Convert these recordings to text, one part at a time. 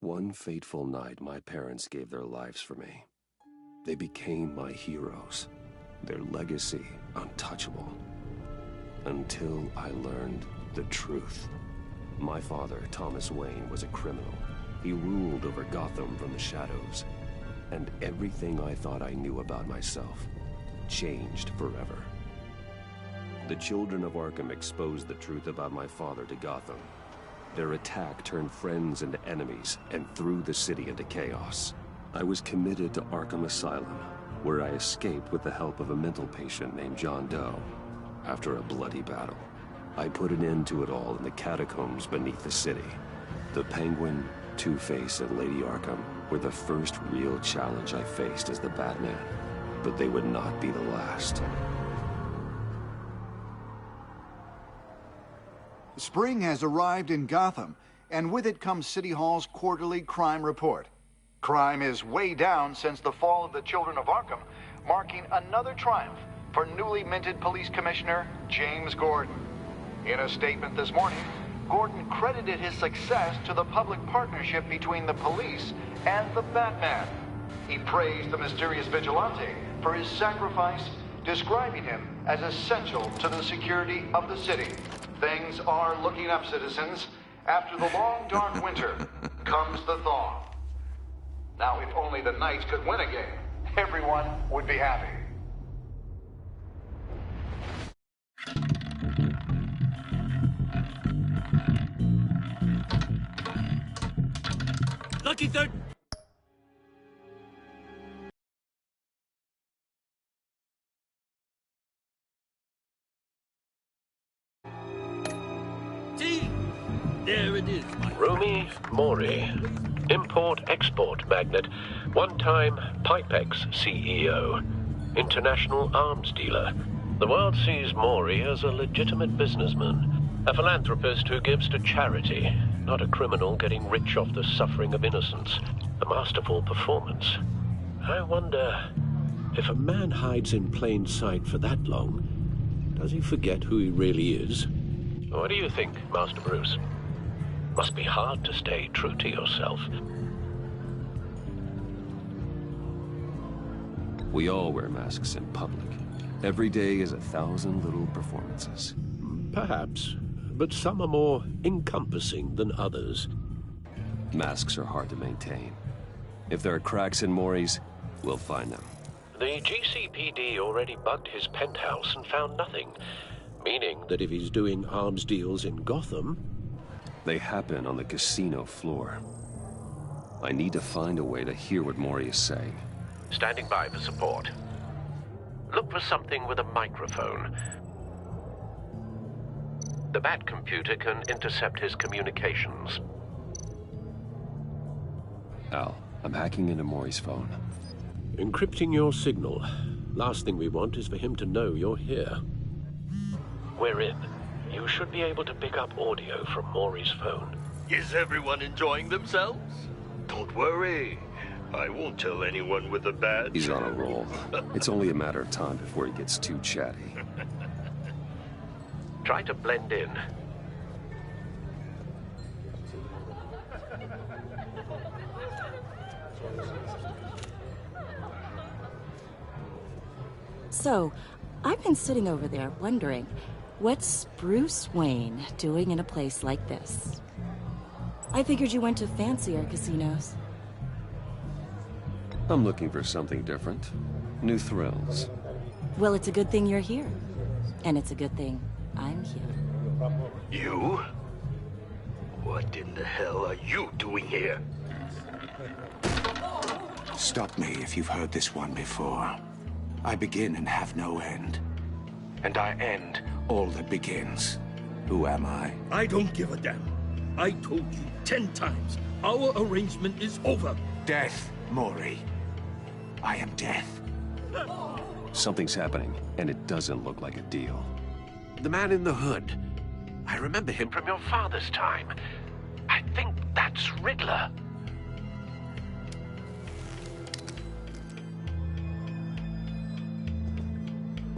One fateful night, my parents gave their lives for me. They became my heroes, their legacy untouchable. Until I learned the truth. My father, Thomas Wayne, was a criminal. He ruled over Gotham from the shadows. And everything I thought I knew about myself changed forever. The children of Arkham exposed the truth about my father to Gotham. Their attack turned friends into enemies and threw the city into chaos. I was committed to Arkham Asylum, where I escaped with the help of a mental patient named John Doe. After a bloody battle, I put an end to it all in the catacombs beneath the city. The Penguin, Two-Face, and Lady Arkham were the first real challenge I faced as the Batman, but they would not be the last. Spring has arrived in Gotham, and with it comes City Hall's quarterly crime report. Crime is way down since the fall of the Children of Arkham, marking another triumph for newly minted Police Commissioner James Gordon. In a statement this morning, Gordon credited his success to the public partnership between the police and the Batman. He praised the mysterious vigilante for his sacrifice, describing him as essential to the security of the city. Things are looking up, citizens. After the long, dark winter comes the thaw. Now, if only the Knights could win a game, everyone would be happy. Lucky third. See, there it is. Rumi Mori, import-export magnate, one-time Pipex CEO, international arms dealer. The world sees Mori as a legitimate businessman, a philanthropist who gives to charity, not a criminal getting rich off the suffering of innocence. A masterful performance. I wonder, if a man hides in plain sight for that long, does he forget who he really is? What do you think, Master Bruce? Must be hard to stay true to yourself. We all wear masks in public. Every day is 1,000 little performances. Perhaps, but some are more encompassing than others. Masks are hard to maintain. If there are cracks in Mori's, we'll find them. The GCPD already bugged his penthouse and found nothing, meaning that if he's doing arms deals in Gotham... They happen on the casino floor. I need to find a way to hear what Mori is saying. Standing by for support. Look for something with a microphone. The Bat computer can intercept his communications. Al, I'm hacking into Mori's phone. Encrypting your signal. Last thing we want is for him to know you're here. We're in. You should be able to pick up audio from Mori's phone. Is everyone enjoying themselves? Don't worry. I won't tell anyone with a badge. He's on a roll. It's only a matter of time before he gets too chatty. Try to blend in. So, I've been sitting over there wondering, what's Bruce Wayne doing in a place like this? I figured you went to fancier casinos. I'm looking for something different. New thrills. Well, it's a good thing you're here. And it's a good thing I'm here. You? What in the hell are you doing here? Stop me if you've heard this one before. I begin and have no end. And I end all that begins. Who am I? I don't give a damn. I told you 10 times. Our arrangement is over. Death, Mori. I am death. Something's happening, and it doesn't look like a deal. The man in the hood. I remember him from your father's time. I think that's Riddler.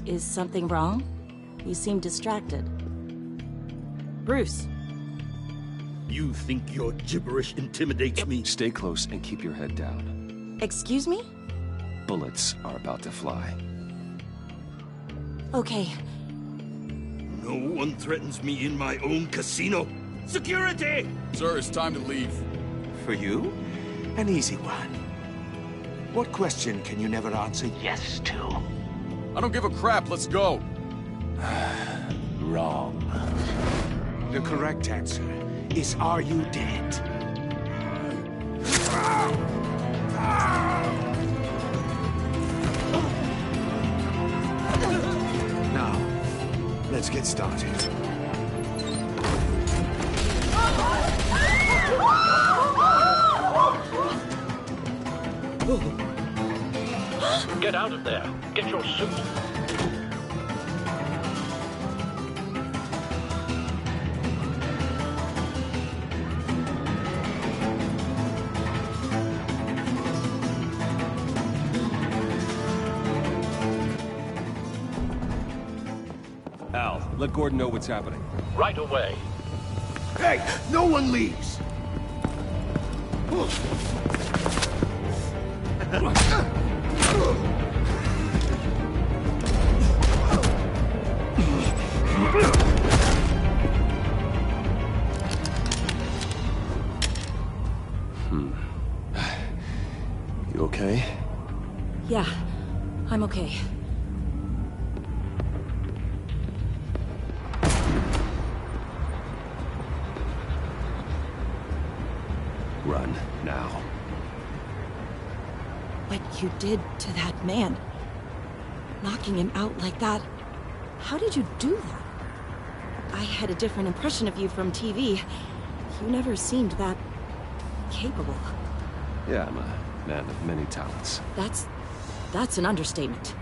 Is something wrong? You seem distracted. Bruce. You think your gibberish intimidates me? Stay close and keep your head down. Excuse me? Bullets are about to fly. Okay. No one threatens me in my own casino. Security! Sir, it's time to leave. For you? An easy one. What question can you never answer yes to? I don't give a crap, let's go. Wrong. The correct answer is, are you dead? Now, let's get started. Get out of there. Get your suit. Al, let Gordon know what's happening. Right away. Hey, no one leaves! You okay? Yeah, I'm okay. Run, now. What you did to that man. Knocking him out like that. How did you do that? I had a different impression of you from TV. You never seemed that... capable. Yeah, I'm a man of many talents. That's an understatement.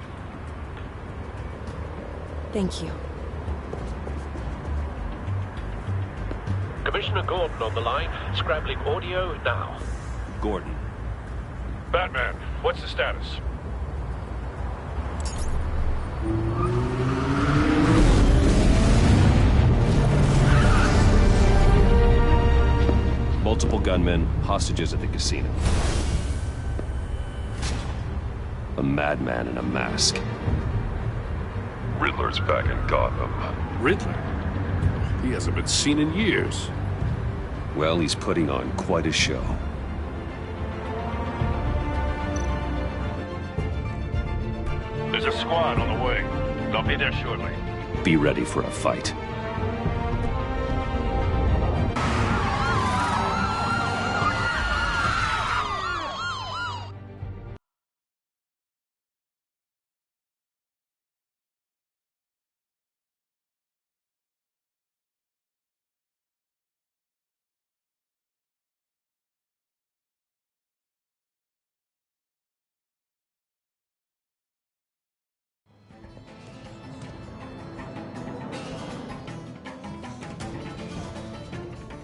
Thank you. Commissioner Gordon on the line. Scrambling audio now. Gordon. Batman, what's the status? Multiple gunmen, hostages at the casino. A madman in a mask. Riddler's back in Gotham. Riddler? He hasn't been seen in years. Well, he's putting on quite a show. There's a squad on the way. They'll be there shortly. Be ready for a fight.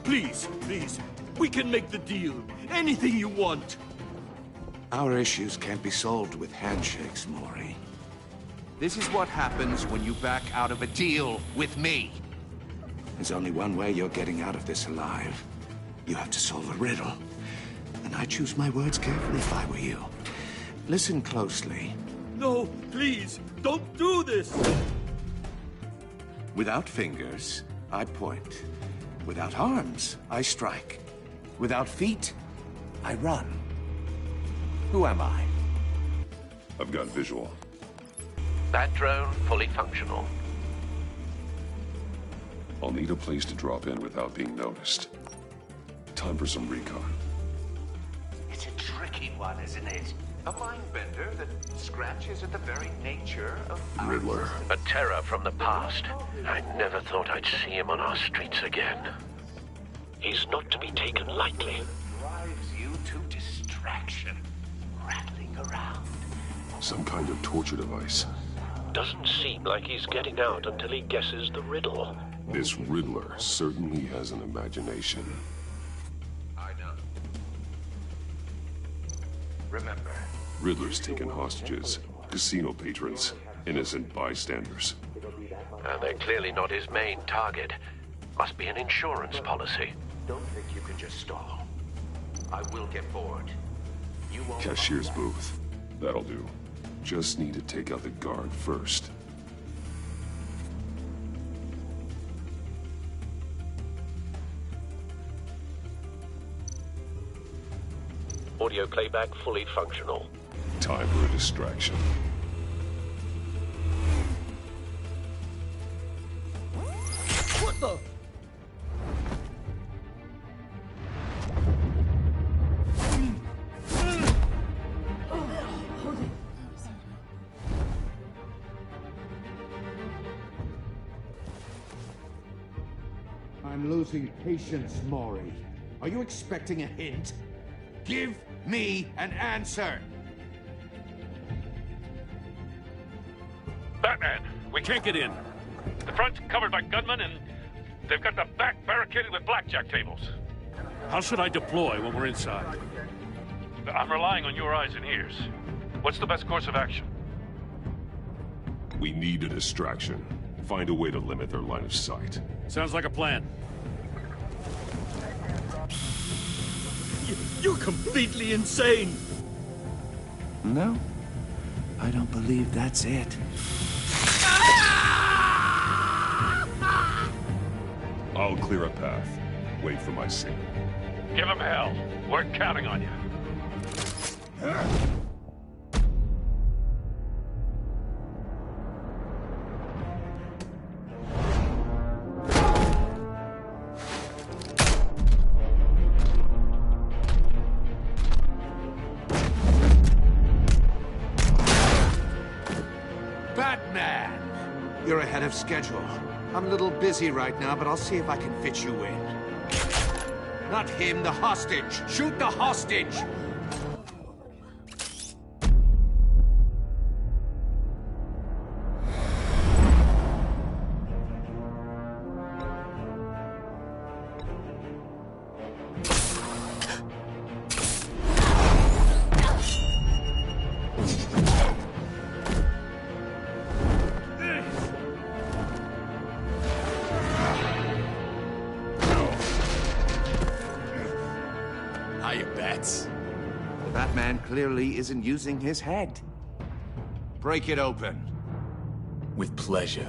Please, please. We can make the deal. Anything you want. Our issues can't be solved with handshakes, Maury. This is what happens when you back out of a deal with me. There's only one way you're getting out of this alive. You have to solve a riddle. And I choose my words carefully if I were you. Listen closely. No, please, don't do this. Without fingers, I point. Without arms, I strike. Without feet, I run. Who am I? I've got visual. That drone fully functional. I'll need a place to drop in without being noticed. Time for some recon. It's a tricky one, isn't it? A mind bender that scratches at the very nature of our Riddler. A terror from the past. I never thought I'd see him on our streets again. He's not to be taken lightly. drives you to distraction, rattling around. Some kind of torture device. Doesn't seem like he's getting out until he guesses the riddle. This Riddler certainly has an imagination. I know. Remember, Riddler's taken hostages, casino patrons, innocent bystanders. And they're clearly not his main target. Must be an insurance policy. Don't think you can just stall. I will get bored. You won't. Cashier's booth. That'll do. Just need to take out the guard first. Audio playback fully functional. Time for a distraction. What the? I'm losing patience, Maury. Are you expecting a hint? Give me an answer! Batman, we can't get in. The front's covered by gunmen, and they've got the back barricaded with blackjack tables. How should I deploy when we're inside? I'm relying on your eyes and ears. What's the best course of action? We need a distraction. Find a way to limit their line of sight. Sounds like a plan. You're completely insane! No, I don't believe that's it. I'll clear a path. Wait for my signal. Give them hell. We're counting on you. Batman! You're ahead of schedule. I'm a little busy right now, but I'll see if I can fit you in. Not him, the hostage! Shoot the hostage! Batman clearly isn't using his head. Break it open. With pleasure.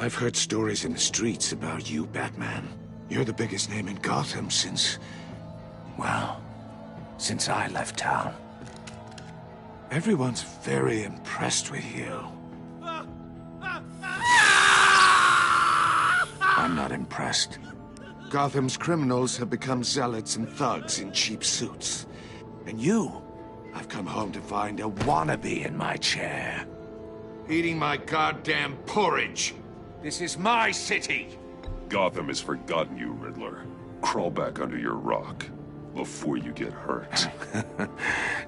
I've heard stories in the streets about you, Batman. You're the biggest name in Gotham since... well, since I left town. Everyone's very impressed with you. I'm not impressed. Gotham's criminals have become zealots and thugs in cheap suits. And you, I've come home to find a wannabe in my chair. Eating my goddamn porridge. This is my city! Gotham has forgotten you, Riddler. Crawl back under your rock before you get hurt.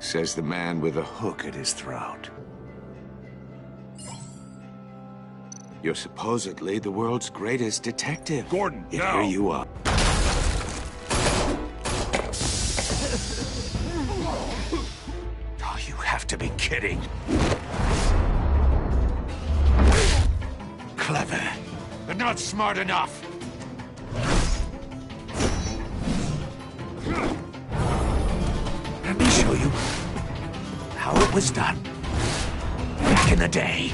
Says the man with a hook at his throat. You're supposedly the world's greatest detective. Gordon, Yet now! Here you are. Oh, you have to be kidding. Clever, but not smart enough. Let me show you how it was done back in the day.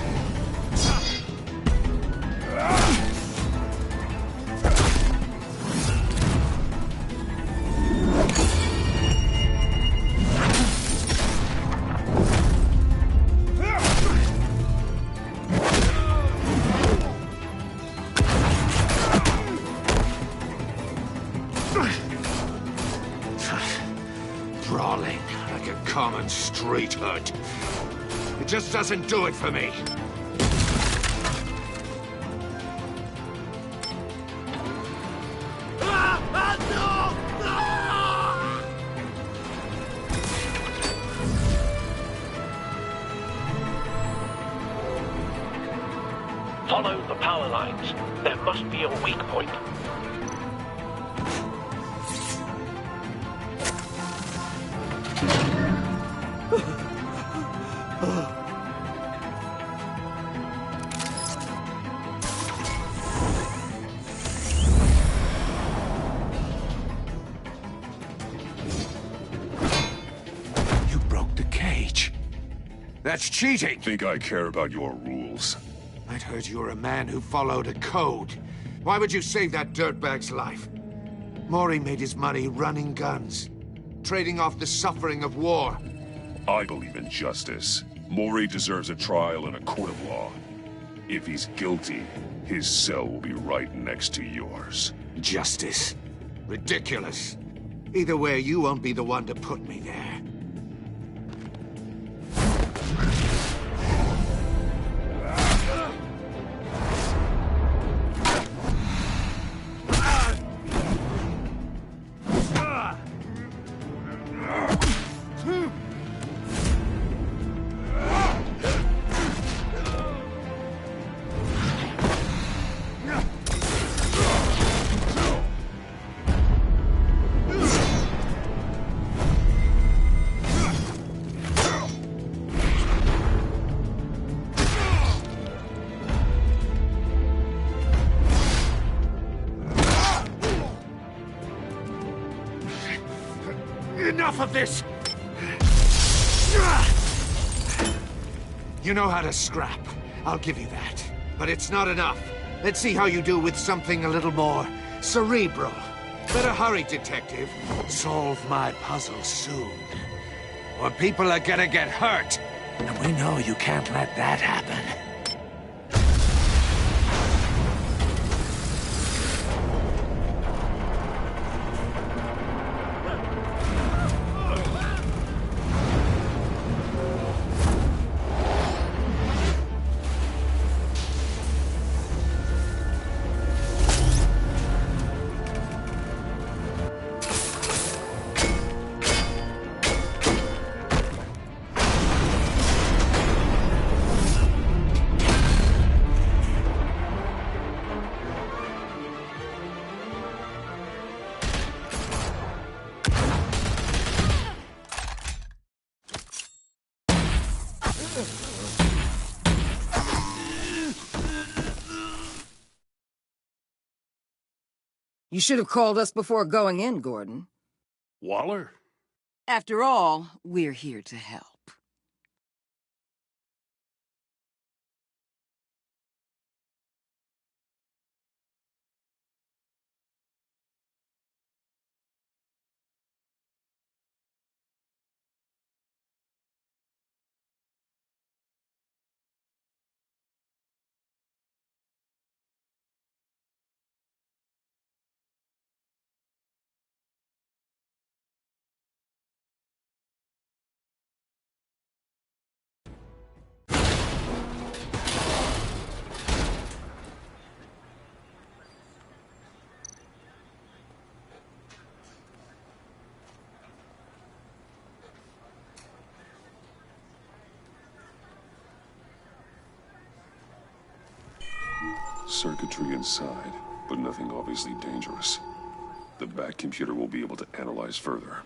Brawling like a common street hood. It just doesn't do it for me. Follow the power lines. There must be a weak point. You broke the cage. That's cheating! Think I care about your rules? I'd heard you were a man who followed a code. Why would you save that dirtbag's life? Maury made his money running guns, trading off the suffering of war. I believe in justice. Maury deserves a trial in a court of law. If he's guilty, his cell will be right next to yours. Justice? Ridiculous. Either way, you won't be the one to put me there. Enough of this! You know how to scrap. I'll give you that. But it's not enough. Let's see how you do with something a little more cerebral. Better hurry, detective. Solve my puzzle soon. Or people are gonna get hurt. And we know you can't let that happen. You should have called us before going in, Gordon. Waller? After all, we're here to help. Circuitry inside, but nothing obviously dangerous. The back computer will be able to analyze further.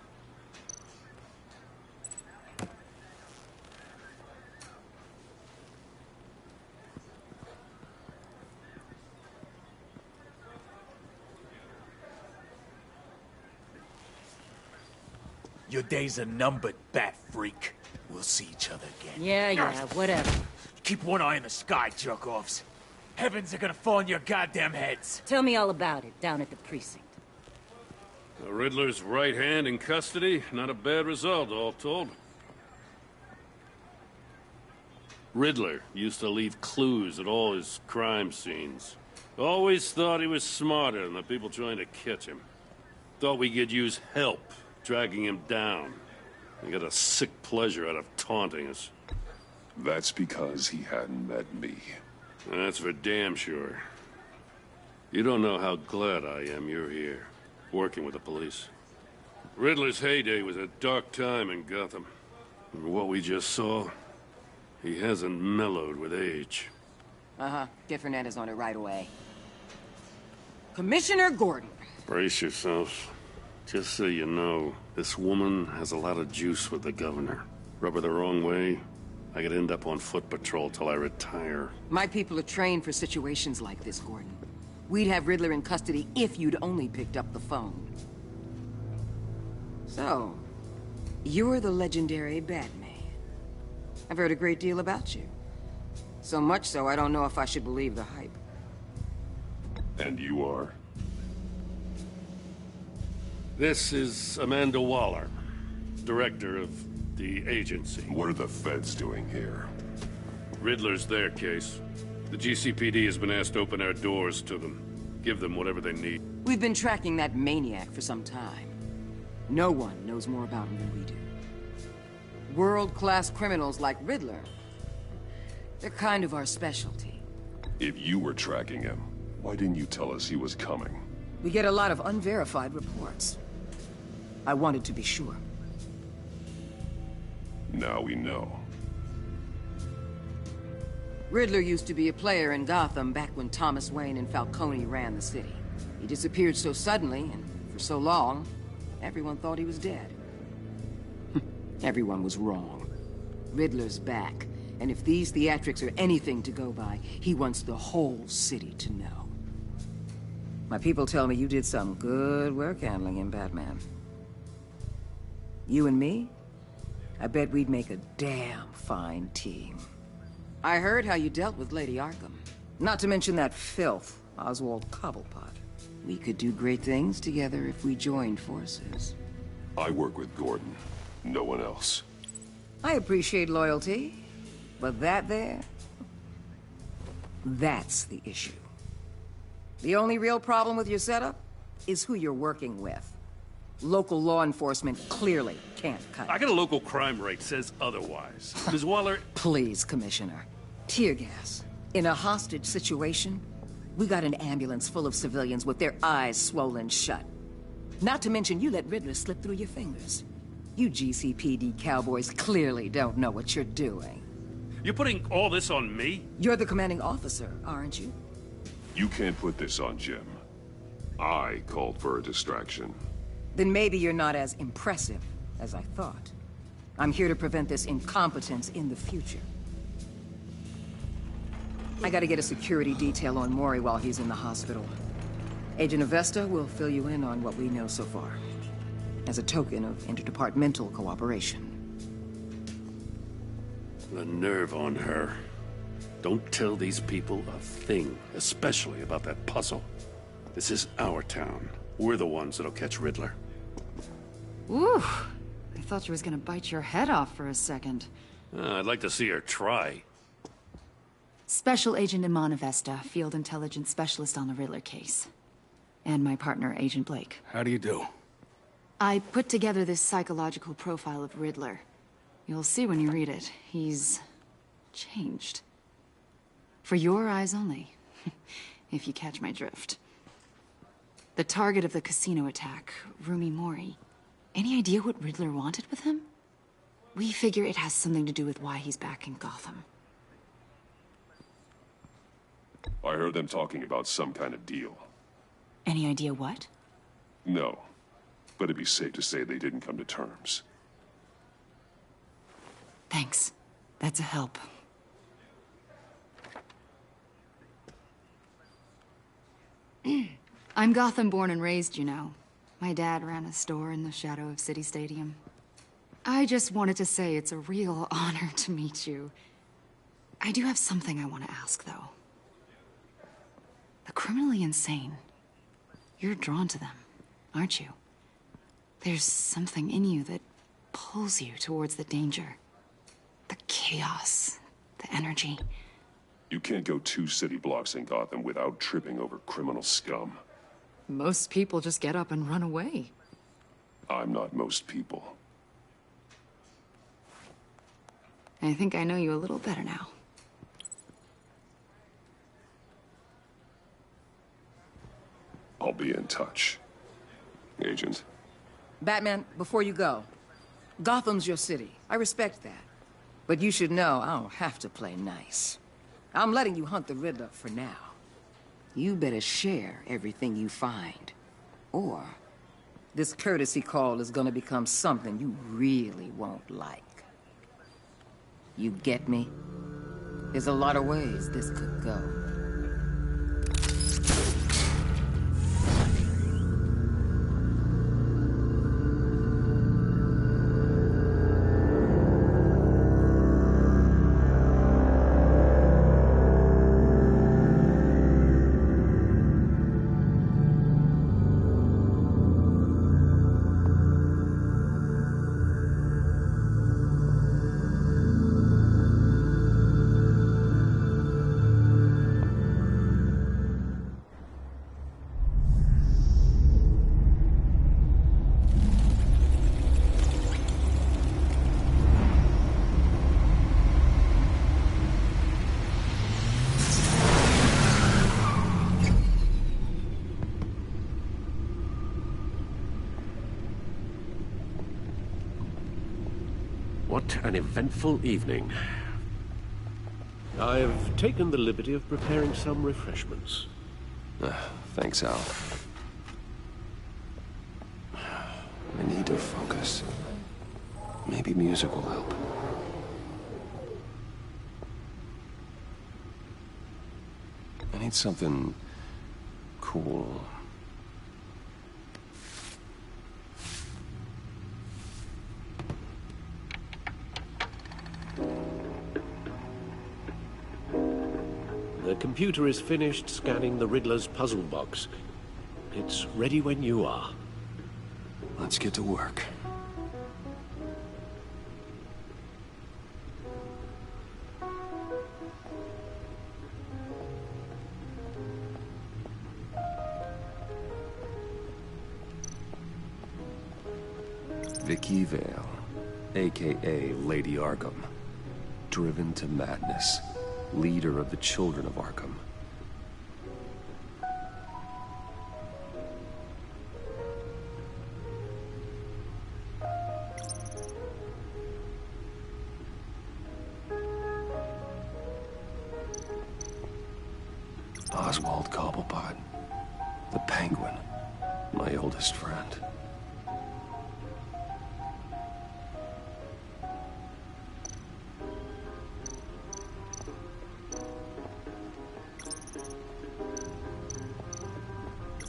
Your days are numbered, bat freak. We'll see each other again. Yeah, whatever. Keep one eye in the sky, jerk-offs. Heavens are gonna fall on your goddamn heads. Tell me all about it down at the precinct. The Riddler's right hand in custody. Not a bad result, all told. Riddler used to leave clues at all his crime scenes. Always thought he was smarter than the people trying to catch him. Thought we could use help dragging him down. He got a sick pleasure out of taunting us. That's because he hadn't met me. That's for damn sure. You don't know how glad I am you're here, working with the police. Riddler's heyday was a dark time in Gotham. And what we just saw, he hasn't mellowed with age. Uh-huh. Get Fernandez on it right away. Commissioner Gordon. Brace yourselves. Just so you know, this woman has a lot of juice with the governor. Rub her the wrong way, I could end up on foot patrol till I retire. My people are trained for situations like this, Gordon. We'd have Riddler in custody if you'd only picked up the phone. So, you're the legendary Batman. I've heard a great deal about you. So much so, I don't know if I should believe the hype. And you are? This is Amanda Waller, director of the agency. What are the feds doing here? Riddler's their case. The GCPD has been asked to open our doors to them. Give them whatever they need. We've been tracking that maniac for some time. No one knows more about him than we do. World-class criminals like Riddler. They're kind of our specialty. If you were tracking him, why didn't you tell us he was coming? We get a lot of unverified reports. I wanted to be sure. Now we know. Riddler used to be a player in Gotham back when Thomas Wayne and Falcone ran the city. He disappeared so suddenly, and for so long, everyone thought he was dead. Everyone was wrong. Riddler's back, and if these theatrics are anything to go by, he wants the whole city to know. My people tell me you did some good work handling him, Batman. You and me? I bet we'd make a damn fine team. I heard how you dealt with Lady Arkham. Not to mention that filth, Oswald Cobblepot. We could do great things together if we joined forces. I work with Gordon. No one else. I appreciate loyalty, but that there... that's the issue. The only real problem with your setup is who you're working with. Local law enforcement clearly can't cut it. I got a local crime rate says otherwise. Ms. Waller... Please, Commissioner. Tear gas. In a hostage situation, we got an ambulance full of civilians with their eyes swollen shut. Not to mention you let Riddler slip through your fingers. You GCPD cowboys clearly don't know what you're doing. You're putting all this on me? You're the commanding officer, aren't you? You can't put this on Jim. I called for a distraction. Then maybe you're not as impressive as I thought. I'm here to prevent this incompetence in the future. I gotta get a security detail on Maury while he's in the hospital. Agent Avesta will fill you in on what we know so far, as a token of interdepartmental cooperation. The nerve on her. Don't tell these people a thing, especially about that puzzle. This is our town. We're the ones that'll catch Riddler. Ooh, I thought you was gonna bite your head off for a second. I'd like to see her try. Special Agent Iman Avesta, Field Intelligence Specialist on the Riddler case. And my partner, Agent Blake. How do you do? I put together this psychological profile of Riddler. You'll see when you read it. He's... changed. For your eyes only, if you catch my drift. The target of the casino attack, Rumi Mori. Any idea what Riddler wanted with him? We figure it has something to do with why he's back in Gotham. I heard them talking about some kind of deal. Any idea what? No, but it'd be safe to say they didn't come to terms. Thanks. That's a help. I'm Gotham born and raised, you know. My dad ran a store in the shadow of City Stadium. I just wanted to say it's a real honor to meet you. I do have something I want to ask, though. The criminally insane. You're drawn to them, aren't you? There's something in you that pulls you towards the danger. The chaos, the energy. You can't go 2 city blocks in Gotham without tripping over criminal scum. Most people just get up and run away. I'm not most people. I think I know you a little better now. I'll be in touch. Agent. Batman, before you go, Gotham's your city. I respect that. But you should know I don't have to play nice. I'm letting you hunt the Riddler for now. You better share everything you find. Or this courtesy call is gonna become something you really won't like. You get me? There's a lot of ways this could go. What an eventful evening. I've taken the liberty of preparing some refreshments. Thanks, Al. I need to focus. Maybe music will help. I need something cool. The computer is finished scanning the Riddler's puzzle box. It's ready when you are. Let's get to work. Vicky Vale, aka Lady Arkham. Driven to madness. Leader of the Children of Arkham. Oswald Cobblepot. The Penguin. My oldest friend.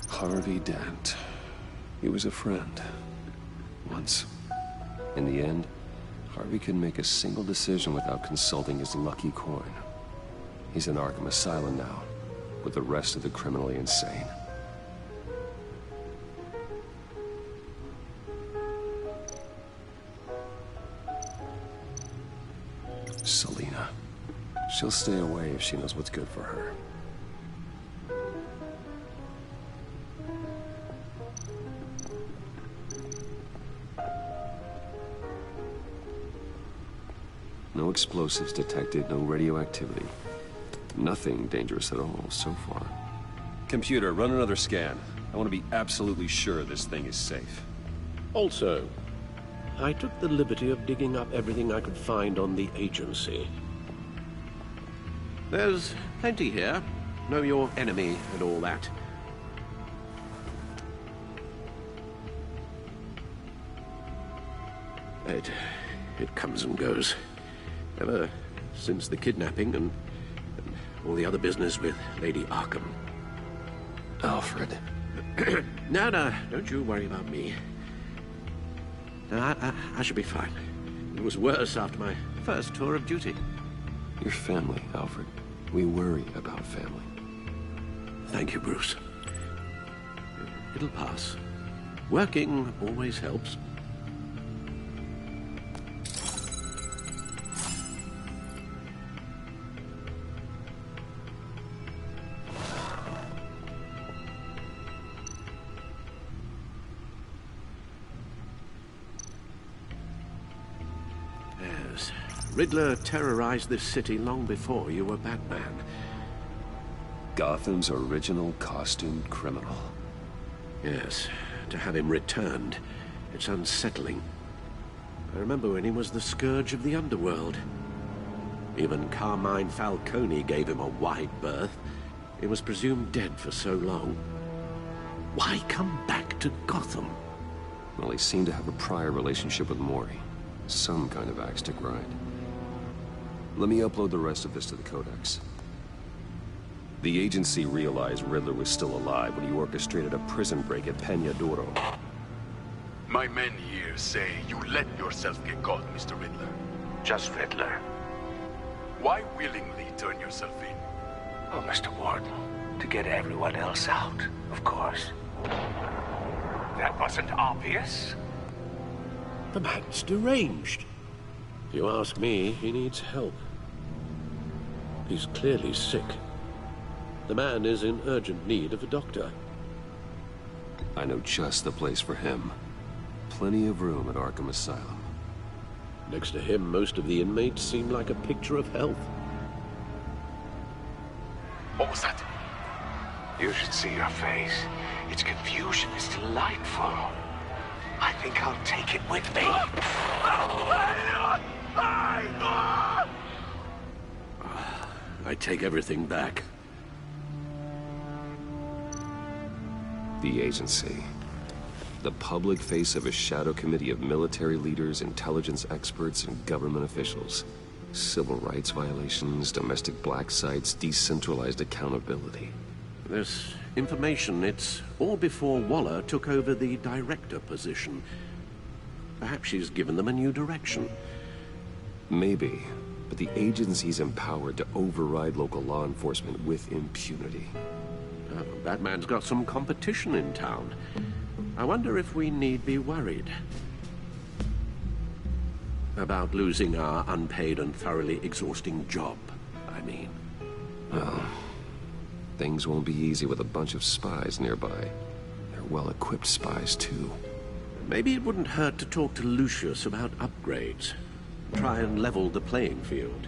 Harvey Dent. He was a friend. Once. In the end, Harvey couldn't make a single decision without consulting his lucky coin. He's in Arkham Asylum now, with the rest of the criminally insane. Selina. She'll stay away if she knows what's good for her. No explosives detected, no radioactivity. Nothing dangerous at all so far. Computer, run another scan. I want to be absolutely sure this thing is safe. Also, I took the liberty of digging up everything I could find on the agency. There's plenty here. Know your enemy and all that. It comes and goes. Ever since the kidnapping and all the other business with Lady Arkham. Alfred. No, don't you worry about me. No, I should be fine. It was worse after my first tour of duty. Your family, Alfred. We worry about family. Thank you, Bruce. It'll pass. Working always helps. Riddler terrorized this city long before you were Batman. Gotham's original costumed criminal. Yes, to have him returned, it's unsettling. I remember when he was the scourge of the underworld. Even Carmine Falcone gave him a wide berth. He was presumed dead for so long. Why come back to Gotham? Well, he seemed to have a prior relationship with Mori. Some kind of axe to grind. Let me upload the rest of this to the Codex. The agency realized Riddler was still alive when he orchestrated a prison break at Peña Duro. My men here say you let yourself get caught, Mr. Riddler. Just Riddler. Why willingly turn yourself in? Oh, Mr. Warden, to get everyone else out, of course. That wasn't obvious. The man's deranged. If you ask me, he needs help. He's clearly sick. The man is in urgent need of a doctor. I know just the place for him. Plenty of room at Arkham Asylum. Next to him, most of the inmates seem like a picture of health. What was that? You should see your face. Its confusion is delightful. I think I'll take it with me. I take everything back. The agency. The public face of a shadow committee of military leaders, intelligence experts, and government officials. Civil rights violations, domestic black sites, decentralized accountability. This information, it's all before Waller took over the director position. Perhaps she's given them a new direction. Maybe, but the agency's empowered to override local law enforcement with impunity. Batman's got some competition in town. I wonder if we need be worried about losing our unpaid and thoroughly exhausting job, I mean. Well, things won't be easy with a bunch of spies nearby. They're well-equipped spies, too. Maybe it wouldn't hurt to talk to Lucius about upgrades. Try and level the playing field.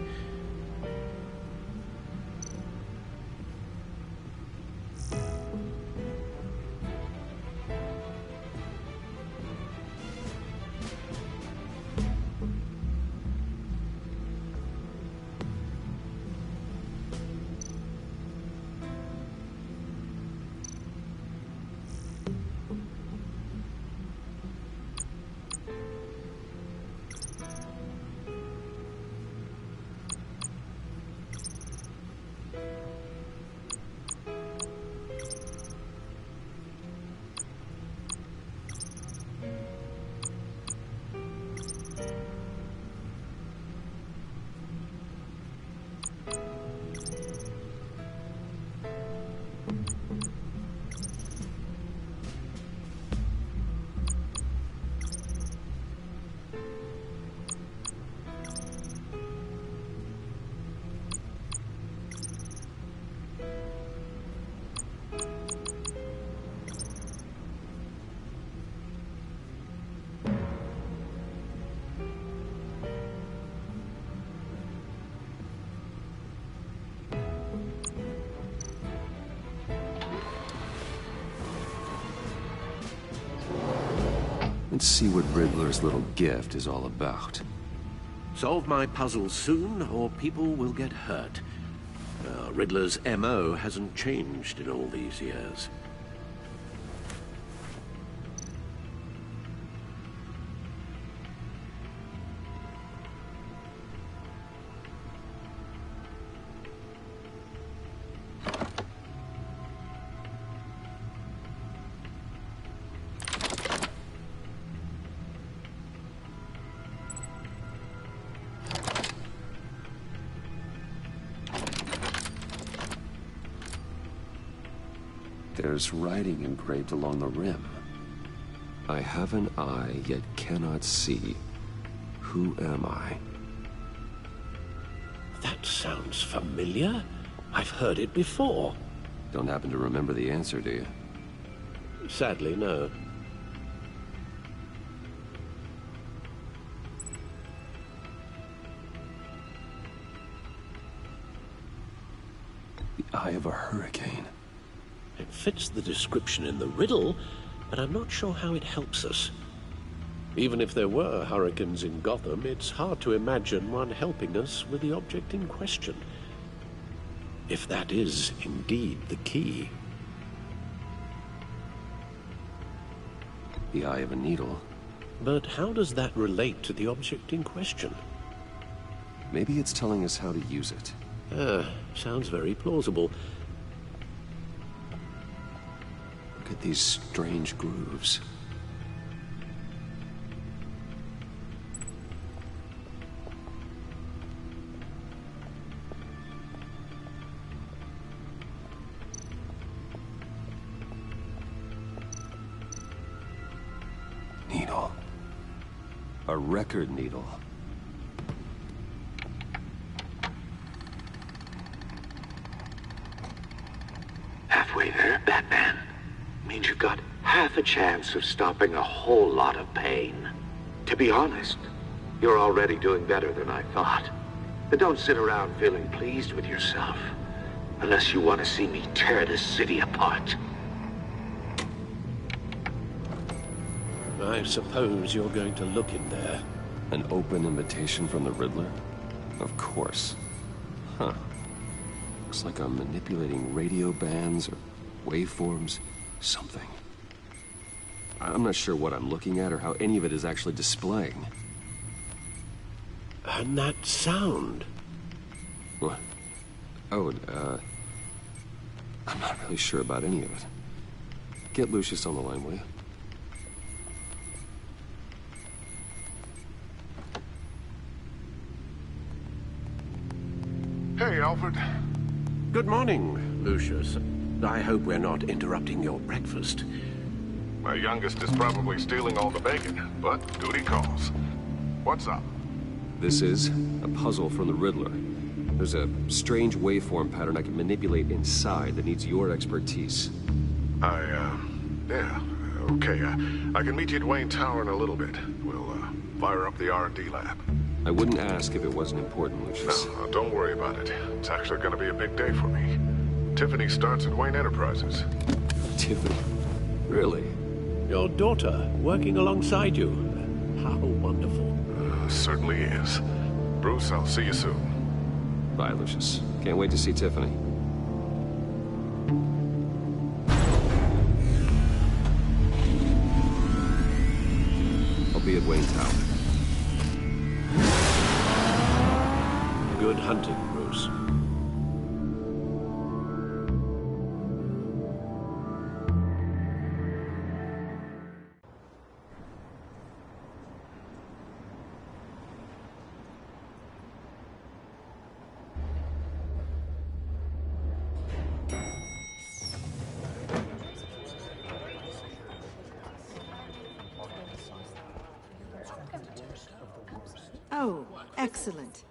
Let's see what Riddler's little gift is all about. Solve my puzzle soon, or people will get hurt. Riddler's M.O. hasn't changed in all these years. There's writing engraved along the rim. I have an eye, yet cannot see. Who am I? That sounds familiar. I've heard it before. Don't happen to remember the answer, do you? Sadly, no. The eye of a hurricane. It fits the description in the riddle, but I'm not sure how it helps us. Even if there were hurricanes in Gotham, it's hard to imagine one helping us with the object in question. If that is indeed the key. The eye of a needle. But how does that relate to the object in question? Maybe it's telling us how to use it. Sounds very plausible. Look at these strange grooves. Needle. A record needle. Halfway there, Batman. Means you've got half a chance of stopping a whole lot of pain. To be honest, you're already doing better than I thought. But don't sit around feeling pleased with yourself. Unless you want to see me tear this city apart. I suppose you're going to look in there. An open invitation from the Riddler? Of course. Huh. Looks like I'm manipulating radio bands or waveforms. Something. I'm not sure what I'm looking at or how any of it is actually displaying. And that sound? What? Oh, I'm not really sure about any of it. Get Lucius on the line, will you? Hey, Alfred. Good morning, Lucius. I hope we're not interrupting your breakfast. My youngest is probably stealing all the bacon, but duty calls. What's up? This is a puzzle from the Riddler. There's a strange waveform pattern I can manipulate inside that needs your expertise. Yeah, okay. I can meet you at Wayne Tower in a little bit. We'll, fire up the R&D lab. I wouldn't ask if it wasn't important, Lucius. No, don't worry about it. It's actually gonna be a big day for me. Tiffany starts at Wayne Enterprises. Tiffany? Really? Your daughter, working alongside you. How wonderful. Certainly is. Bruce, I'll see you soon. Bye, Lucius. Can't wait to see Tiffany. I'll be at Wayne Tower. Good hunting, Bruce. Oh, excellent.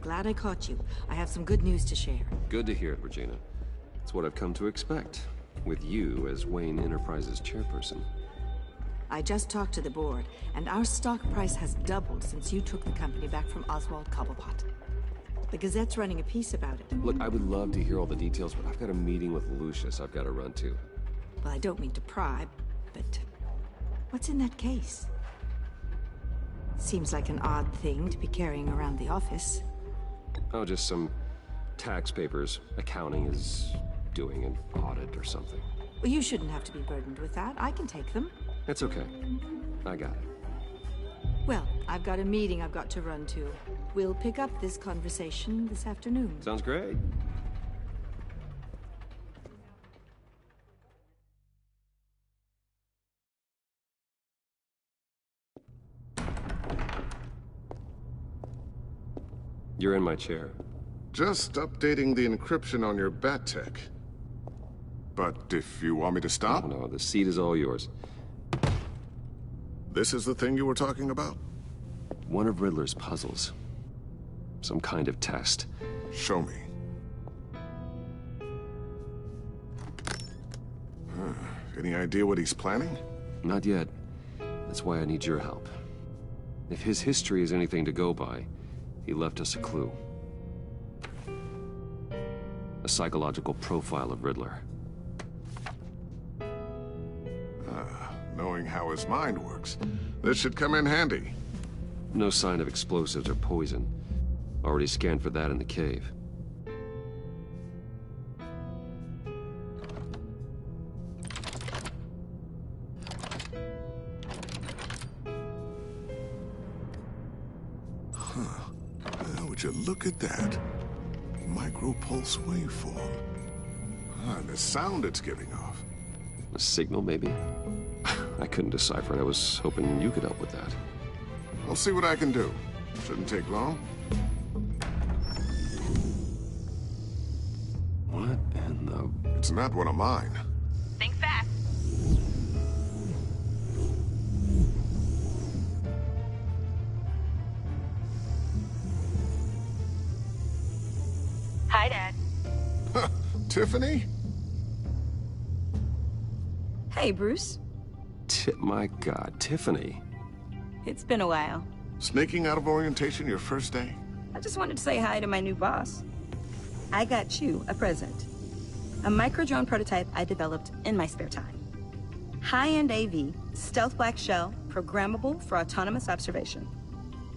Glad I caught you. I have some good news to share. Good to hear it, Regina. It's what I've come to expect, with you as Wayne Enterprises chairperson. I just talked to the board, and our stock price has doubled since you took the company back from Oswald Cobblepot. The Gazette's running a piece about it. Look, I would love to hear all the details, but I've got a meeting with Lucius I've got to run to. Well, I don't mean to pry, but what's in that case? Seems like an odd thing to be carrying around the office. Oh, just some tax papers. Accounting is doing an audit or something. Well, you shouldn't have to be burdened with that. I can take them. It's okay. I got it. Well, I've got a meeting I've got to run to. We'll pick up this conversation this afternoon. Sounds great. You're in my chair. Just updating the encryption on your bat tech. But if you want me to stop? No, the seat is all yours. This is the thing you were talking about? One of Riddler's puzzles. Some kind of test. Show me. Any idea what he's planning? Not yet. That's why I need your help. If his history is anything to go by, he left us a clue. A psychological profile of Riddler. knowing how his mind works. This should come in handy. No sign of explosives or poison. Already scanned for that in the cave. Would you look at that? Micro-pulse waveform. The sound it's giving off. A signal, maybe? I couldn't decipher it. I was hoping you could help with that. I'll see what I can do. Shouldn't take long. What in the... It's not one of mine. Think fast. Hi, Dad. Tiffany? Hey, Bruce. My God, Tiffany. It's been a while. Sneaking out of orientation your first day? I just wanted to say hi to my new boss. I got you a present. A micro-drone prototype I developed in my spare time. High-end AV, stealth black shell, programmable for autonomous observation.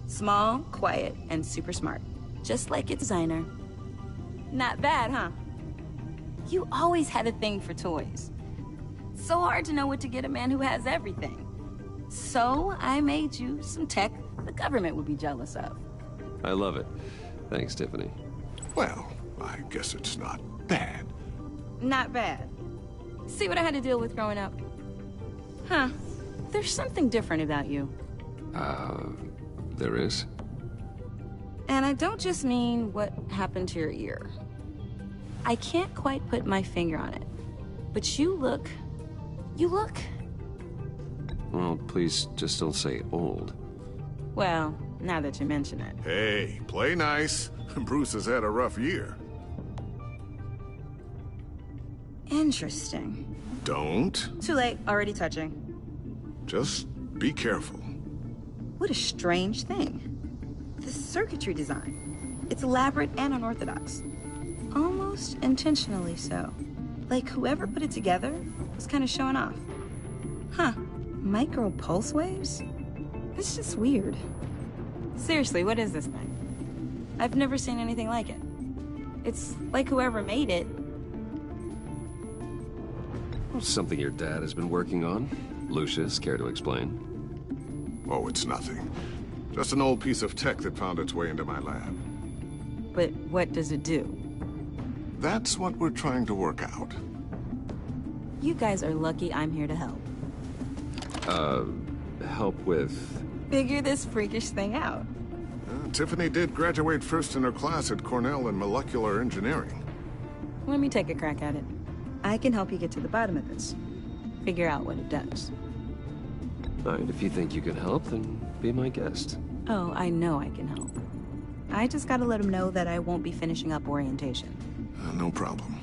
Small, quiet, and super smart. Just like its designer. Not bad, huh? You always had a thing for toys. So hard to know what to get a man who has everything. So I made you some tech the government would be jealous of. I love it. Thanks, Tiffany. Well, I guess it's not bad. Not bad. See what I had to deal with growing up? Huh. There's something different about you. There is? And I don't just mean what happened to your ear. I can't quite put my finger on it. But you look... Well, please just don't say old. Well, now that you mention it. Hey, play nice. Bruce has had a rough year. Interesting. Don't. Too late, already touching. Just be careful. What a strange thing. The circuitry design. It's elaborate and unorthodox. Almost intentionally so. Like whoever put it together was kind of showing off. Huh. Micro pulse waves? It's just weird. Seriously, what is this thing? I've never seen anything like it. It's like whoever made it. Something your dad has been working on. Lucius, care to explain? Oh, it's nothing. Just an old piece of tech that found its way into my lab. But what does it do? That's what we're trying to work out. You guys are lucky I'm here to help. Help with... Figure this freakish thing out. Tiffany did graduate first in her class at Cornell in molecular engineering. Let me take a crack at it. I can help you get to the bottom of this. Figure out what it does. All right, if you think you can help, then be my guest. Oh, I know I can help. I just gotta let him know that I won't be finishing up orientation. No problem.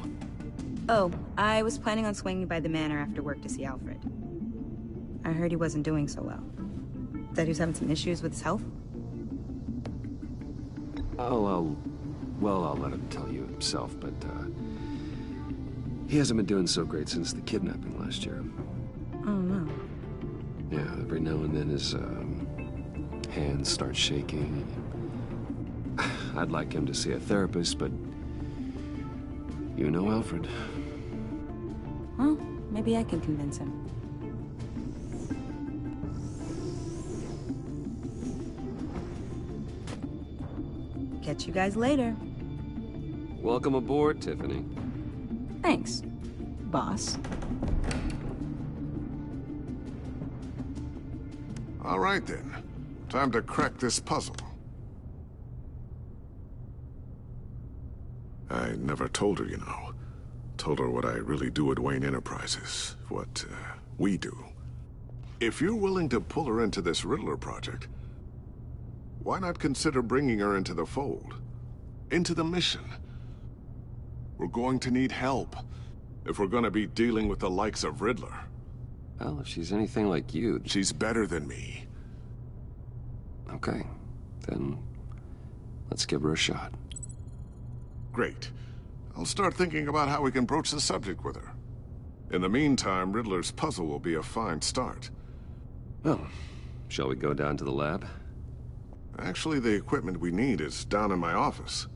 Oh, I was planning on swinging by the manor after work to see Alfred. I heard he wasn't doing so well. That he was having some issues with his health? I'll let him tell you himself, but, he hasn't been doing so great since the kidnapping last year. Oh, no. Yeah, every now and then his, hands start shaking. I'd like him to see a therapist, but... You know Alfred. Well, maybe I can convince him. Catch you guys later. Welcome aboard, Tiffany. Thanks, boss. All right, then. Time to crack this puzzle. I never told her, you know. Told her what I really do at Wayne Enterprises. What, we do. If you're willing to pull her into this Riddler project, why not consider bringing her into the fold? Into the mission? We're going to need help if we're going to be dealing with the likes of Riddler. Well, if she's anything like you... She's better than me. Okay, then let's give her a shot. Great. I'll start thinking about how we can broach the subject with her. In the meantime, Riddler's puzzle will be a fine start. Well, shall we go down to the lab? Actually, the equipment we need is down in my office.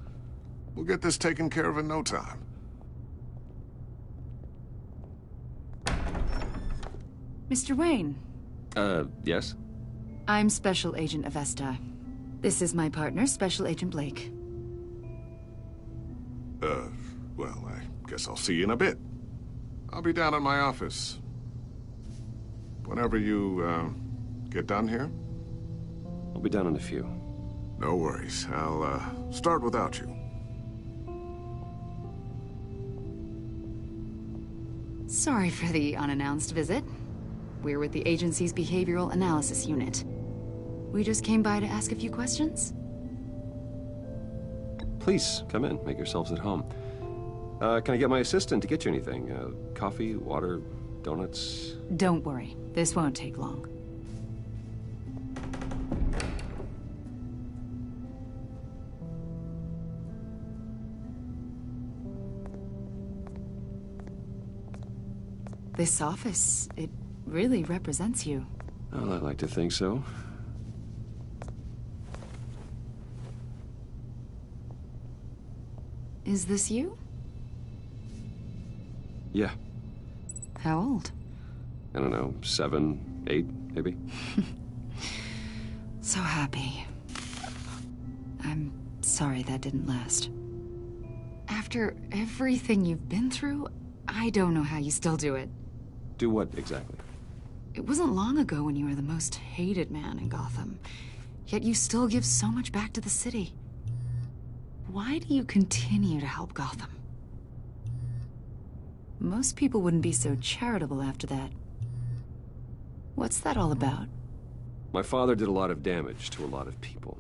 We'll get this taken care of in no time. Mr. Wayne. Yes? I'm Special Agent Avesta. This is my partner, Special Agent Blake. Well, I guess I'll see you in a bit. I'll be down in my office. Whenever you, get done here? I'll be down in a few. No worries. I'll, start without you. Sorry for the unannounced visit. We're with the agency's Behavioral Analysis Unit. We just came by to ask a few questions. Please, come in. Make yourselves at home. Can I get my assistant to get you anything? Coffee, water, donuts? Don't worry. This won't take long. This office, it really represents you. Well, I like to think so. Is this you? Yeah. How old? I don't know, 7, 8, maybe? So happy. I'm sorry that didn't last. After everything you've been through, I don't know how you still do it. Do what, exactly? It wasn't long ago when you were the most hated man in Gotham. Yet you still give so much back to the city. Why do you continue to help Gotham? Most people wouldn't be so charitable after that. What's that all about? My father did a lot of damage to a lot of people.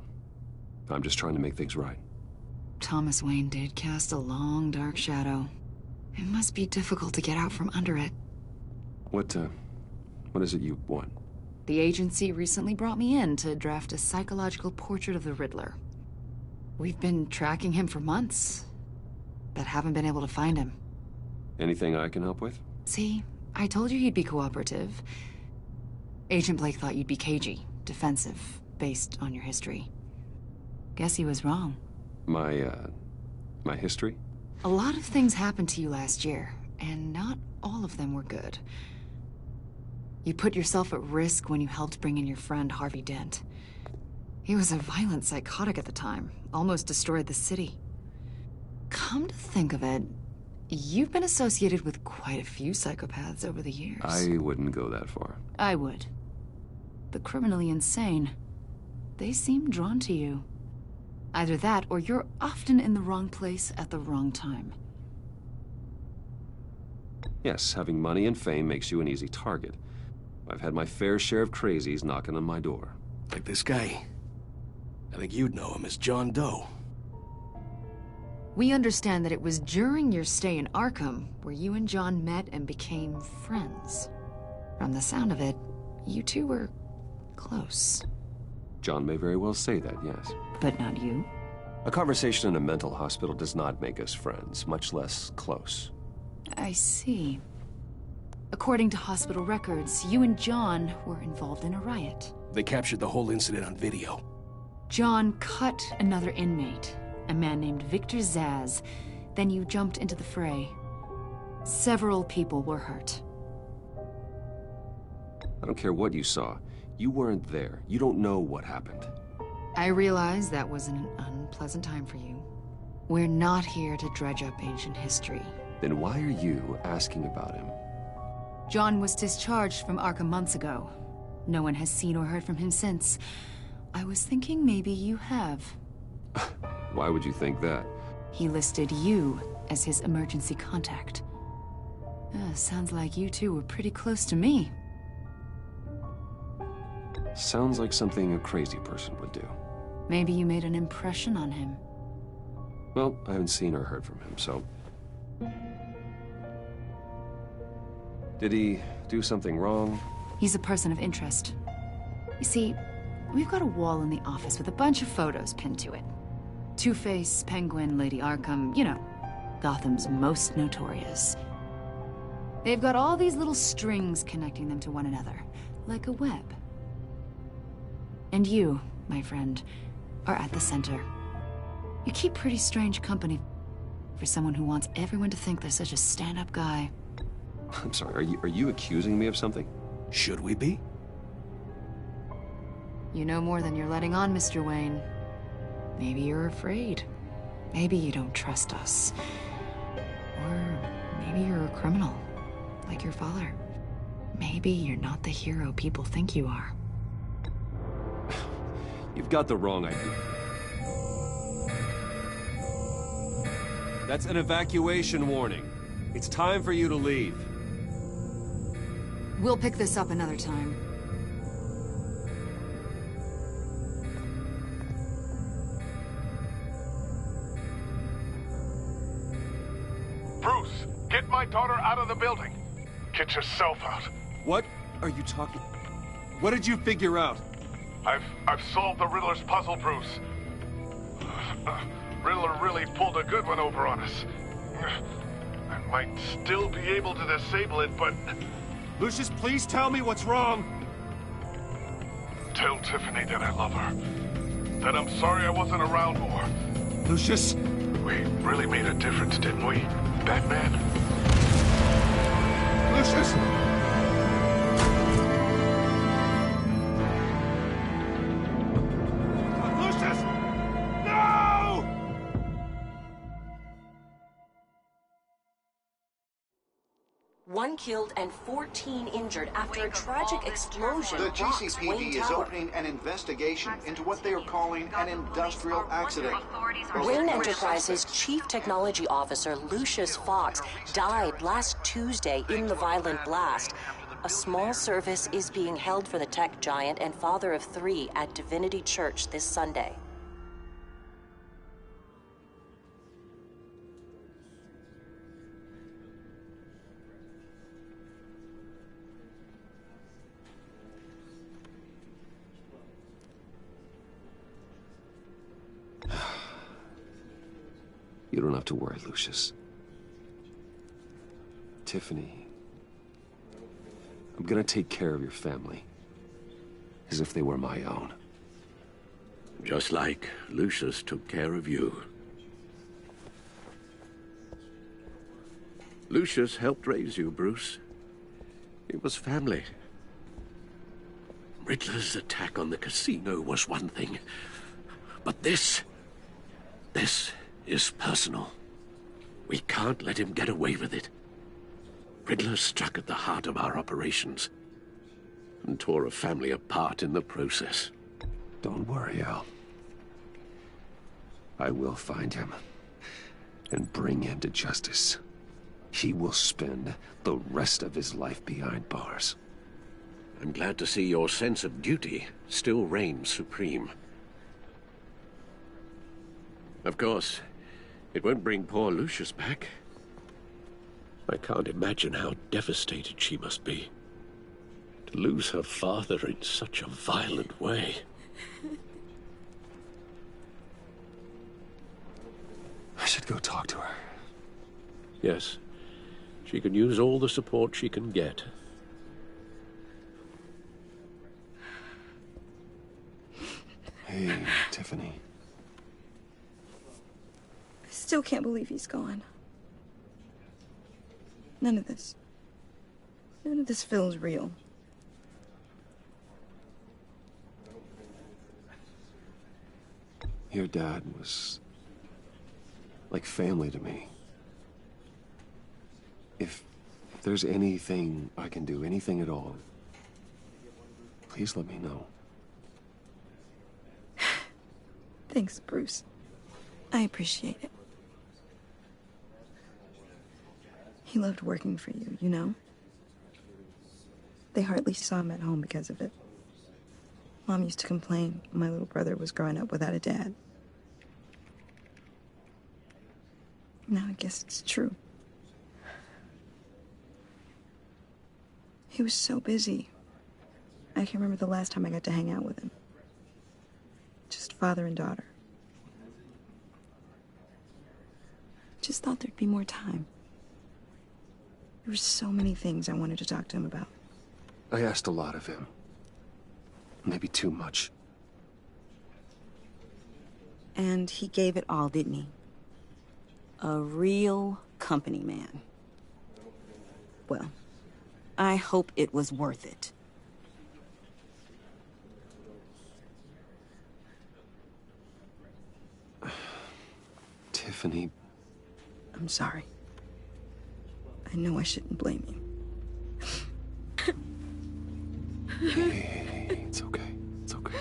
I'm just trying to make things right. Thomas Wayne did cast a long, dark shadow. It must be difficult to get out from under it. What is it you want? The agency recently brought me in to draft a psychological portrait of the Riddler. We've been tracking him for months, but haven't been able to find him. Anything I can help with? See, I told you he'd be cooperative. Agent Blake thought you'd be cagey, defensive, based on your history. Guess he was wrong. My history? A lot of things happened to you last year, and not all of them were good. You put yourself at risk when you helped bring in your friend Harvey Dent. He was a violent psychotic at the time, almost destroyed the city. Come to think of it, you've been associated with quite a few psychopaths over the years. I wouldn't go that far. I would. The criminally insane. They seem drawn to you. Either that, or you're often in the wrong place at the wrong time. Yes, having money and fame makes you an easy target. I've had my fair share of crazies knocking on my door. Like this guy. I think you'd know him as John Doe. We understand that it was during your stay in Arkham where you and John met and became friends. From the sound of it, you two were close. John may very well say that, yes. But not you? A conversation in a mental hospital does not make us friends, much less close. I see. According to hospital records, you and John were involved in a riot. They captured the whole incident on video. John cut another inmate, a man named Victor Zsasz. Then you jumped into the fray. Several people were hurt. I don't care what you saw. You weren't there. You don't know what happened. I realize that was an unpleasant time for you. We're not here to dredge up ancient history. Then why are you asking about him? John was discharged from Arkham months ago. No one has seen or heard from him since. I was thinking maybe you have. Why would you think that? He listed you as his emergency contact. Sounds like you two were pretty close to me. Sounds like something a crazy person would do. Maybe you made an impression on him. Well, I haven't seen or heard from him, so... Did he do something wrong? He's a person of interest. You see, we've got a wall in the office with a bunch of photos pinned to it. Two-Face, Penguin, Lady Arkham, you know, Gotham's most notorious. They've got all these little strings connecting them to one another, like a web. And you, my friend, are at the center. You keep pretty strange company for someone who wants everyone to think they're such a stand-up guy. I'm sorry, are you accusing me of something? Should we be? You know more than you're letting on, Mr. Wayne. Maybe you're afraid. Maybe you don't trust us. Or maybe you're a criminal, like your father. Maybe you're not the hero people think you are. You've got the wrong idea. That's an evacuation warning. It's time for you to leave. We'll pick this up another time. Bruce, get my daughter out of the building. Get yourself out. What are you talking? What did you figure out? I've solved the Riddler's puzzle, Bruce. Riddler really pulled a good one over on us. I might still be able to disable it, but... Lucius, please tell me what's wrong. Tell Tiffany that I love her. That I'm sorry I wasn't around more. Lucius! We really made a difference, didn't we, Batman? Lucius! One killed and 14 injured after a tragic explosion. The rocks GCPD Wayne is Tower. opening an investigation into what they are calling an industrial accident. Wayne Enterprises' chief technology officer, Lucius Fox, died last Tuesday in the violent blast. A small service is being held for the tech giant and father of 3 at Divinity Church this Sunday. You don't have to worry, Lucius. Tiffany, I'm gonna take care of your family. As if they were my own. Just like Lucius took care of you. Lucius helped raise you, Bruce. It was family. Riddler's attack on the casino was one thing. But this is personal. We can't let him get away with it. Riddler struck at the heart of our operations and tore a family apart in the process. Don't worry, Al. I will find him and bring him to justice. He will spend the rest of his life behind bars. I'm glad to see your sense of duty still reigns supreme. Of course, it won't bring poor Lucius back. I can't imagine how devastated she must be. To lose her father in such a violent way. I should go talk to her. Yes, she can use all the support she can get. Hey, Tiffany. I still can't believe he's gone. None of this feels real. Your dad was like family to me. If there's anything I can do, anything at all, please let me know. Thanks, Bruce. I appreciate it. He loved working for you, you know? They hardly saw him at home because of it. Mom used to complain my little brother was growing up without a dad. Now I guess it's true. He was so busy. I can't remember the last time I got to hang out with him. Just father and daughter. Just thought there'd be more time. There were so many things I wanted to talk to him about. I asked a lot of him. Maybe too much. And he gave it all, didn't he? A real company man. Well, I hope it was worth it. Tiffany... I'm sorry. I know I shouldn't blame you. Hey, it's okay. It's okay.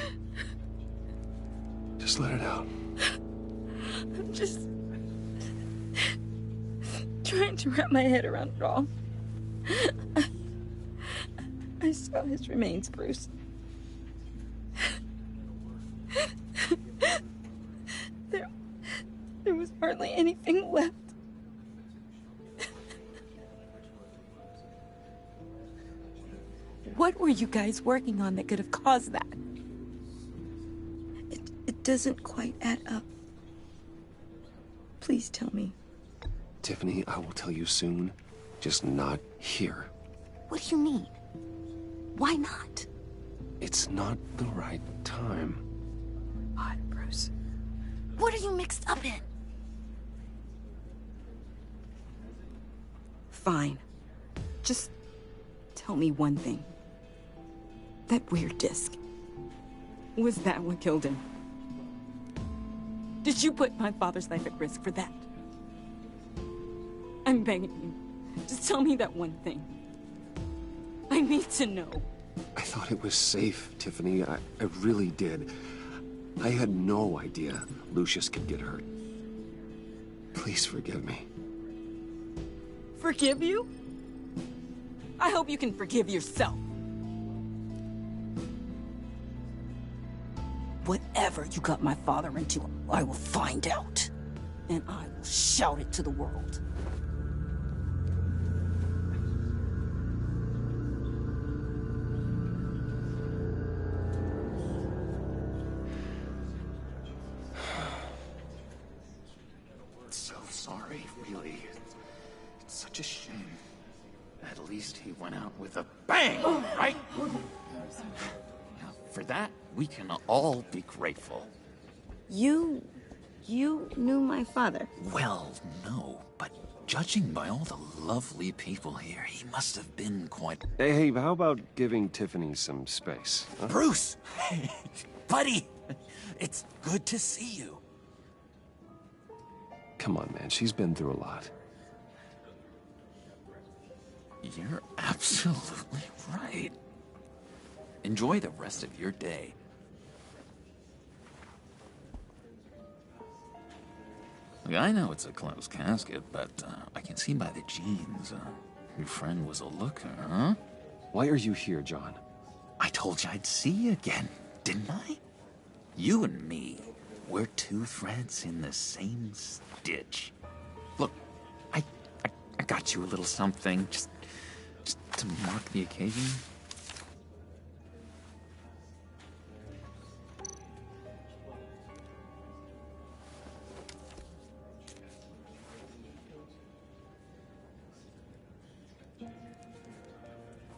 Just let it out. I'm just trying to wrap my head around it all. I saw his remains, Bruce. There was hardly anything left. What were you guys working on that could have caused that? It doesn't quite add up. Please tell me. Tiffany, I will tell you soon. Just not here. What do you mean? Why not? It's not the right time. Odd, Bruce. What are you mixed up in? Fine. Just tell me one thing. That weird disc. Was that what killed him? Did you put my father's life at risk for that? I'm begging you. Just tell me that one thing. I need to know. I thought it was safe, Tiffany. I really did. I had no idea Lucius could get hurt. Please forgive me. Forgive you? I hope you can forgive yourself. Whatever you got my father into, I will find out. And I will shout it to the world. So sorry, really. It's such a shame. At least he went out with a bang, right? For that, we can all be grateful. You knew my father? Well, no, but judging by all the lovely people here, he must have been quite... Hey, how about giving Tiffany some space? Huh? Bruce! Buddy! It's good to see you. Come on, man. She's been through a lot. You're absolutely right. Enjoy the rest of your day. Look, I know it's a closed casket, but I can see by the jeans, your friend was a looker, huh? Why are you here, John? I told you I'd see you again, didn't I? You and me, we're two threads in the same stitch. Look, I got you a little something, just to mark the occasion.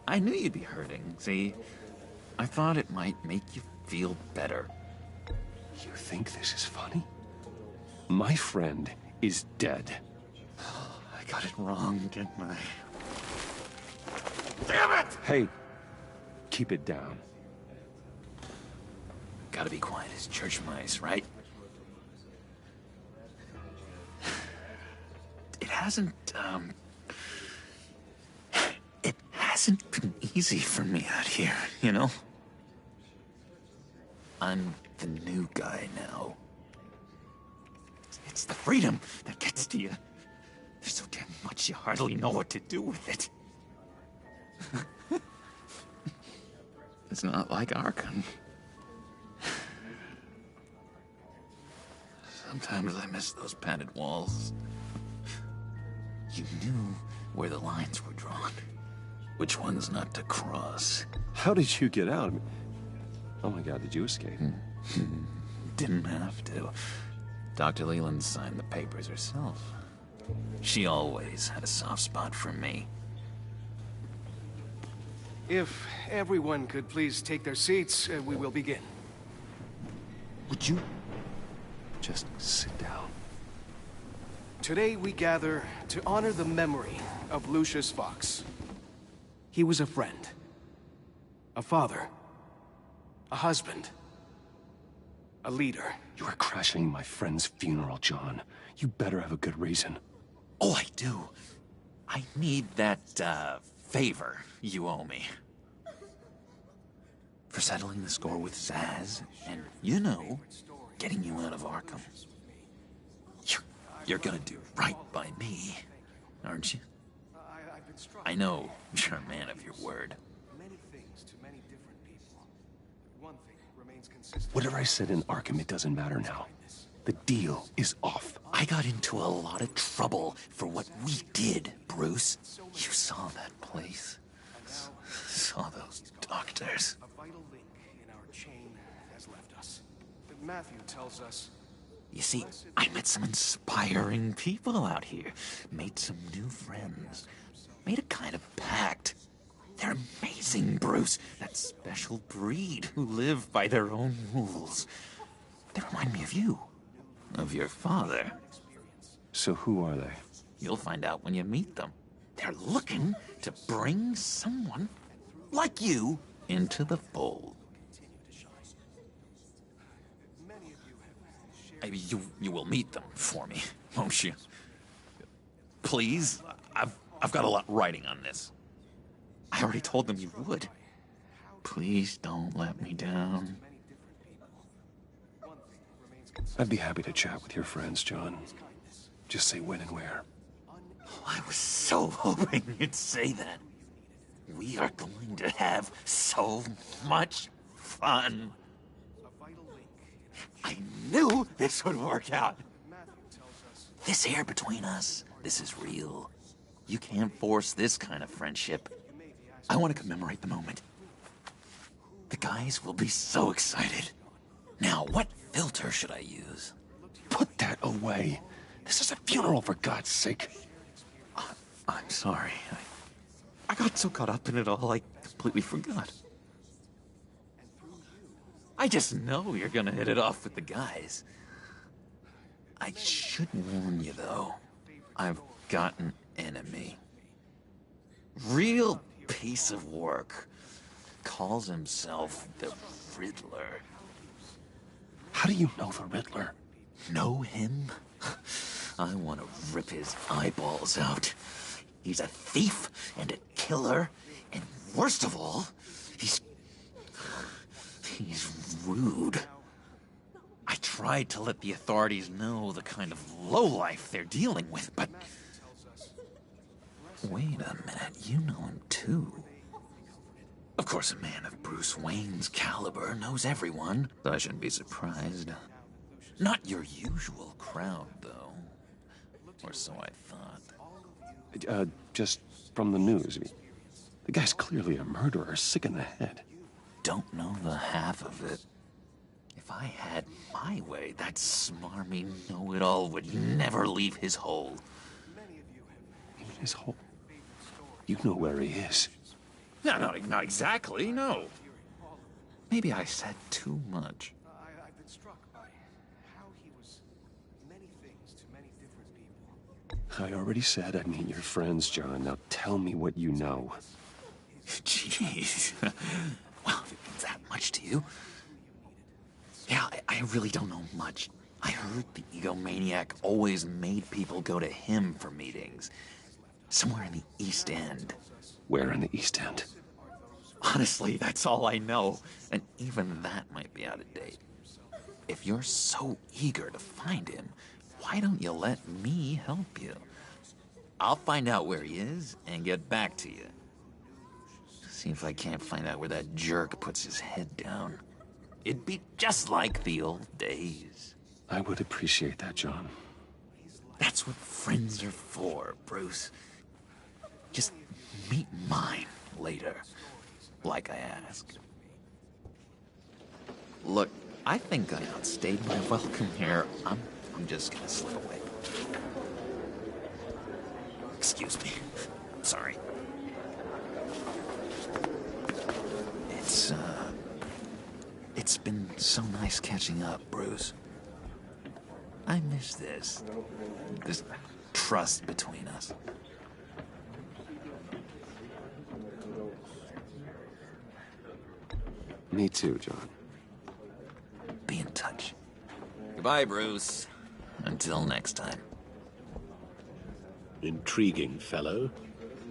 I knew you'd be hurting, see? I thought it might make you feel better. You think this is funny? My friend is dead. I got it wrong, didn't I? Damn it! Hey, keep it down. Gotta be quiet as church mice, right? It hasn't been easy for me out here, you know? I'm the new guy now. It's the freedom that gets to you. There's so damn much you hardly know what to do with it. It's not like Arkham. Sometimes I miss those padded walls. You knew where the lines were drawn. Which ones not to cross. How did you get out? Oh my God, did you escape? Didn't have to. Dr. Leland signed the papers herself. She always had a soft spot for me. If everyone could please take their seats, we will begin. Would you just sit down? Today we gather to honor the memory of Lucius Fox. He was a friend, a father, a husband, a leader. You are crashing my friend's funeral, John. You better have a good reason. Oh, I do. I need that, favor you owe me. For settling the score with Zaz, and, you know, getting you out of Arkham. You're gonna do right by me, aren't you? I know you're a man of your word. Whatever I said in Arkham, it doesn't matter now. The deal is off. I got into a lot of trouble for what we did, Bruce. You saw that place. Saw those doctors. A vital link in our chain has left us. Matthew tells us. You see, I met some inspiring people out here. Made some new friends. Made a kind of pact. They're amazing, Bruce. That special breed who live by their own rules. They remind me of you. Of your father. So who are they? You'll find out when you meet them. They're looking to bring someone like you into the fold. Maybe you will meet them for me, won't you? Please? I've got a lot writing on this. I already told them you would. Please don't let me down. I'd be happy to chat with your friends, John. Just say when and where. I was so hoping you'd say that. We are going to have so much fun. I knew this would work out. This air between us, this is real. You can't force this kind of friendship. I want to commemorate the moment. The guys will be so excited. Now, what filter should I use? Put that away. This is a funeral, for God's sake. I'm sorry. I got so caught up in it all, I completely forgot. I just know you're gonna hit it off with the guys. I should warn you, though. I've got an enemy. Real piece of work. Calls himself the Riddler. How do you know the Riddler? Know him? I want to rip his eyeballs out. He's a thief and a killer, and worst of all, he's rude. I tried to let the authorities know the kind of lowlife they're dealing with, but... Wait a minute, you know him too. Of course, a man of Bruce Wayne's caliber knows everyone. I shouldn't be surprised. Not your usual crowd, though. Or so I thought. Just from the news. The guy's clearly a murderer, sick in the head. Don't know the half of it. If I had my way, that smarmy know-it-all would never leave his hole. Even his hole? You know where he is. No, not exactly, no. Maybe I said too much. I've been struck by how he was many things to many different people. I already said I'd meet your friends, John. Now tell me what you know. Jeez. Well, if it means that much to you. Yeah, I really don't know much. I heard the egomaniac always made people go to him for meetings. Somewhere in the East End. Where in the East End? Honestly, that's all I know. And even that might be out of date. If you're so eager to find him, why don't you let me help you? I'll find out where he is and get back to you. See if I can't find out where that jerk puts his head down. It'd be just like the old days. I would appreciate that, John. That's what friends are for, Bruce. Just meet mine later, like I asked. Look, I think I outstayed my welcome here. I'm just gonna slip away. Excuse me. Sorry. So nice catching up, Bruce. I miss this. This trust between us. Me too, John. Be in touch. Goodbye, Bruce. Until next time. Intriguing fellow.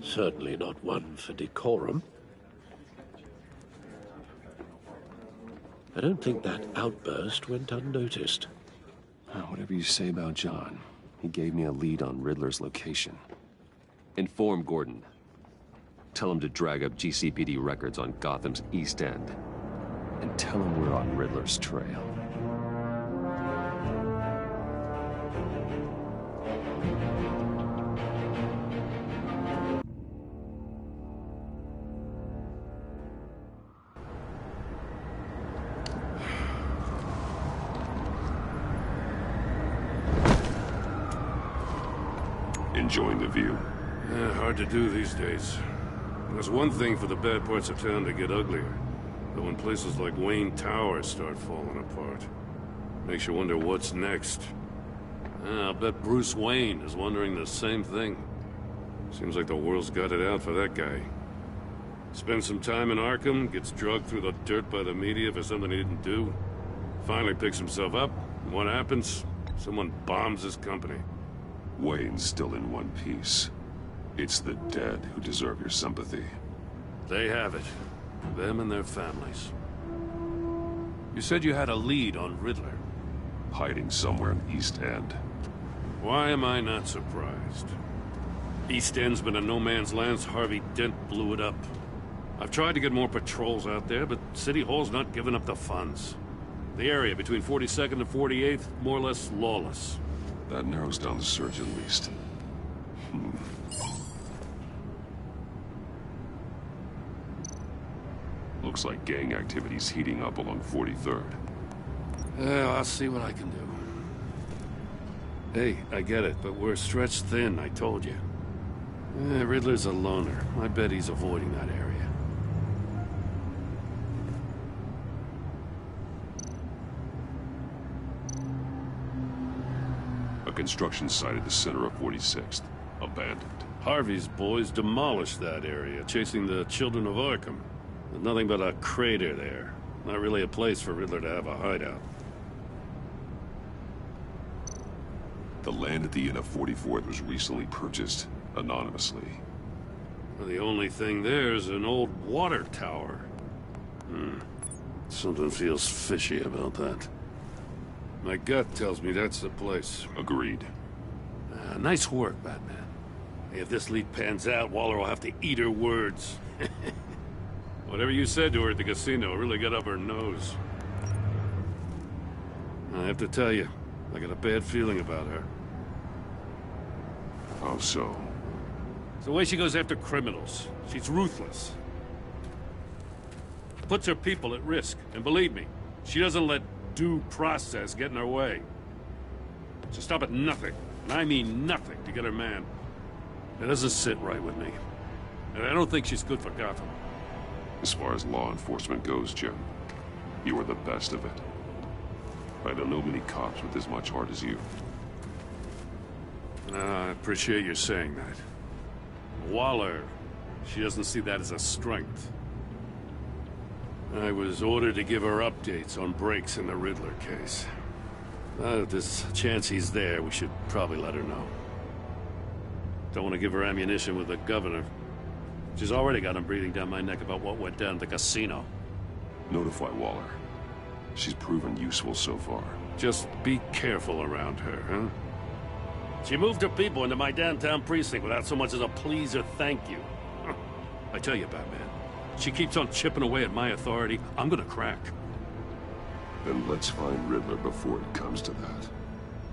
Certainly not one for decorum. I don't think that outburst went unnoticed. Whatever you say about John, he gave me a lead on Riddler's location. Inform Gordon. Tell him to drag up GCPD records on Gotham's East End. And tell him we're on Riddler's trail. Enjoying the view? Yeah, hard to do these days. There's one thing for the bad parts of town to get uglier. But when places like Wayne Tower start falling apart, makes you wonder what's next. I'll bet Bruce Wayne is wondering the same thing. Seems like the world's got it out for that guy. Spends some time in Arkham, gets dragged through the dirt by the media for something he didn't do. Finally picks himself up, and what happens? Someone bombs his company. Wayne's still in one piece. It's the dead who deserve your sympathy. They have it. Them and their families. You said you had a lead on Riddler. Hiding somewhere in East End. Why am I not surprised? East End's been a no-man's land since Harvey Dent blew it up. I've tried to get more patrols out there, but City Hall's not giving up the funds. The area between 42nd and 48th, more or less lawless. That narrows down the search at least. Looks like gang activity's heating up along 43rd. Well, I'll see what I can do. Hey, I get it, but we're stretched thin, I told you. Riddler's a loner. I bet he's avoiding that area. A construction site at the center of 46th. Abandoned. Harvey's boys demolished that area, chasing the children of Arkham. There's nothing but a crater there. Not really a place for Riddler to have a hideout. The land at the end of 44th was recently purchased, anonymously. Well, the only thing there is an old water tower. Something feels fishy about that. My gut tells me that's the place. Agreed. Nice work, Batman. If this lead pans out, Waller will have to eat her words. Whatever you said to her at the casino really got up her nose. I have to tell you, I got a bad feeling about her. How so? It's the way she goes after criminals. She's ruthless. Puts her people at risk. And believe me, she doesn't let due process get in her way. She'll stop at nothing, and I mean nothing, to get her man. It doesn't sit right with me. And I don't think she's good for Gotham. As far as law enforcement goes, Jim, you are the best of it. I don't know many cops with as much heart as you. I appreciate you saying that. Waller, she doesn't see that as a strength. I was ordered to give her updates on breaks in the Riddler case. If there's a chance he's there, we should probably let her know. Don't want to give her ammunition with the governor. She's already got him breathing down my neck about what went down at the casino. Notify Waller. She's proven useful so far. Just be careful around her, huh? She moved her people into my downtown precinct without so much as a please or thank you. I tell you, Batman, she keeps on chipping away at my authority, I'm gonna crack. Then let's find Riddler before it comes to that.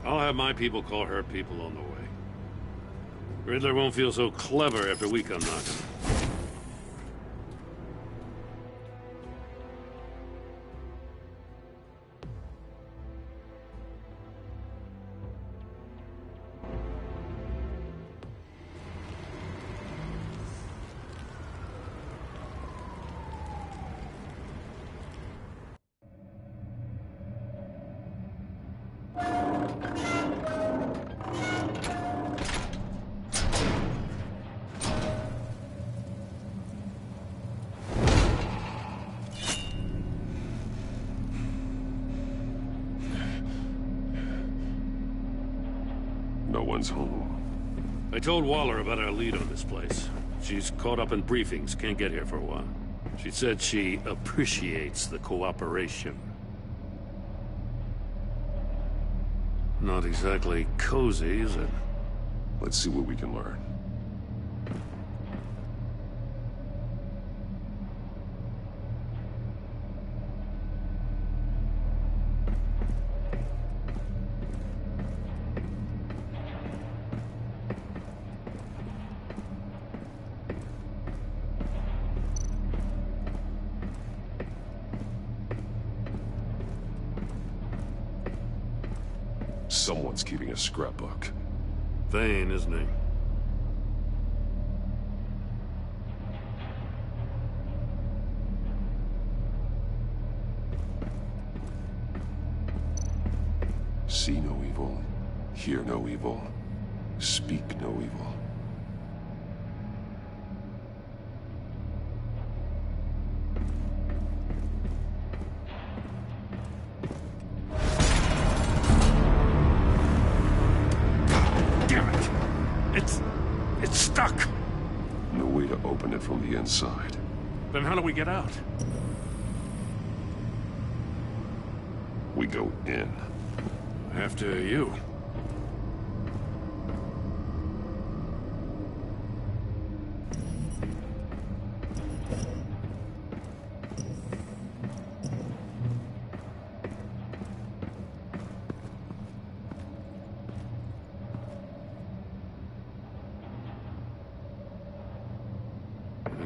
I'll have my people call her people on the way. Riddler won't feel so clever after we come knocking. everyone's home. I told Waller about our lead on this place. She's caught up in briefings, can't get here for a while. She said she appreciates the cooperation. Not exactly cozy, is it? Let's see what we can learn. Someone's keeping a scrapbook. Vane, isn't he? See no evil, hear no evil, speak no evil. It's stuck! No way to open it from the inside. Then how do we get out? We go in. After you.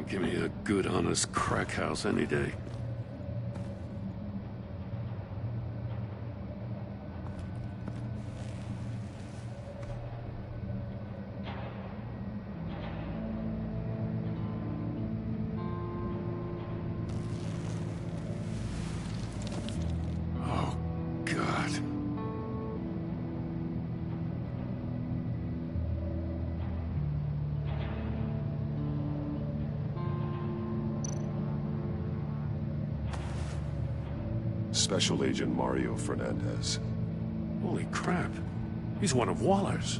Give me a good, honest crack house any day. Oh, God. Special Agent Mario Fernandez. Holy crap. He's one of Waller's.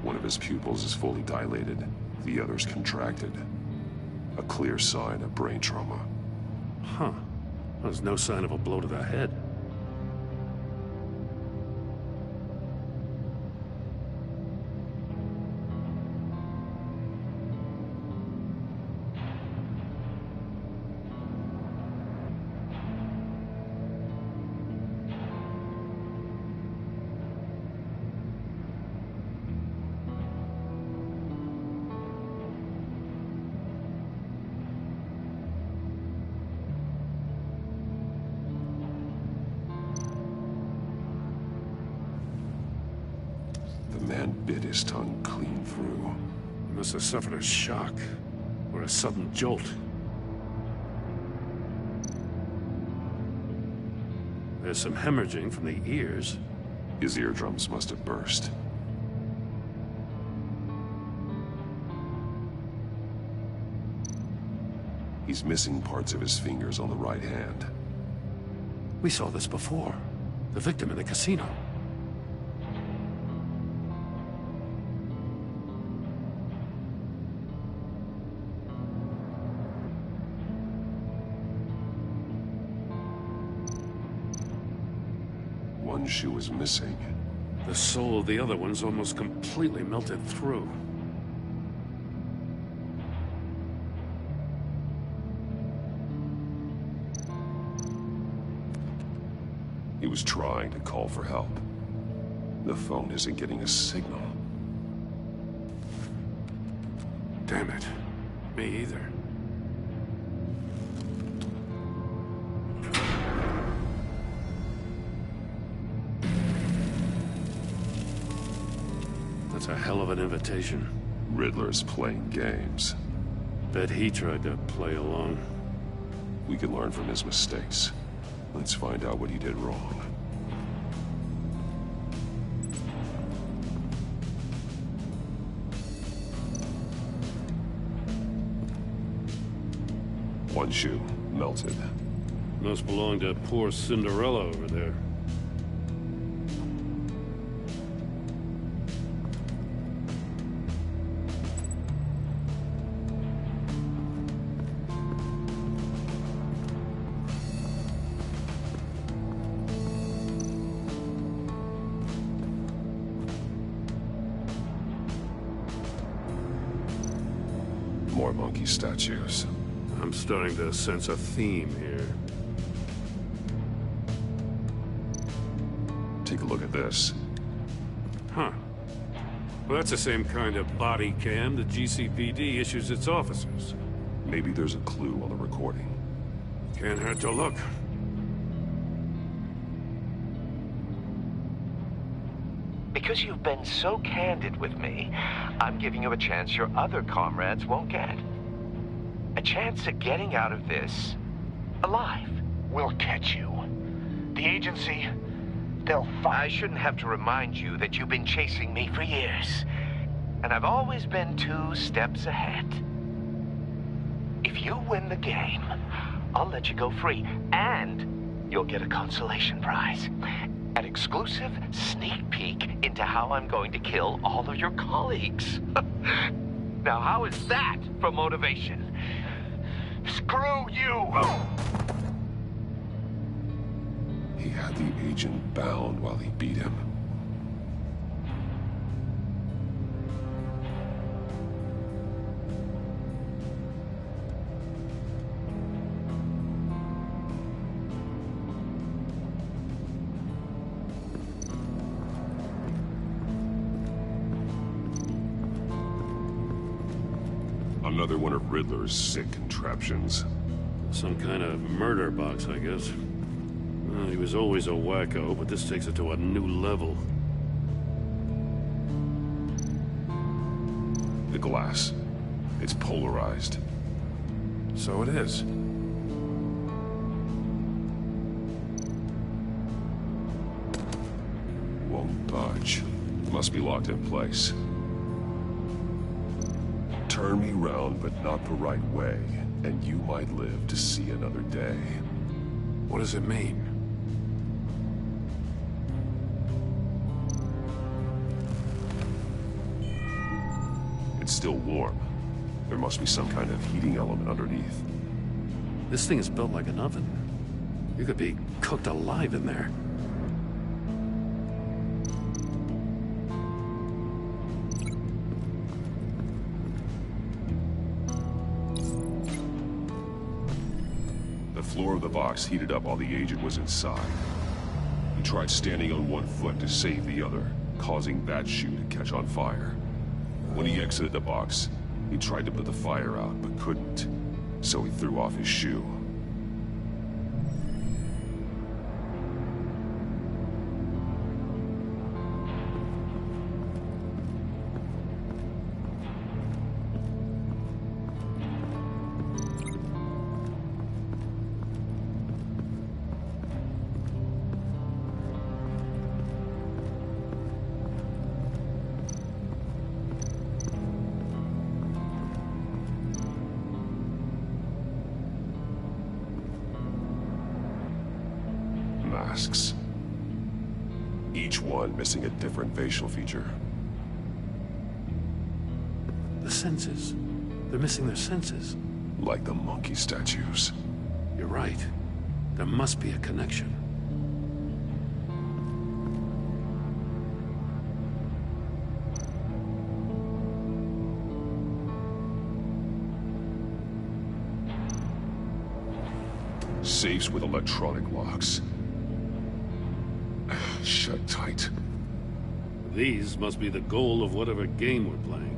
One of his pupils is fully dilated, the other's contracted. A clear sign of brain trauma. Huh. There's no sign of a blow to the head. The man bit his tongue clean through. He must have suffered a shock, or a sudden jolt. There's some hemorrhaging from the ears. His eardrums must have burst. He's missing parts of his fingers on the right hand. We saw this before. The victim in the casino. One shoe is missing. The sole of the other one's almost completely melted through. He was trying to call for help. The phone isn't getting a signal. Damn it. Me either. That's a hell of an invitation. Riddler's playing games. Bet he tried to play along. We can learn from his mistakes. Let's find out what he did wrong. One shoe melted. Must belong to poor Cinderella over there. More monkey statues. I'm starting to sense a theme here. Take a look at this. Huh. Well, that's the same kind of body cam the GCPD issues its officers. Maybe there's a clue on the recording. Can't hurt to look. Because you've been so candid with me, I'm giving you a chance your other comrades won't get. A chance at getting out of this alive. We'll catch you. The agency, they'll I shouldn't have to remind you that you've been chasing me for years. And I've always been 2 steps ahead. If you win the game, I'll let you go free. And you'll get a consolation prize. An exclusive sneak peek into how I'm going to kill all of your colleagues. Now, how is that for motivation? Screw you! He had the agent bound while he beat him. Another one of Riddler's sick contraptions. Some kind of murder box, I guess. Well, he was always a wacko, but this takes it to a new level. The glass. It's polarized. So it is. Won't budge. Must be locked in place. Turn me round, but not the right way, and you might live to see another day. What does it mean? It's still warm. There must be some kind of heating element underneath. This thing is built like an oven. You could be cooked alive in there. The floor of the box heated up while the agent was inside. He tried standing on one foot to save the other, causing that shoe to catch on fire. When he exited the box, he tried to put the fire out, but couldn't, so he threw off his shoe. Masks. Each one missing a different facial feature. The senses. They're missing their senses. Like the monkey statues. You're right. There must be a connection. Safes with electronic locks. Shut tight. These must be the goal of whatever game we're playing.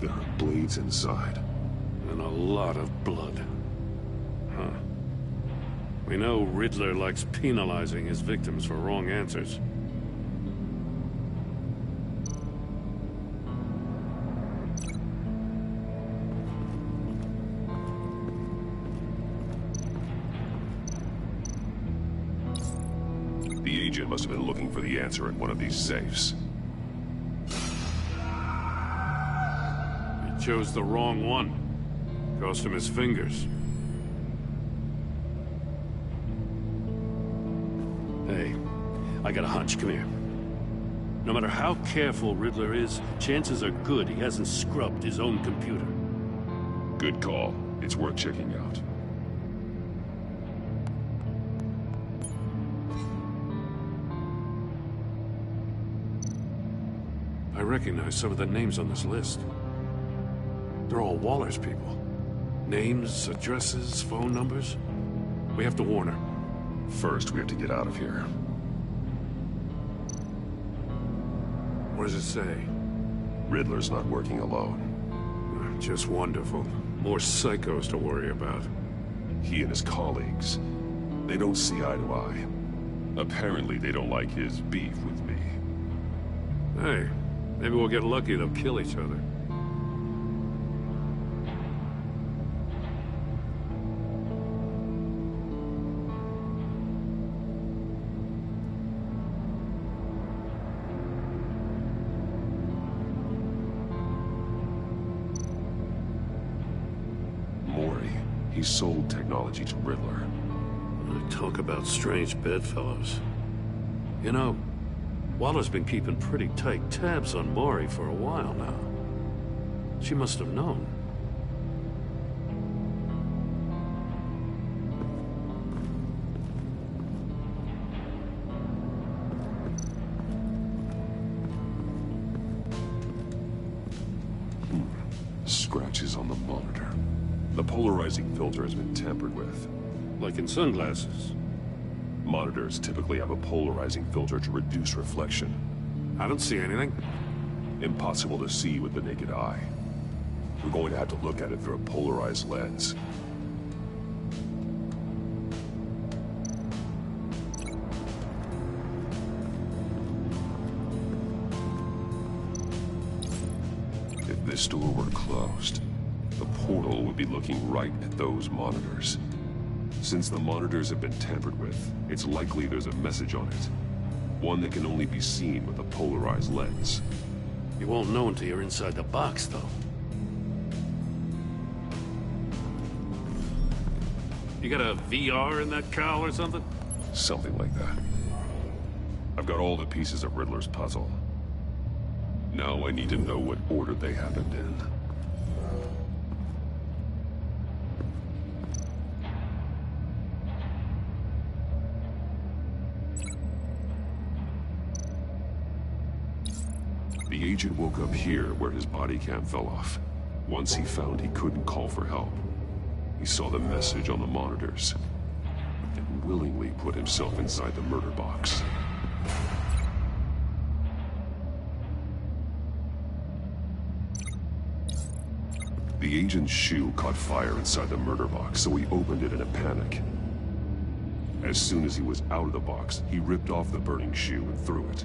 There are blades inside. And a lot of blood. Huh. We know Riddler likes penalizing his victims for wrong answers. The agent must have been looking for the answer in one of these safes. He chose the wrong one. Cost him his fingers. Hey, I got a hunch. Come here. No matter how careful Riddler is, chances are good he hasn't scrubbed his own computer. Good call. It's worth checking out. I recognize some of the names on this list. They're all Waller's people. Names, addresses, phone numbers. We have to warn her. First, we have to get out of here. What does it say? Riddler's not working alone. Just wonderful. More psychos to worry about. He and his colleagues, they don't see eye to eye. Apparently, they don't like his beef with me. Hey, maybe we'll get lucky. They'll kill each other. He sold technology to Riddler. Talk about strange bedfellows. You know, Waller's been keeping pretty tight tabs on Maury for a while now. She must have known. Scratches on the monitor. The polarizing filter has been tampered with. Like in sunglasses. Monitors typically have a polarizing filter to reduce reflection. I don't see anything. Impossible to see with the naked eye. We're going to have to look at it through a polarized lens. If this door were closed, the portal would be looking right at those monitors. Since the monitors have been tampered with, it's likely there's a message on it. One that can only be seen with a polarized lens. You won't know until you're inside the box, though. You got a VR in that cowl or something? Something like that. I've got all the pieces of Riddler's puzzle. Now I need to know what order they happened in. The agent woke up here where his body cam fell off. Once he found he couldn't call for help, he saw the message on the monitors and willingly put himself inside the murder box. The agent's shoe caught fire inside the murder box, so he opened it in a panic. As soon as he was out of the box, he ripped off the burning shoe and threw it.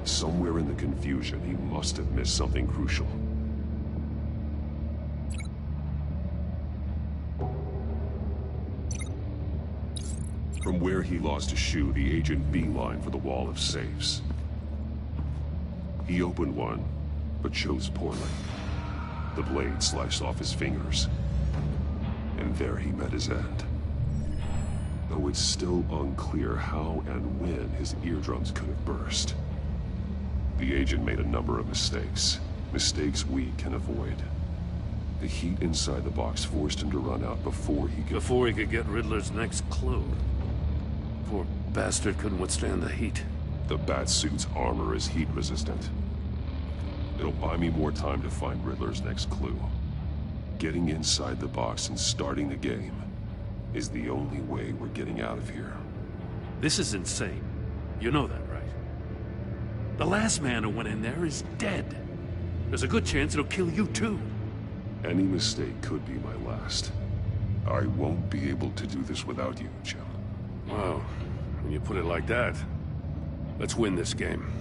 Somewhere in the confusion, he must have missed something crucial. From where he lost a shoe, the agent beelined for the wall of safes. He opened one, but chose poorly. The blade sliced off his fingers, and there he met his end. Though it's still unclear how and when his eardrums could have burst. The agent made a number of mistakes. Mistakes we can avoid. The heat inside the box forced him to run out before he could get Riddler's next clue. Poor bastard couldn't withstand the heat. The Batsuit's armor is heat resistant. It'll buy me more time to find Riddler's next clue. Getting inside the box and starting the game is the only way we're getting out of here. This is insane. You know that, right? The last man who went in there is dead. There's a good chance it'll kill you too. Any mistake could be my last. I won't be able to do this without you, Jim. Wow, when you put it like that, let's win this game.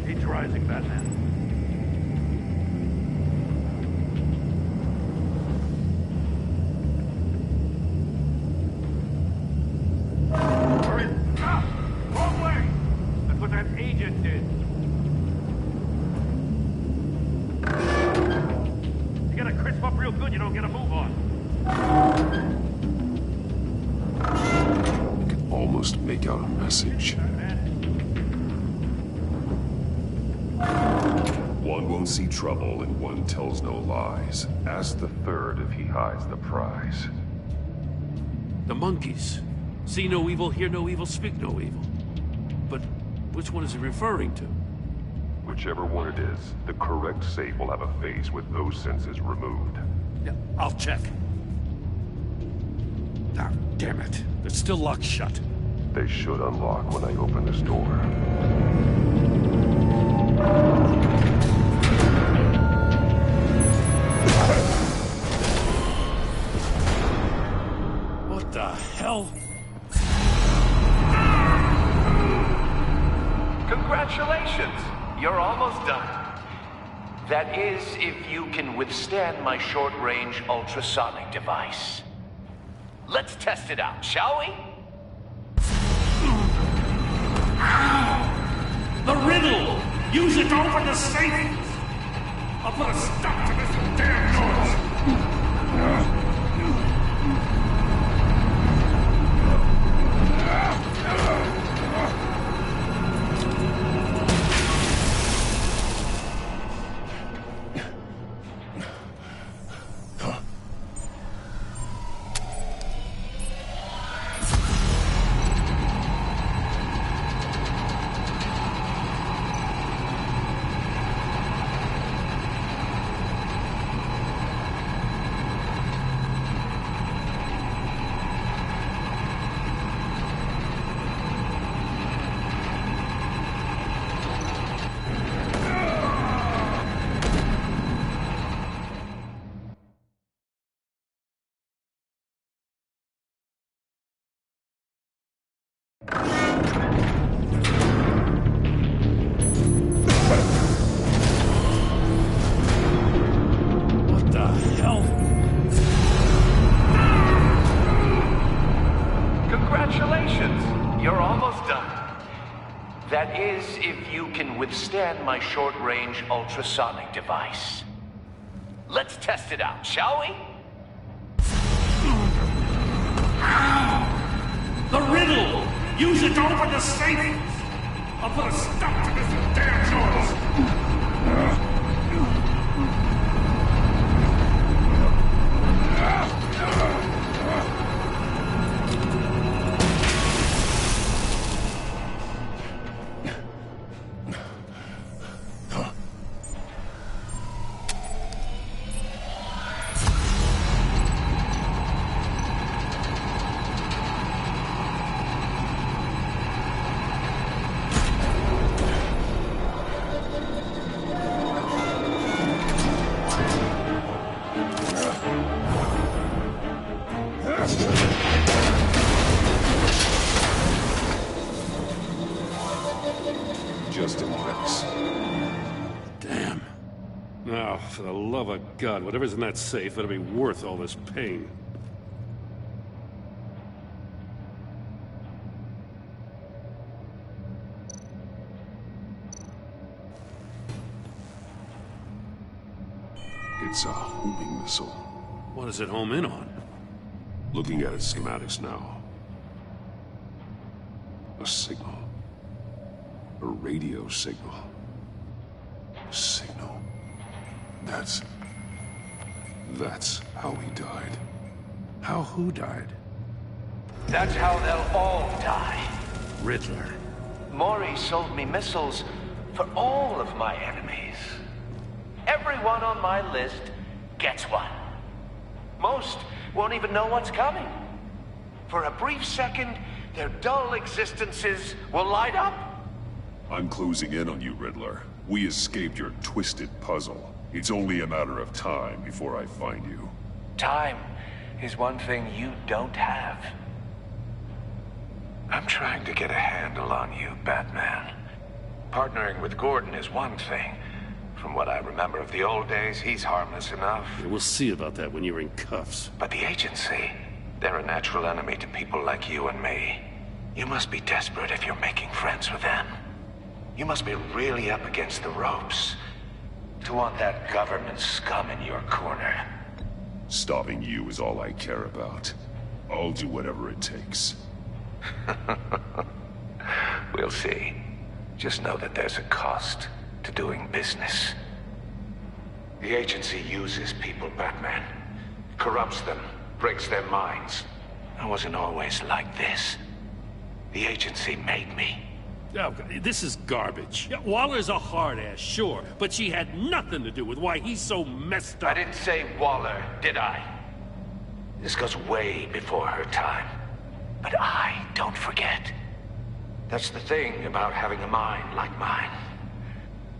Heat's rising, Batman. agent did. You gotta crisp up real good, you don't get a move on. I can almost make out a message. One won't see trouble and one tells no lies. Ask the third if he hides the prize. The monkeys. See no evil, hear no evil, speak no evil. But which one is he referring to? Whichever one it is, the correct safe will have a face with those senses removed. Yeah, I'll check. Ah, damn it. They're still locked shut. They should unlock when I open this door. What the hell? Congratulations! You're almost done. That is, if you can withstand my short-range ultrasonic device. Let's test it out, shall we? The riddle! Use it to open the safe! I'll put a stop to this damn noise! That is, if you can withstand my short-range ultrasonic device. Let's test it out, shall we? The riddle! Use it to open the safe! I'll put a stop to this damn noise! Just in case. Damn. Now, for the love of God, whatever's in that safe better be worth all this pain. It's a homing missile. What does it home in on? Looking at its schematics now. A signal. A radio signal. A signal. That's how he died. How who died? That's how they'll all die. Riddler. Maury sold me missiles for all of my enemies. Everyone on my list gets one. Most won't even know what's coming. For a brief second, their dull existences will light up. I'm closing in on you, Riddler. We escaped your twisted puzzle. It's only a matter of time before I find you. Time is one thing you don't have. I'm trying to get a handle on you, Batman. Partnering with Gordon is one thing. From what I remember of the old days, he's harmless enough. Yeah, we'll see about that when you're in cuffs. But the agency, they're a natural enemy to people like you and me. You must be desperate if you're making friends with them. You must be really up against the ropes to want that government scum in your corner. Stopping you is all I care about. I'll do whatever it takes. We'll see. Just know that there's a cost to doing business. The agency uses people, Batman. Corrupts them, breaks their minds. I wasn't always like this. The agency made me. Oh, this is garbage. Yeah, Waller's a hard-ass, sure, but she had nothing to do with why he's so messed up. I didn't say Waller, did I? This goes way before her time. But I don't forget. That's the thing about having a mind like mine.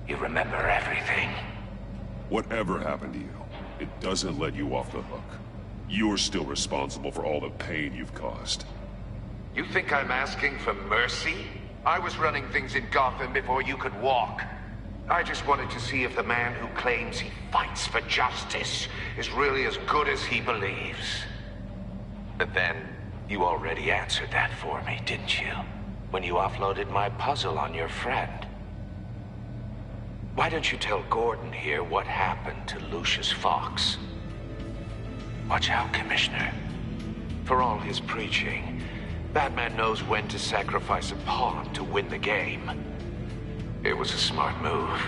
You remember everything. Whatever happened to you, it doesn't let you off the hook. You're still responsible for all the pain you've caused. You think I'm asking for mercy? I was running things in Gotham before you could walk. I just wanted to see if the man who claims he fights for justice is really as good as he believes. But then, you already answered that for me, didn't you? When you offloaded my puzzle on your friend. Why don't you tell Gordon here what happened to Lucius Fox? Watch out, Commissioner. For all his preaching, Batman knows when to sacrifice a pawn to win the game. It was a smart move.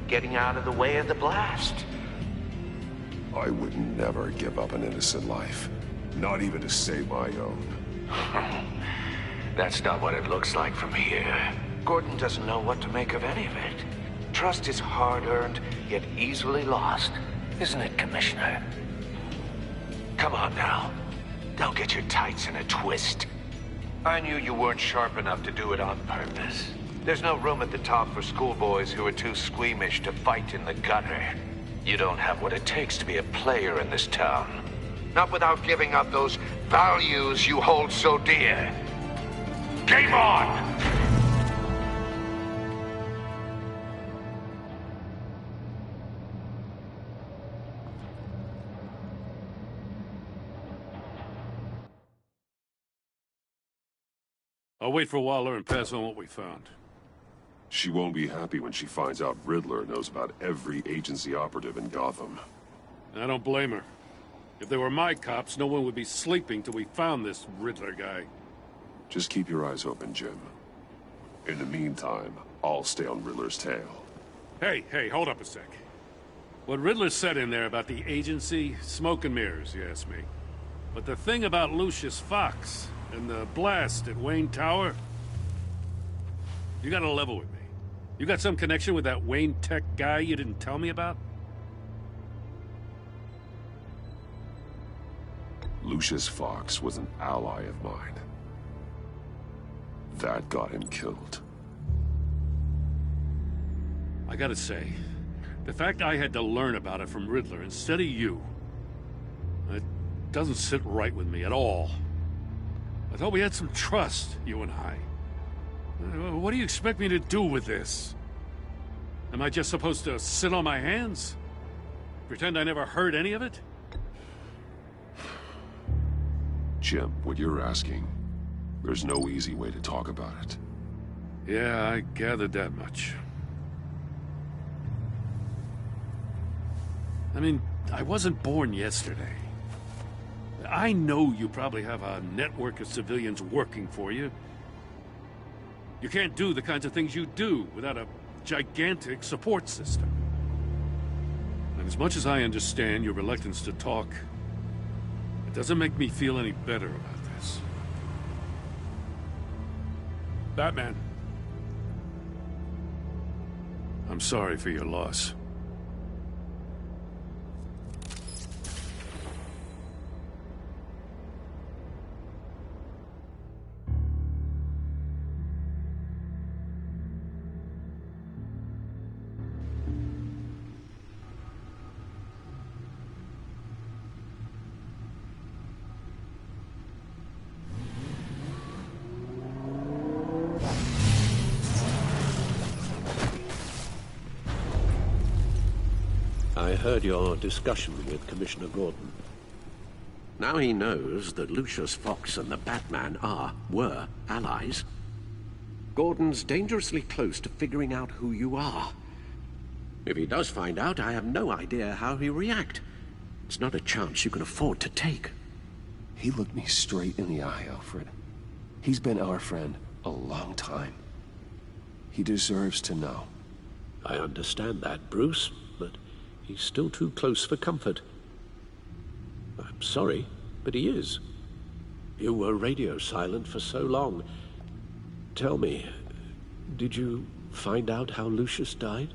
Getting out of the way of the blast. I would never give up an innocent life. Not even to save my own. That's not what it looks like from here. Gordon doesn't know what to make of any of it. Trust is hard-earned, yet easily lost. Isn't it, Commissioner? Come on now. Don't get your tights in a twist. I knew you weren't sharp enough to do it on purpose. There's no room at the top for schoolboys who are too squeamish to fight in the gutter. You don't have what it takes to be a player in this town. Not without giving up those values you hold so dear. Game on! I'll wait for Waller and pass on what we found. She won't be happy when she finds out Riddler knows about every agency operative in Gotham. I don't blame her. If they were my cops, no one would be sleeping till we found this Riddler guy. Just keep your eyes open, Jim. In the meantime, I'll stay on Riddler's tail. Hey, hold up a sec. What Riddler said in there about the agency, smoke and mirrors, you ask me. But the thing about Lucius Fox and the blast at Wayne Tower, you gotta level with me. You got some connection with that Wayne Tech guy you didn't tell me about? Lucius Fox was an ally of mine. That got him killed. I gotta say, the fact I had to learn about it from Riddler instead of you, it doesn't sit right with me at all. I thought we had some trust, you and I. What do you expect me to do with this? Am I just supposed to sit on my hands? Pretend I never heard any of it? Jim, what you're asking, there's no easy way to talk about it. Yeah, I gathered that much. I mean, I wasn't born yesterday. I know you probably have a network of civilians working for you. You can't do the kinds of things you do without a gigantic support system. And as much as I understand your reluctance to talk, it doesn't make me feel any better about this. Batman. I'm sorry for your loss. I heard your discussion with Commissioner Gordon. Now he knows that Lucius Fox and the Batman were allies. Gordon's dangerously close to figuring out who you are. If he does find out, I have no idea how he'll react. It's not a chance you can afford to take. He looked me straight in the eye, Alfred. He's been our friend a long time. He deserves to know. I understand that, Bruce, but he's still too close for comfort. I'm sorry, but he is. You were radio silent for so long. Tell me, did you find out how Lucius died?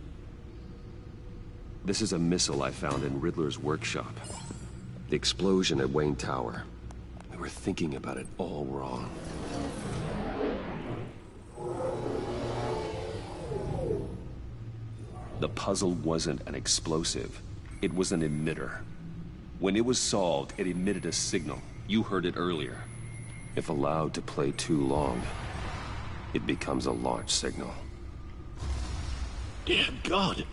This is a missile I found in Riddler's workshop. The explosion at Wayne Tower. We were thinking about it all wrong. The puzzle wasn't an explosive. It was an emitter. When it was solved, it emitted a signal. You heard it earlier. If allowed to play too long, it becomes a launch signal. Dear God!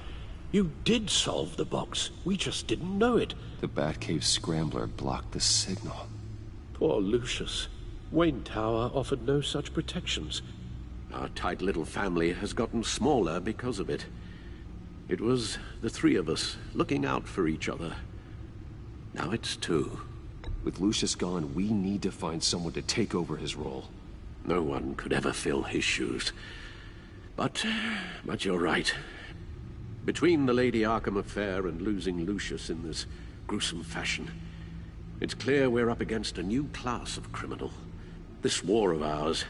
You did solve the box. We just didn't know it. The Batcave scrambler blocked the signal. Poor Lucius. Wayne Tower offered no such protections. Our tight little family has gotten smaller because of it. It was the three of us looking out for each other. Now it's two. With Lucius gone, we need to find someone to take over his role. No one could ever fill his shoes. But you're right. Between the Lady Arkham affair and losing Lucius in this gruesome fashion, it's clear we're up against a new class of criminal. This war of ours,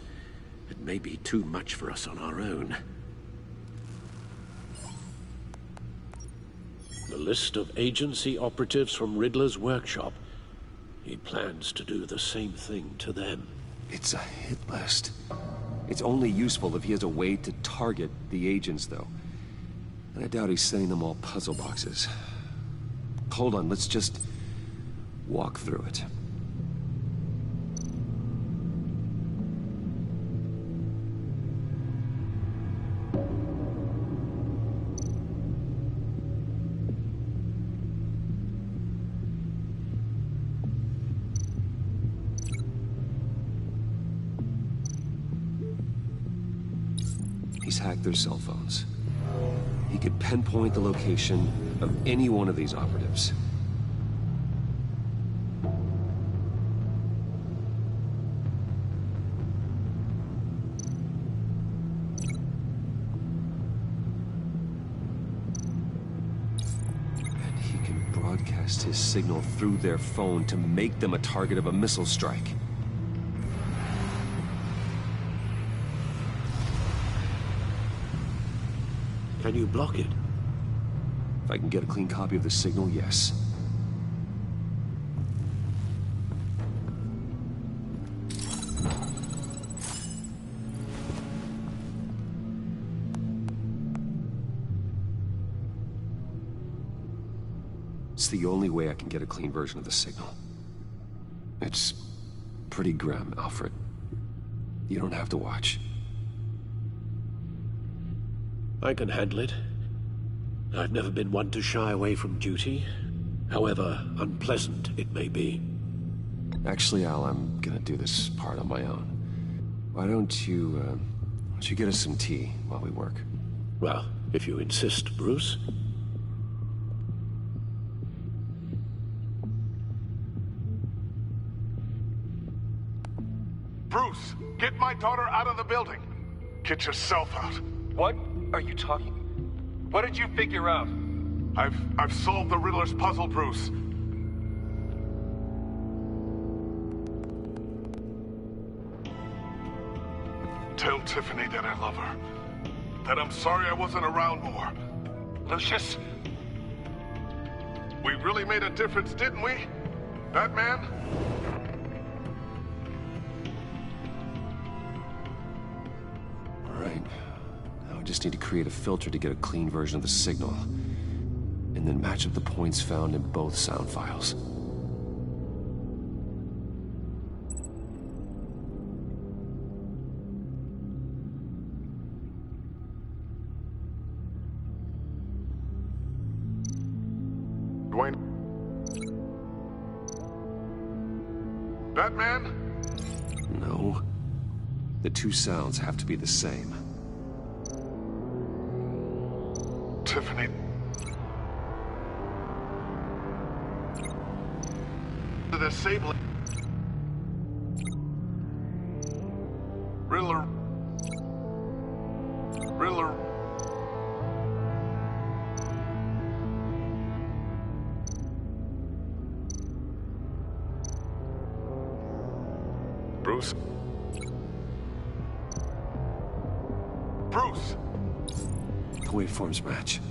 it may be too much for us on our own. The list of agency operatives from Riddler's workshop. He plans to do the same thing to them. It's a hit list. It's only useful if he has a way to target the agents, though. And I doubt he's sending them all puzzle boxes. Hold on, let's just walk through it. He's hacked their cell phones. He could pinpoint the location of any one of these operatives. And he can broadcast his signal through their phone to make them a target of a missile strike. Can you block it? If I can get a clean copy of the signal, yes. It's the only way I can get a clean version of the signal. It's pretty grim, Alfred. You don't have to watch. I can handle it. I've never been one to shy away from duty, however unpleasant it may be. Actually, Al, I'm gonna do this part on my own. Why don't you get us some tea while we work? Well, if you insist, Bruce. Bruce, get my daughter out of the building. Get yourself out. What are you talking? What did you figure out? I've solved the Riddler's puzzle, Bruce. Tell Tiffany that I love her. That I'm sorry I wasn't around more. Lucius? We really made a difference, didn't we? Batman? All right. Now I just need to create a filter to get a clean version of the signal. And then match up the points found in both sound files. Dwayne? Batman? No. The two sounds have to be the same. Tiffany. The disabling. Riddler. Riddler. Bruce. Bruce! The waveforms match.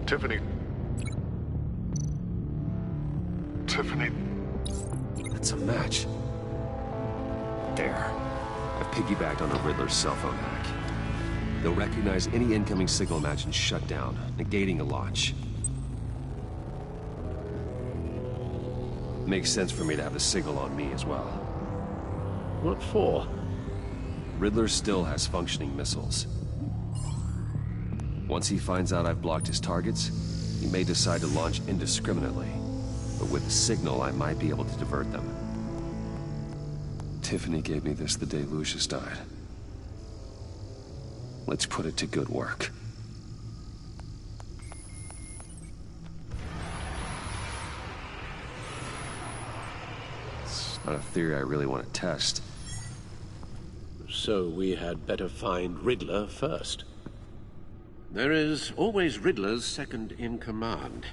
Tiffany. Tiffany. That's a match. There. I've piggybacked on a Riddler's cell phone hack. They'll recognize any incoming signal match and shut down, negating a launch. Makes sense for me to have the signal on me as well. What for? Riddler still has functioning missiles. Once he finds out I've blocked his targets, he may decide to launch indiscriminately. But with the signal, I might be able to divert them. Tiffany gave me this the day Lucius died. Let's put it to good work. It's not a theory I really want to test. So we had better find Riddler first. There is always Riddler's second-in-command.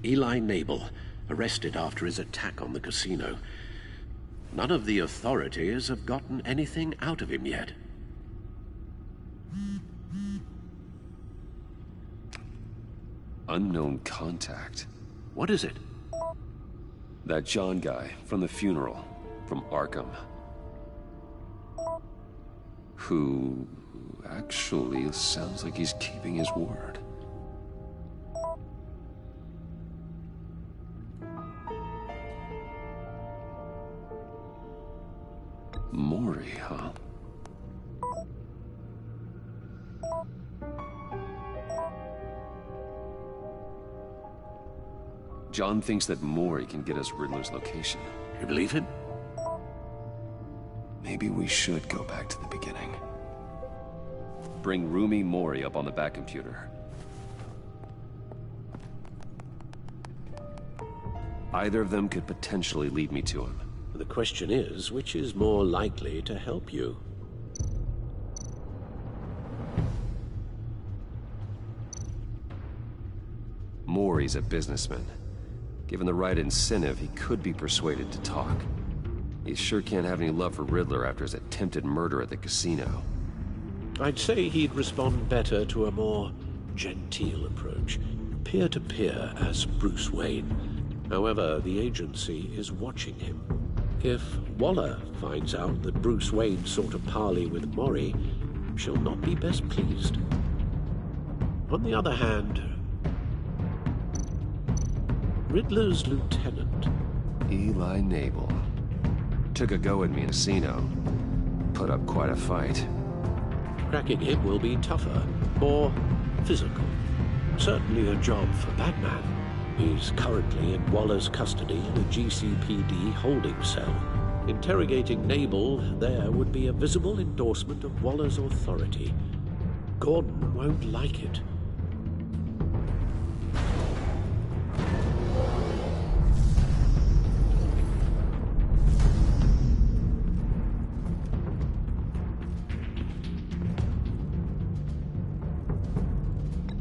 Eli Nabel, arrested after his attack on the casino. None of the authorities have gotten anything out of him yet. Unknown contact. What is it? That John guy from the funeral, from Arkham. Who actually sounds like he's keeping his word. Maury, huh? John thinks that Maury can get us Riddler's location. You believe him? Maybe we should go back to the beginning. Bring Rumi Mori up on the back computer. Either of them could potentially lead me to him. The question is, which is more likely to help you? Mori's a businessman. Given the right incentive, he could be persuaded to talk. He sure can't have any love for Riddler after his attempted murder at the casino. I'd say he'd respond better to a more genteel approach, peer-to-peer as Bruce Wayne. However, the agency is watching him. If Waller finds out that Bruce Wayne sought a parley with Mori, she'll not be best pleased. On the other hand, Riddler's lieutenant, Eli Nabel, took a go at me in a casino. Put up quite a fight. Cracking him will be tougher, more physical. Certainly a job for Batman. He's currently in Waller's custody in a GCPD holding cell. Interrogating Nabel there would be a visible endorsement of Waller's authority. Gordon won't like it.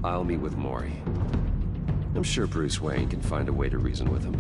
I'll meet with Mori. I'm sure Bruce Wayne can find a way to reason with him.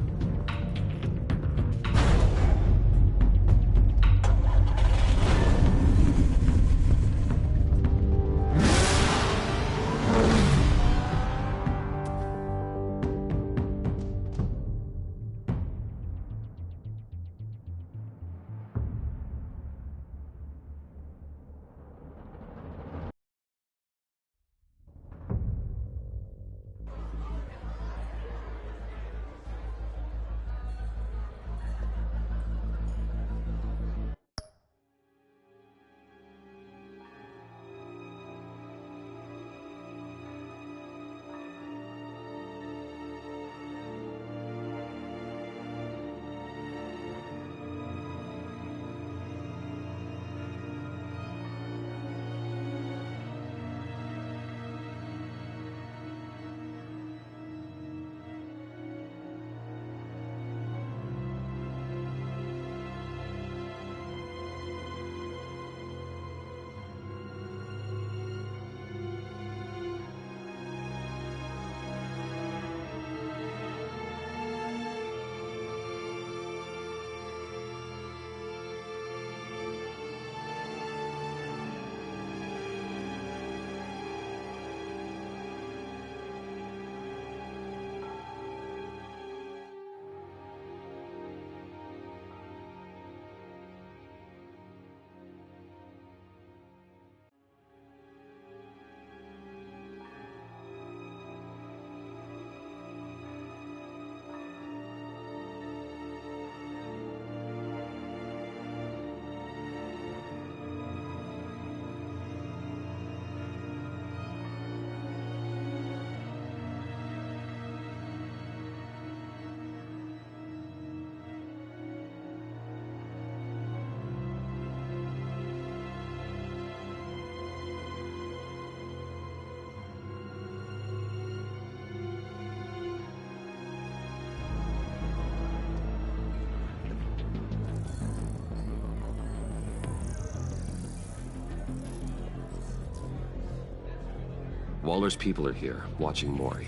Waller's people are here, watching Mori.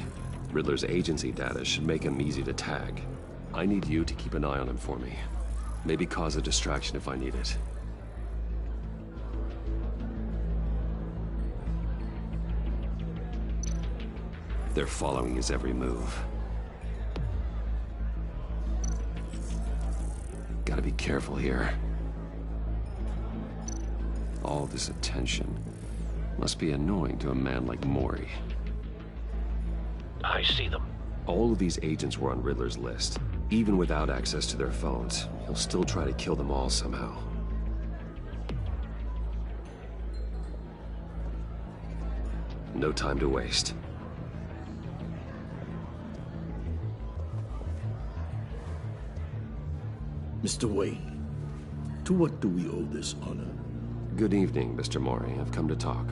Riddler's agency data should make him easy to tag. I need you to keep an eye on him for me. Maybe cause a distraction if I need it. They're following his every move. Gotta be careful here. All this attention must be annoying to a man like Mori. I see them. All of these agents were on Riddler's list. Even without access to their phones, he'll still try to kill them all somehow. No time to waste. Mr. Wayne, to what do we owe this honor? Good evening, Mr. Mori. I've come to talk.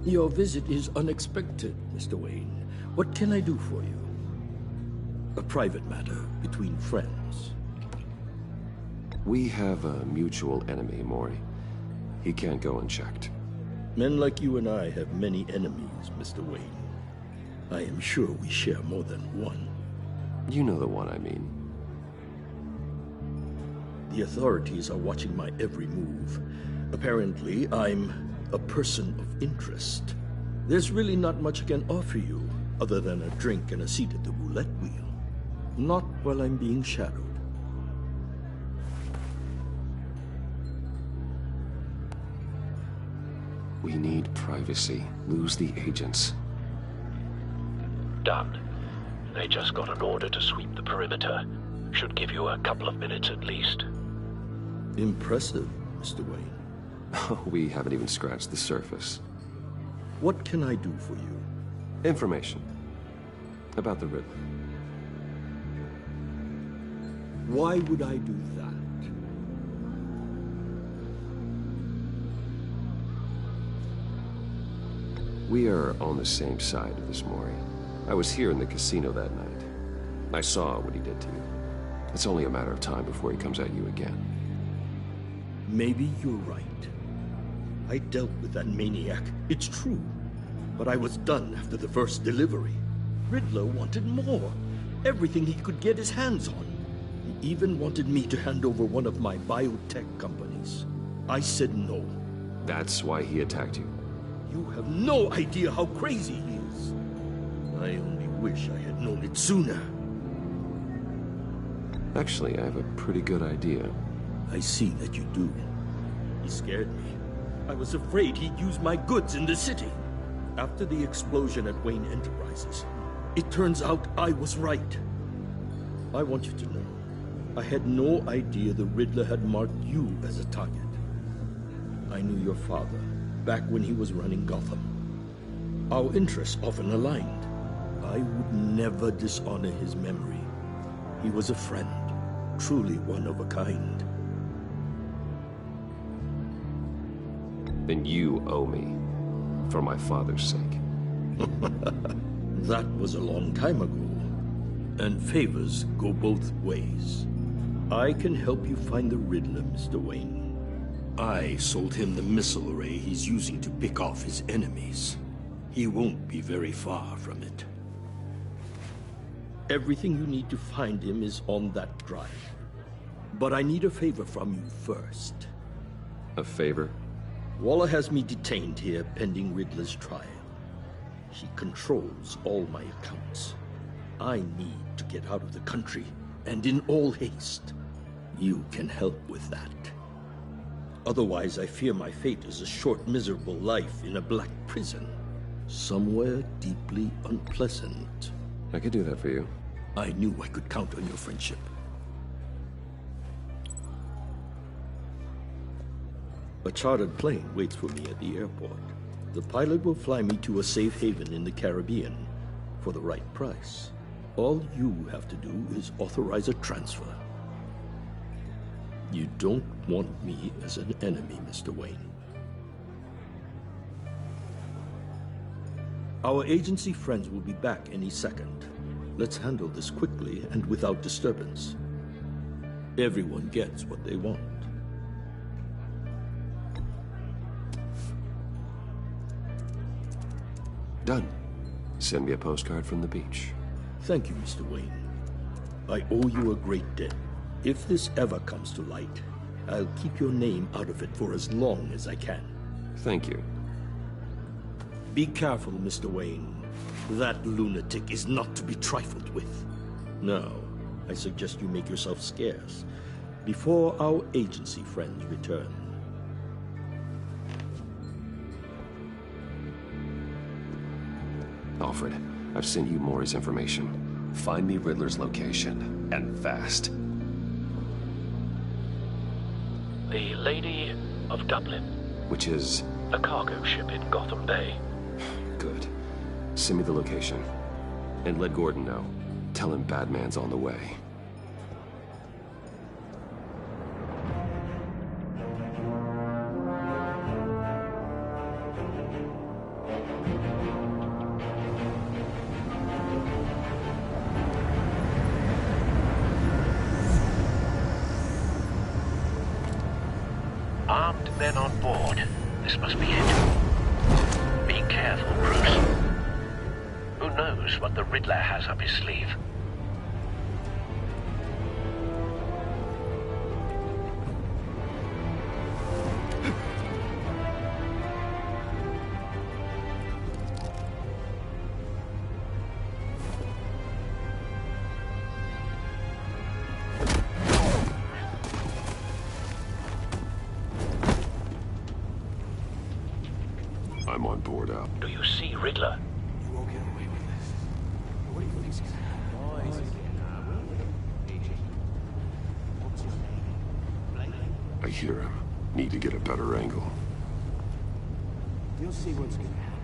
Your visit is unexpected, Mr. Wayne. What can I do for you? A private matter between friends. We have a mutual enemy, Mori. He can't go unchecked. Men like you and I have many enemies, Mr. Wayne. I am sure we share more than one. You know the one I mean. The authorities are watching my every move. Apparently, I'm a person of interest. There's really not much I can offer you, other than a drink and a seat at the roulette wheel. Not while I'm being shadowed. We need privacy. Lose the agents. Done. They just got an order to sweep the perimeter. Should give you a couple of minutes at least. Impressive, Mr. Wayne. We haven't even scratched the surface. What can I do for you? Information. About the Riddler. Why would I do that? We are on the same side of this, Mori. I was here in the casino that night. I saw what he did to you. It's only a matter of time before he comes at you again. Maybe you're right. I dealt with that maniac, it's true. But I was done after the first delivery. Riddler wanted more. Everything he could get his hands on. He even wanted me to hand over one of my biotech companies. I said no. That's why he attacked you? You have no idea how crazy he is. I only wish I had known it sooner. Actually, I have a pretty good idea. I see that you do. He scared me. I was afraid he'd use my goods in the city. After the explosion at Wayne Enterprises, it turns out I was right. I want you to know, I had no idea the Riddler had marked you as a target. I knew your father back when he was running Gotham. Our interests often aligned. I would never dishonor his memory. He was a friend, truly one of a kind. Then you owe me, for my father's sake. That was a long time ago, and favors go both ways. I can help you find the Riddler, Mr. Wayne. I sold him the missile array he's using to pick off his enemies. He won't be very far from it. Everything you need to find him is on that drive. But I need a favor from you first. A favor? Waller has me detained here pending Riddler's trial. He controls all my accounts. I need to get out of the country, and in all haste. You can help with that. Otherwise, I fear my fate is a short, miserable life in a black prison. Somewhere deeply unpleasant. I could do that for you. I knew I could count on your friendship. A chartered plane waits for me at the airport. The pilot will fly me to a safe haven in the Caribbean for the right price. All you have to do is authorize a transfer. You don't want me as an enemy, Mr. Wayne. Our agency friends will be back any second. Let's handle this quickly and without disturbance. Everyone gets what they want. Done. Send me a postcard from the beach. Thank you, Mr. Wayne. I owe you a great debt. If this ever comes to light, I'll keep your name out of it for as long as I can. Thank you. Be careful, Mr. Wayne. That lunatic is not to be trifled with. Now, I suggest you make yourself scarce before our agency friends return. Alfred, I've sent you Maury's information. Find me Riddler's location, and fast. The Lady of Dublin. Which is? A cargo ship in Gotham Bay. Good. Send me the location. And let Gordon know. Tell him Batman's on the way. Armed men on board. This must be it. Be careful, Bruce. Who knows what the Riddler has up his sleeve? I'm on board up. Do you see Riddler? You won't get away with this. What do you think's gonna happen? I hear him. Need to get a better angle. You'll see what's gonna happen.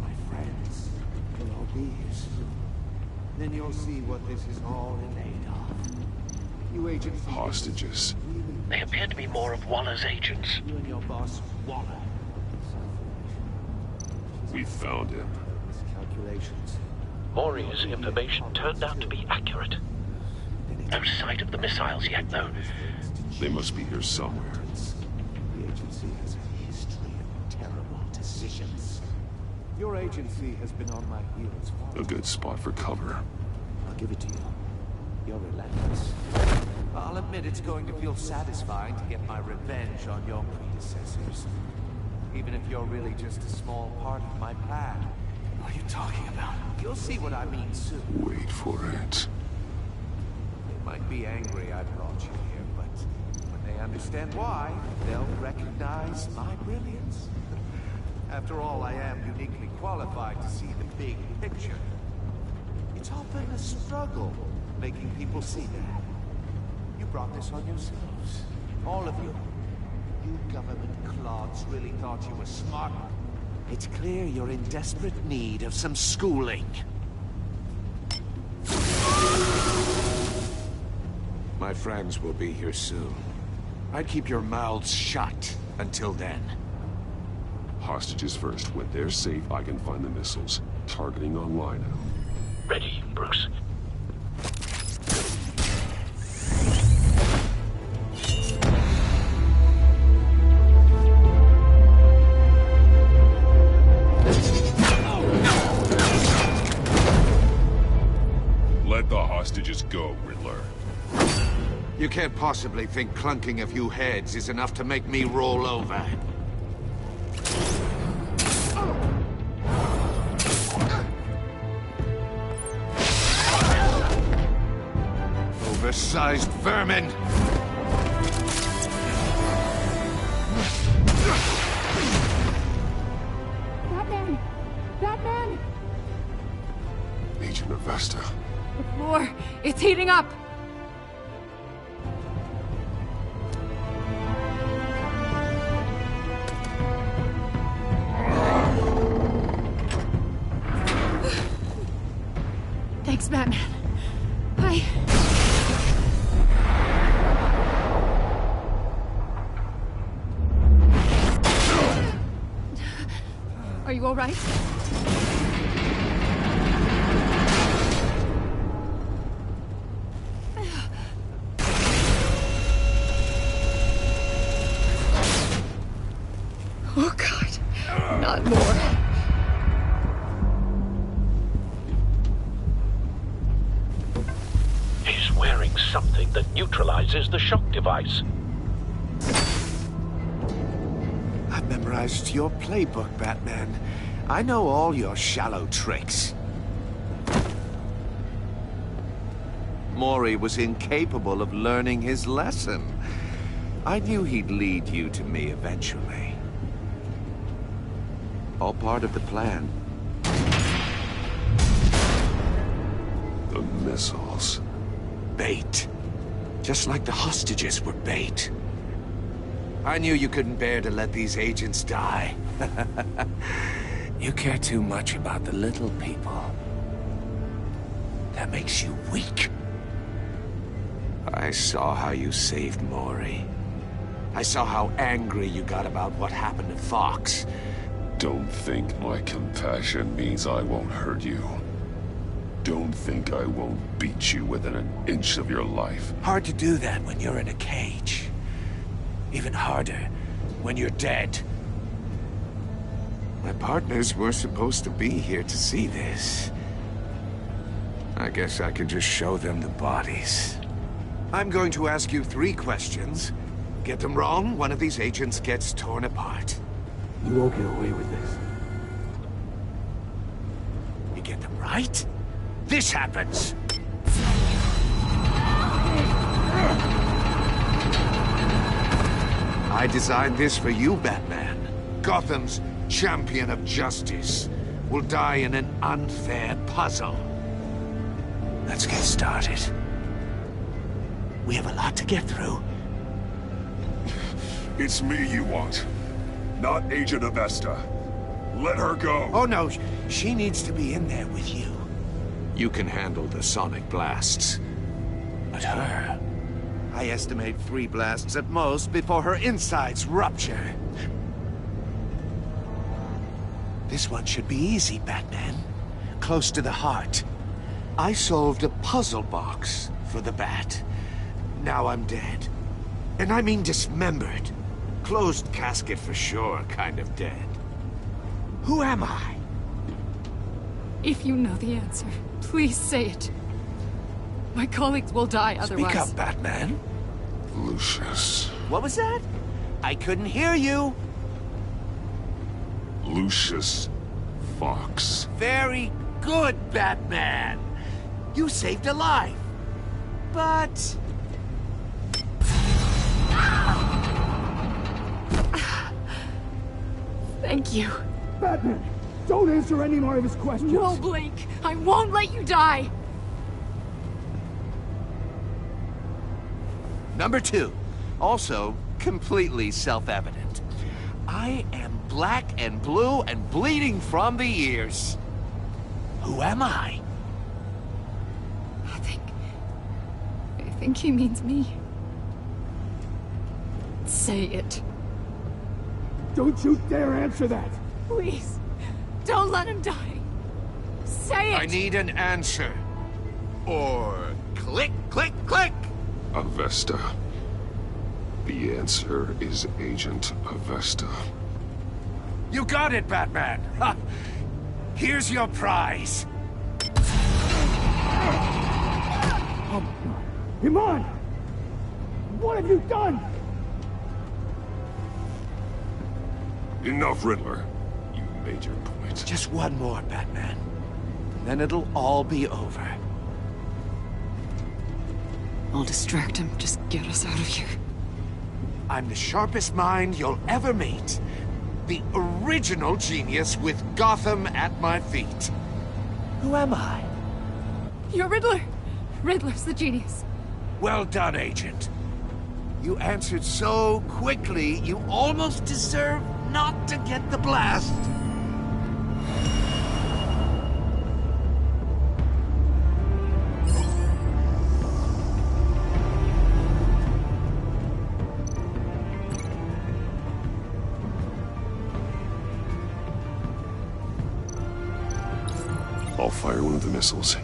My friends will all be here soon. Then you'll see what this is all in aid of. You agents... Hostages. They appear to be more of Waller's agents. You and your boss, Waller. We found him. Calculations. Maury's information turned out to be accurate. No sight of the missiles yet, though. They must be here somewhere. The agency has a history of terrible decisions. Your agency has been on my heels for... A good spot for cover. I'll give it to you. You're relentless. I'll admit it's going to feel satisfying to get my revenge on your predecessors. Even if you're really just a small part of my plan. What are you talking about? You'll see what I mean soon. Wait for it. They might be angry I brought you here, but when they understand why, they'll recognize my brilliance. After all, I am uniquely qualified to see the big picture. It's often a struggle making people see that. You brought this on yourselves. All of you. You government clods really thought you were smart. It's clear you're in desperate need of some schooling. My friends will be here soon. I'd keep your mouths shut until then. Hostages first. When they're safe, I can find the missiles. Targeting on Lino. Ready, Bruce. Let the hostages go, Riddler. You can't possibly think clunking a few heads is enough to make me roll over. Oversized vermin! Batman! Batman! Agent Avesta. The floor, it's heating up! Thanks, Batman. Are you all right? Not more. He's wearing something that neutralizes the shock device. I've memorized your playbook, Batman. I know all your shallow tricks. Mori was incapable of learning his lesson. I knew he'd lead you to me eventually. All part of the plan. The missiles. Bait. Just like the hostages were bait. I knew you couldn't bear to let these agents die. You care too much about the little people. That makes you weak. I saw how you saved Mori. I saw how angry you got about what happened to Fox. Don't think my compassion means I won't hurt you. Don't think I won't beat you within an inch of your life. Hard to do that when you're in a cage. Even harder when you're dead. My partners were supposed to be here to see this. I guess I can just show them the bodies. I'm going to ask you 3 questions. Get them wrong, one of these agents gets torn apart. You won't get away with this. You get them right, this happens. I designed this for you, Batman. Gotham's champion of justice will die in an unfair puzzle. Let's get started. We have a lot to get through. It's me you want, not Agent Avesta. Let her go. Oh no, she needs to be in there with you. You can handle the sonic blasts. But her... I estimate 3 blasts at most before her insides rupture. This one should be easy, Batman. Close to the heart. I solved a puzzle box for the Bat. Now I'm dead. And I mean dismembered. Closed casket for sure, kind of dead. Who am I? If you know the answer, please say it. My colleagues will die otherwise. Speak up, Batman. Lucius. What was that? I couldn't hear you. Lucius Fox. Very good, Batman. You saved a life. But... Thank you. Batman, don't answer any more of his questions. No, Blake. I won't let you die. Number 2. Also, completely self-evident. I am black and blue and bleeding from the ears. Who am I? I think he means me. Say it. Don't you dare answer that! Please, don't let him die. Say it! I need an answer. Or click, click, click! Avesta. The answer is Agent Avesta. You got it, Batman! Ha. Here's your prize. Oh, Iman! What have you done? Enough, Riddler. You made your point. Just one more, Batman. Then it'll all be over. I'll distract him. Just get us out of here. I'm the sharpest mind you'll ever meet. The original genius with Gotham at my feet. Who am I? You're Riddler. Riddler's the genius. Well done, Agent. You answered so quickly, you almost deserve not to get the blast. I'll fire one of the missiles.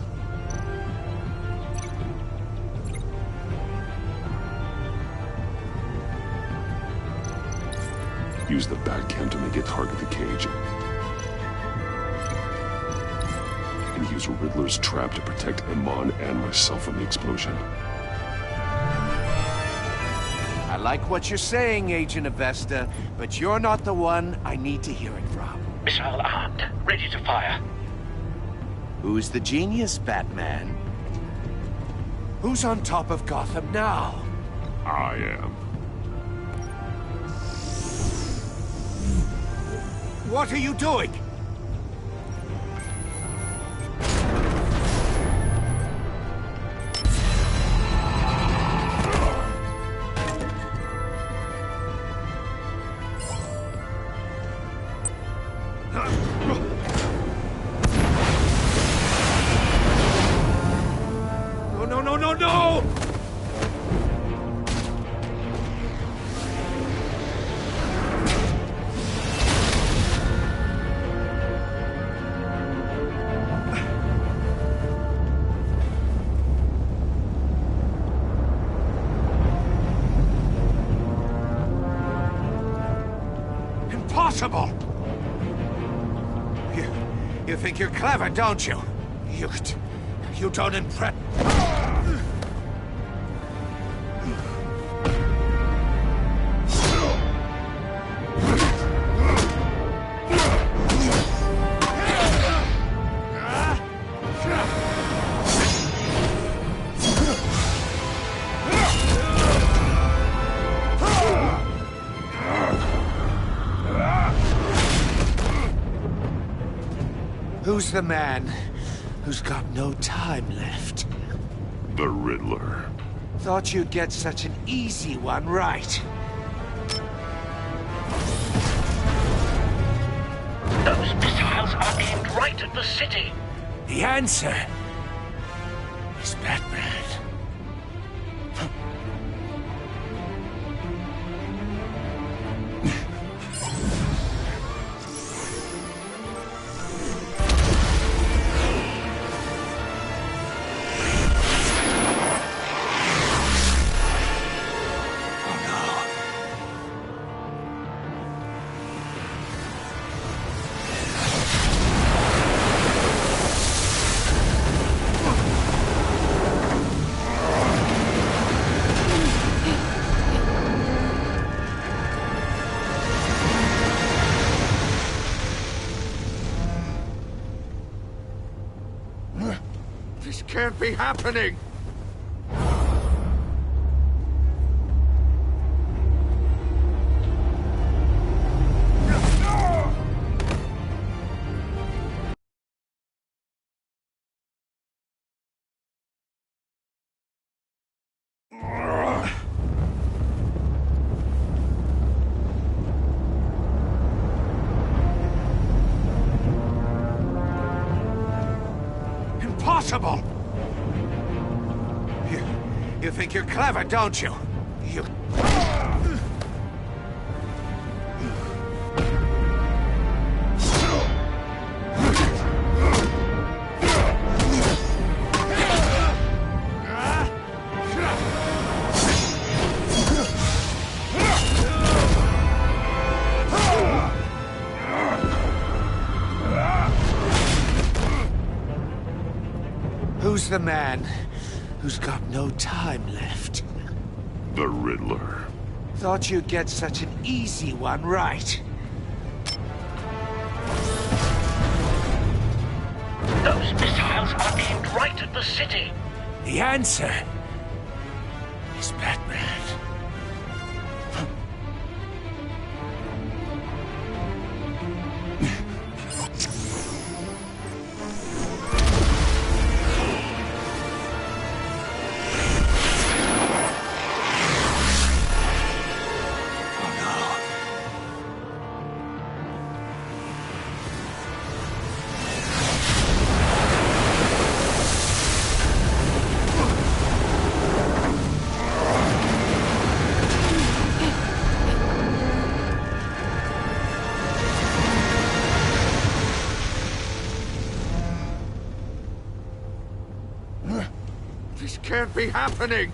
use the Batcam to make it target the cage. And use Riddler's trap to protect Iman and myself from the explosion. I like what you're saying, Agent Avesta, but you're not the one I need to hear it from. Missile armed, ready to fire. Who's the genius, Batman? Who's on top of Gotham now? I am. What are you doing? No! Impossible! You think you're clever, don't you? You don't impress... Who's the man who's got no time left? The Riddler. Thought you'd get such an easy one right. Those missiles are aimed right at the city. The answer is Batman. This can't be happening! Impossible! You think you're clever, don't you? You... Who's the man who's got no time left? The Riddler. Thought you'd get such an easy one right. Those missiles are aimed right at the city. The answer is Batman. This can't be happening!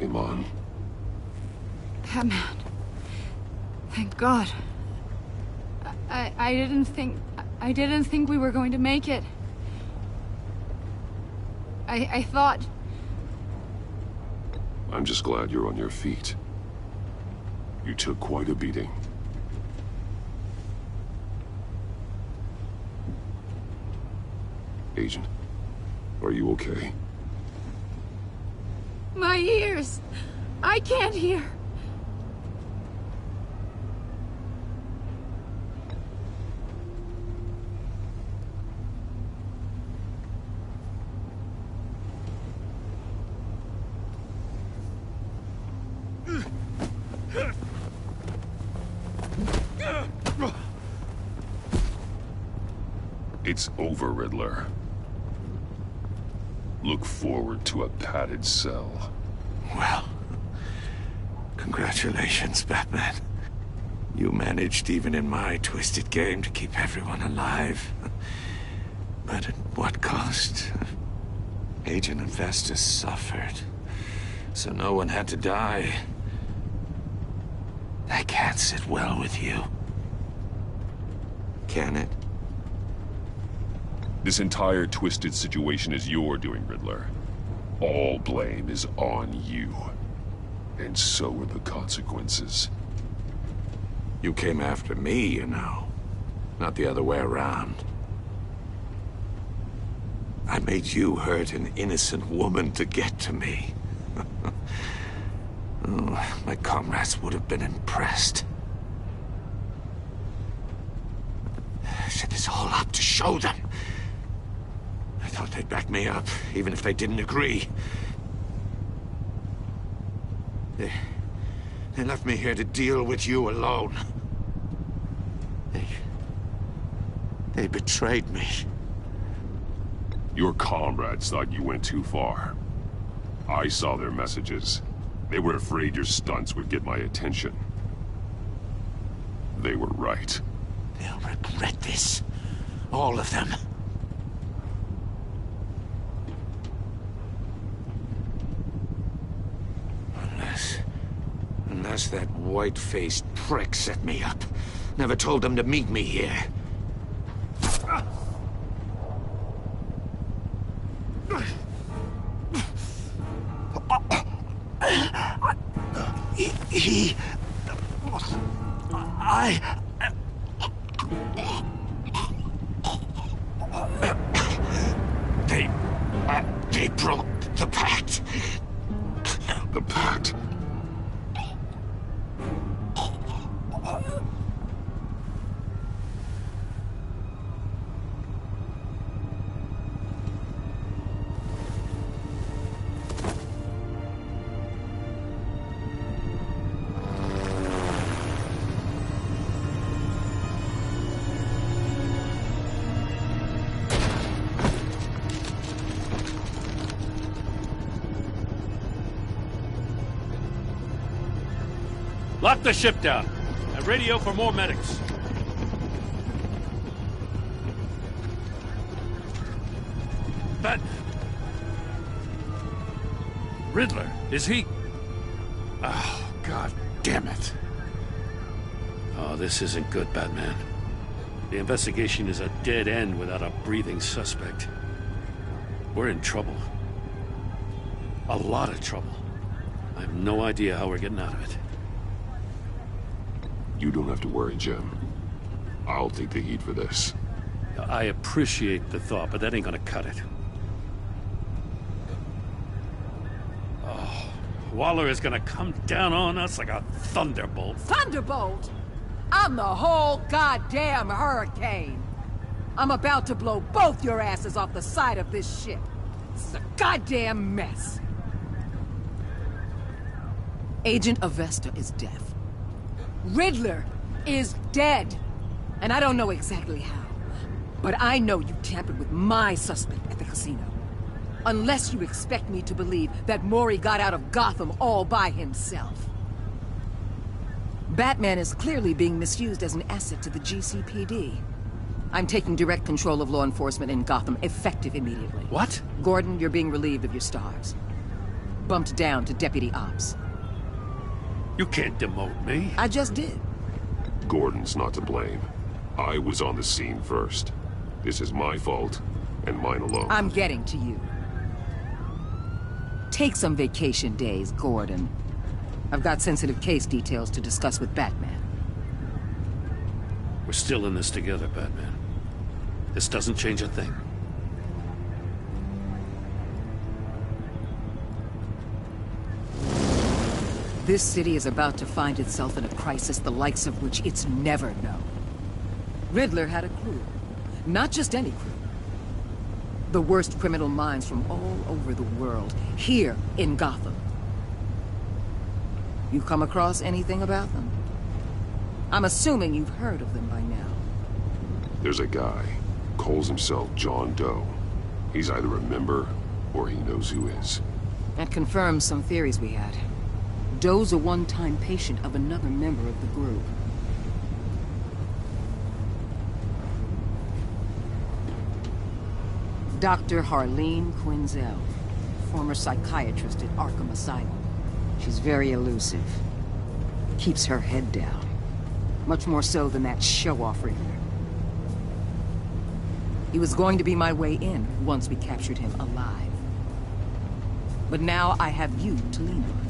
Iman. Batman. Thank God. I didn't think we were going to make it. I thought... I'm just glad you're on your feet. You took quite a beating. Agent, are you okay? My ears! I can't hear! It's over, Riddler. Look forward to a padded cell. Well, congratulations, Batman. You managed, even in my twisted game, to keep everyone alive. But at what cost? Agent Investus suffered, so no one had to die. That can't sit well with you. Can it? This entire twisted situation is your doing, Riddler. All blame is on you. And so are the consequences. You came after me, you know. Not the other way around. I made you hurt an innocent woman to get to me. Oh, my comrades would have been impressed. I set this all up to show them. I thought they'd back me up, even if they didn't agree. They left me here to deal with you alone. They betrayed me. Your comrades thought you went too far. I saw their messages. They were afraid your stunts would get my attention. They were right. They'll regret this. All of them. Unless that white-faced prick set me up. Never told them to meet me here. They broke the pact. The pact? Lock the ship down and radio for more medics. Batman. Riddler, is he? Oh, God damn it. Oh, this isn't good, Batman. The investigation is a dead end without a breathing suspect. We're in trouble. A lot of trouble. I have no idea how we're getting out of it. You don't have to worry, Jim. I'll take the heat for this. I appreciate the thought, but that ain't gonna cut it. Oh, Waller is gonna come down on us like a thunderbolt. Thunderbolt? I'm the whole goddamn hurricane. I'm about to blow both your asses off the side of this ship. This is a goddamn mess. Agent Avesta is deaf. Riddler is dead. And I don't know exactly how. But I know you tampered with my suspect at the casino. Unless you expect me to believe that Mori got out of Gotham all by himself. Batman is clearly being misused as an asset to the GCPD. I'm taking direct control of law enforcement in Gotham, effective immediately. What? Gordon, you're being relieved of your stars. Bumped down to Deputy Ops. You can't demote me. I just did. Gordon's not to blame. I was on the scene first. This is my fault, and mine alone. I'm getting to you. Take some vacation days, Gordon. I've got sensitive case details to discuss with Batman. We're still in this together, Batman. This doesn't change a thing. This city is about to find itself in a crisis the likes of which it's never known. Riddler had a crew. Not just any crew. The worst criminal minds from all over the world, here in Gotham. You come across anything about them? I'm assuming you've heard of them by now. There's a guy, calls himself John Doe. He's either a member, or he knows who is. That confirms some theories we had. Doe's a one-time patient of another member of the group. Dr. Harleen Quinzel, former psychiatrist at Arkham Asylum. She's very elusive. Keeps her head down. Much more so than that show-off Riddler. He was going to be my way in once we captured him alive. But now I have you to lean on.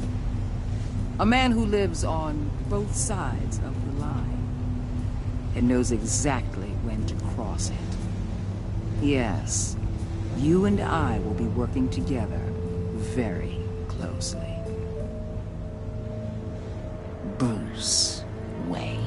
A man who lives on both sides of the line. And knows exactly when to cross it. Yes. You and I will be working together very closely. Bruce Wayne.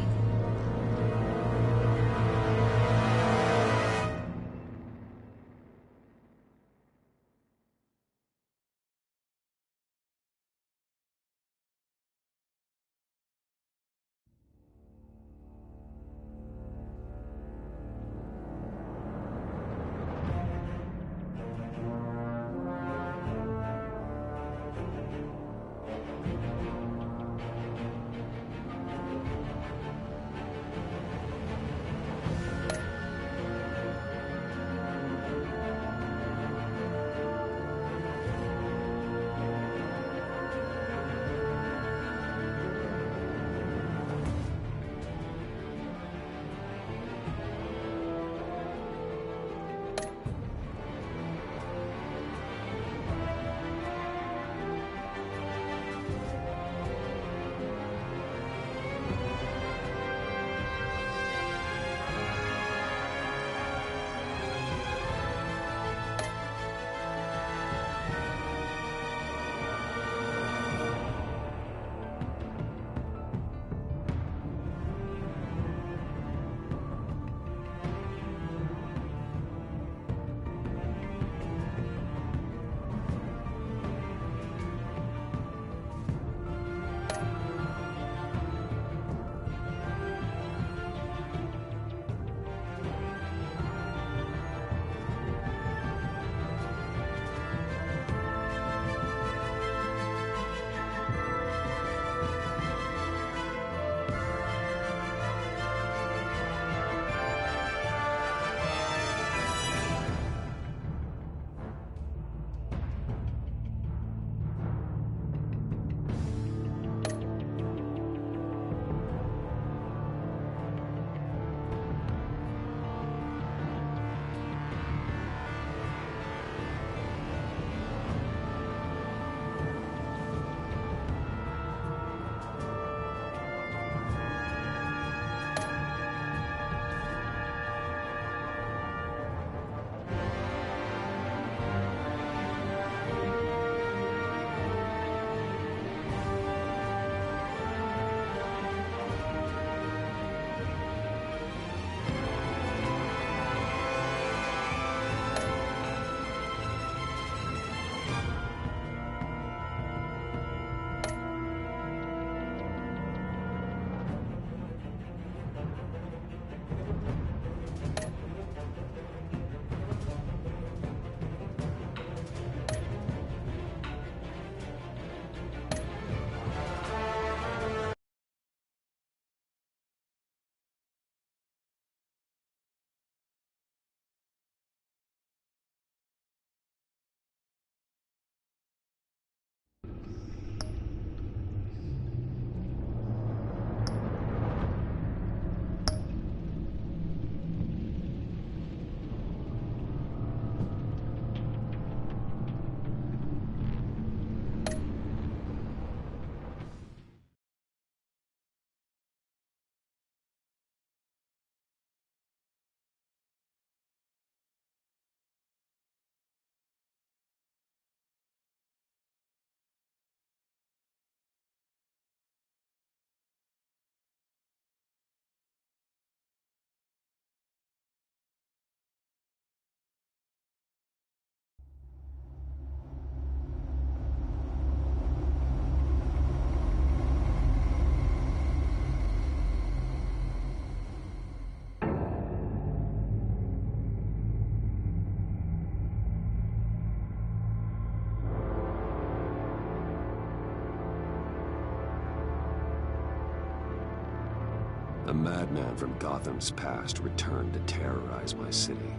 A madman from Gotham's past returned to terrorize my city.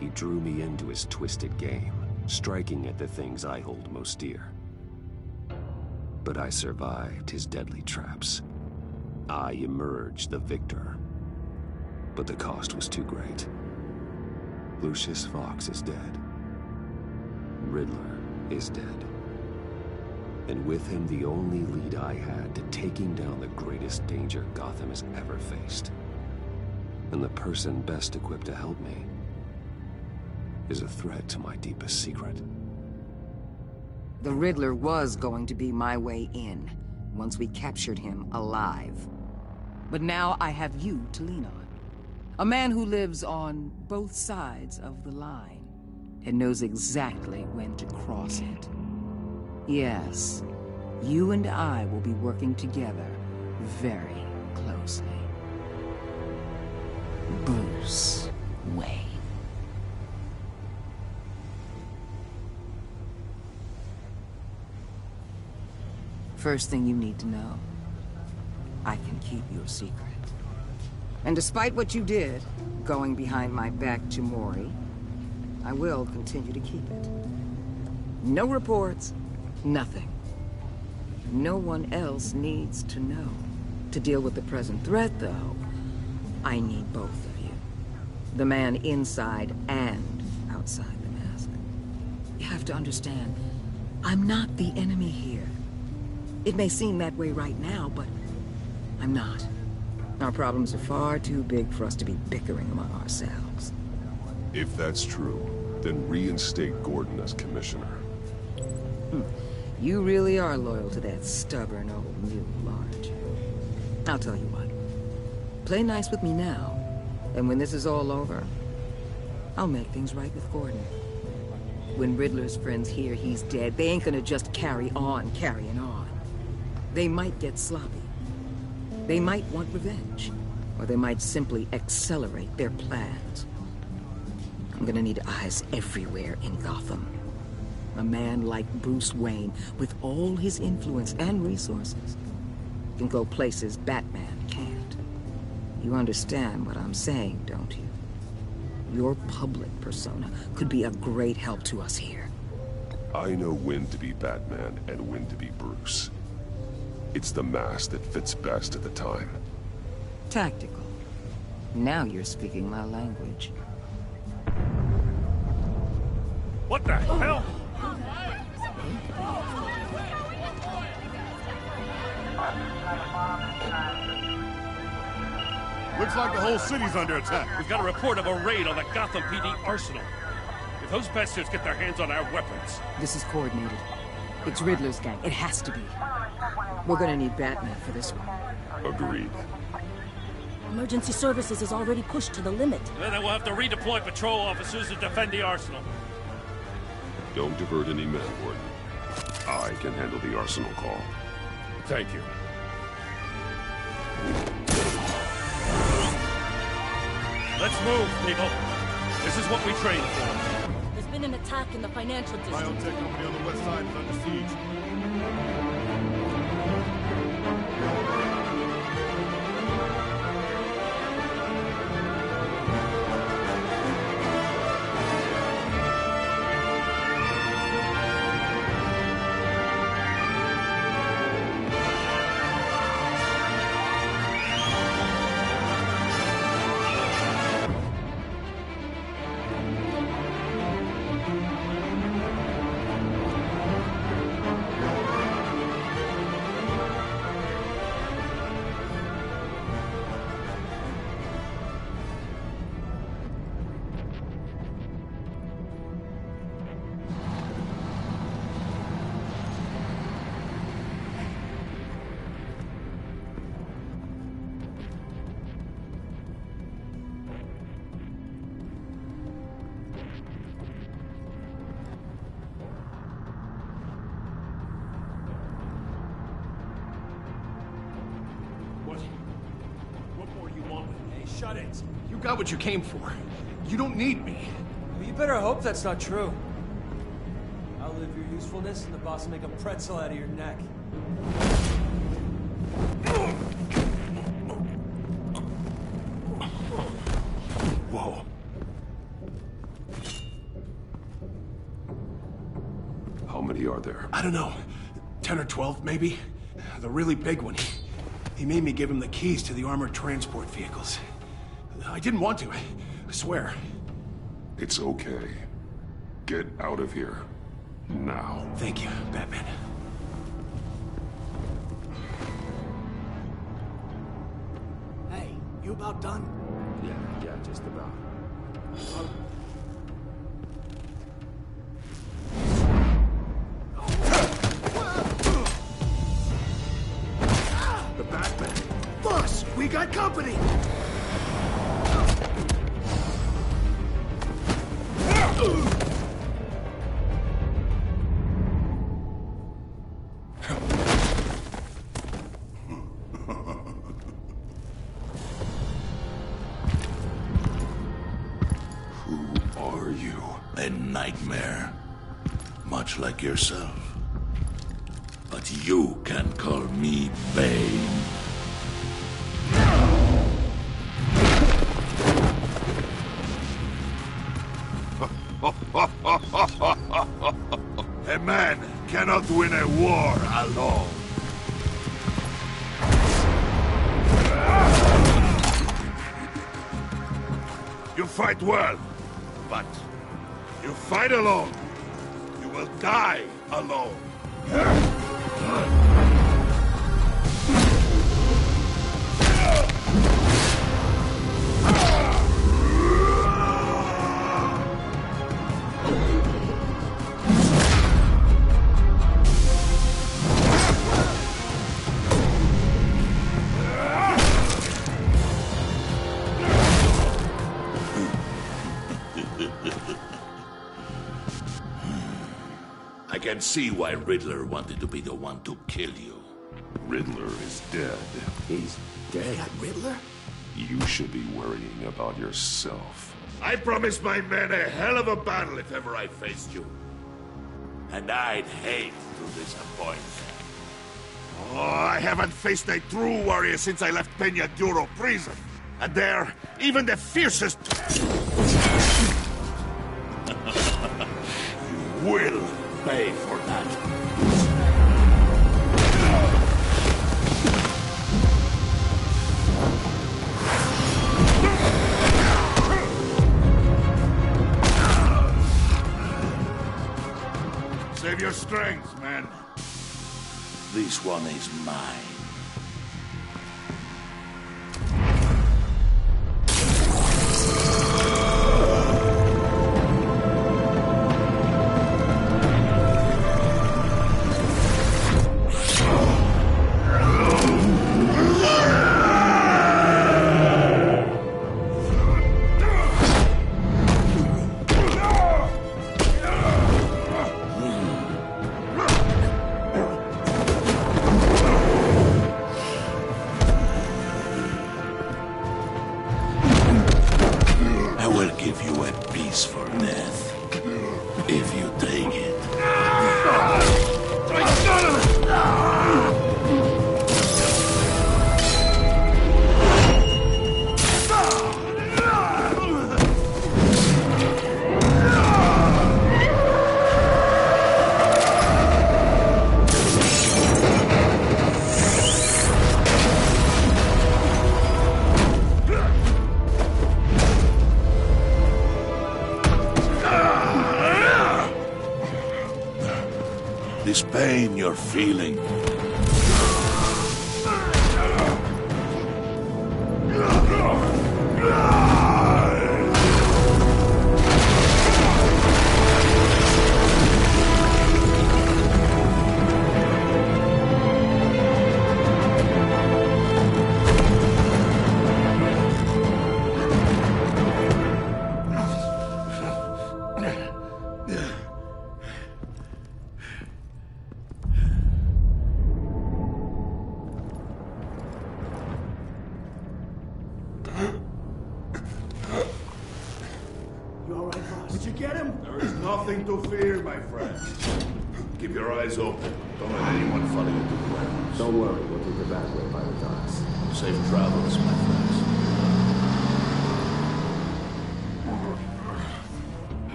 He drew me into his twisted game, striking at the things I hold most dear. But I survived his deadly traps. I emerged the victor. But the cost was too great. Lucius Fox is dead. Riddler is dead. And with him, the only lead I had to taking down the greatest danger Gotham has ever faced. And the person best equipped to help me is a threat to my deepest secret. The Riddler was going to be my way in, once we captured him alive. But now I have you to lean on. A man who lives on both sides of the line, and knows exactly when to cross it. Yes, you and I will be working together very closely. Bruce Wayne. First thing you need to know, I can keep your secret. And despite what you did, going behind my back to Mori, I will continue to keep it. No reports, nothing. No one else needs to know. To deal with the present threat, though, I need both of you. The man inside and outside the mask. You have to understand, I'm not the enemy here. It may seem that way right now, but I'm not. Our problems are far too big for us to be bickering among ourselves. If that's true, then reinstate Gordon as commissioner. You really are loyal to that stubborn old mule, aren't you? I'll tell you what. Play nice with me now, and when this is all over, I'll make things right with Gordon. When Riddler's friends hear he's dead, they ain't gonna just carry on carrying on. They might get sloppy. They might want revenge, or they might simply accelerate their plans. I'm gonna need eyes everywhere in Gotham. A man like Bruce Wayne, with all his influence and resources, can go places Batman can't. You understand what I'm saying, don't you? Your public persona could be a great help to us here. I know when to be Batman and when to be Bruce. It's the mask that fits best at the time. Tactical. Now you're speaking my language. What the hell? Looks like the whole city's under attack. We've got a report of a raid on the Gotham PD arsenal. If those bastards get their hands on our weapons... This is coordinated. It's Riddler's gang. It has to be. We're gonna need Batman for this one. Agreed. Emergency services is already pushed to the limit. Then we'll have to redeploy patrol officers to defend the arsenal. Don't divert any men, Gordon. I can handle the arsenal call. Thank you. Let's move, people. This is what we trained for. There's been an attack in the financial district. Biotech company on the west side is under siege. Shut it. You got what you came for. You don't need me. Well, you better hope that's not true. I'll live your usefulness and the boss will make a pretzel out of your neck. many are there? I don't know. 10 or 12, maybe? The really big one. He made me give him the keys to the armored transport vehicles. I didn't want to, I swear. It's okay. Get out of here. Now. Thank you, Batman. Hey, you about done? Yeah, just about. The Batman. Boss, we got company! A nightmare, much like yourself. But you can call me Bane. A man cannot win a war alone. You fight well, but you fight alone, you will die alone. I can see why Riddler wanted to be the one to kill you. Riddler is dead. He's dead? Riddler? You should be worrying about yourself. I promised my men a hell of a battle if ever I faced you. And I'd hate to disappoint. Oh, I haven't faced a true warrior since I left Peña Duro prison. And there, even the fiercest... You will pay for that. Save your strength, man. This one is mine. This pain you're feeling. You all right, boss? Did you get him? There is nothing to fear, my friend. Keep your eyes open. Don't let anyone follow you to the warehouse. Don't worry, we'll take the back way by the docks. Safe travels, my friends.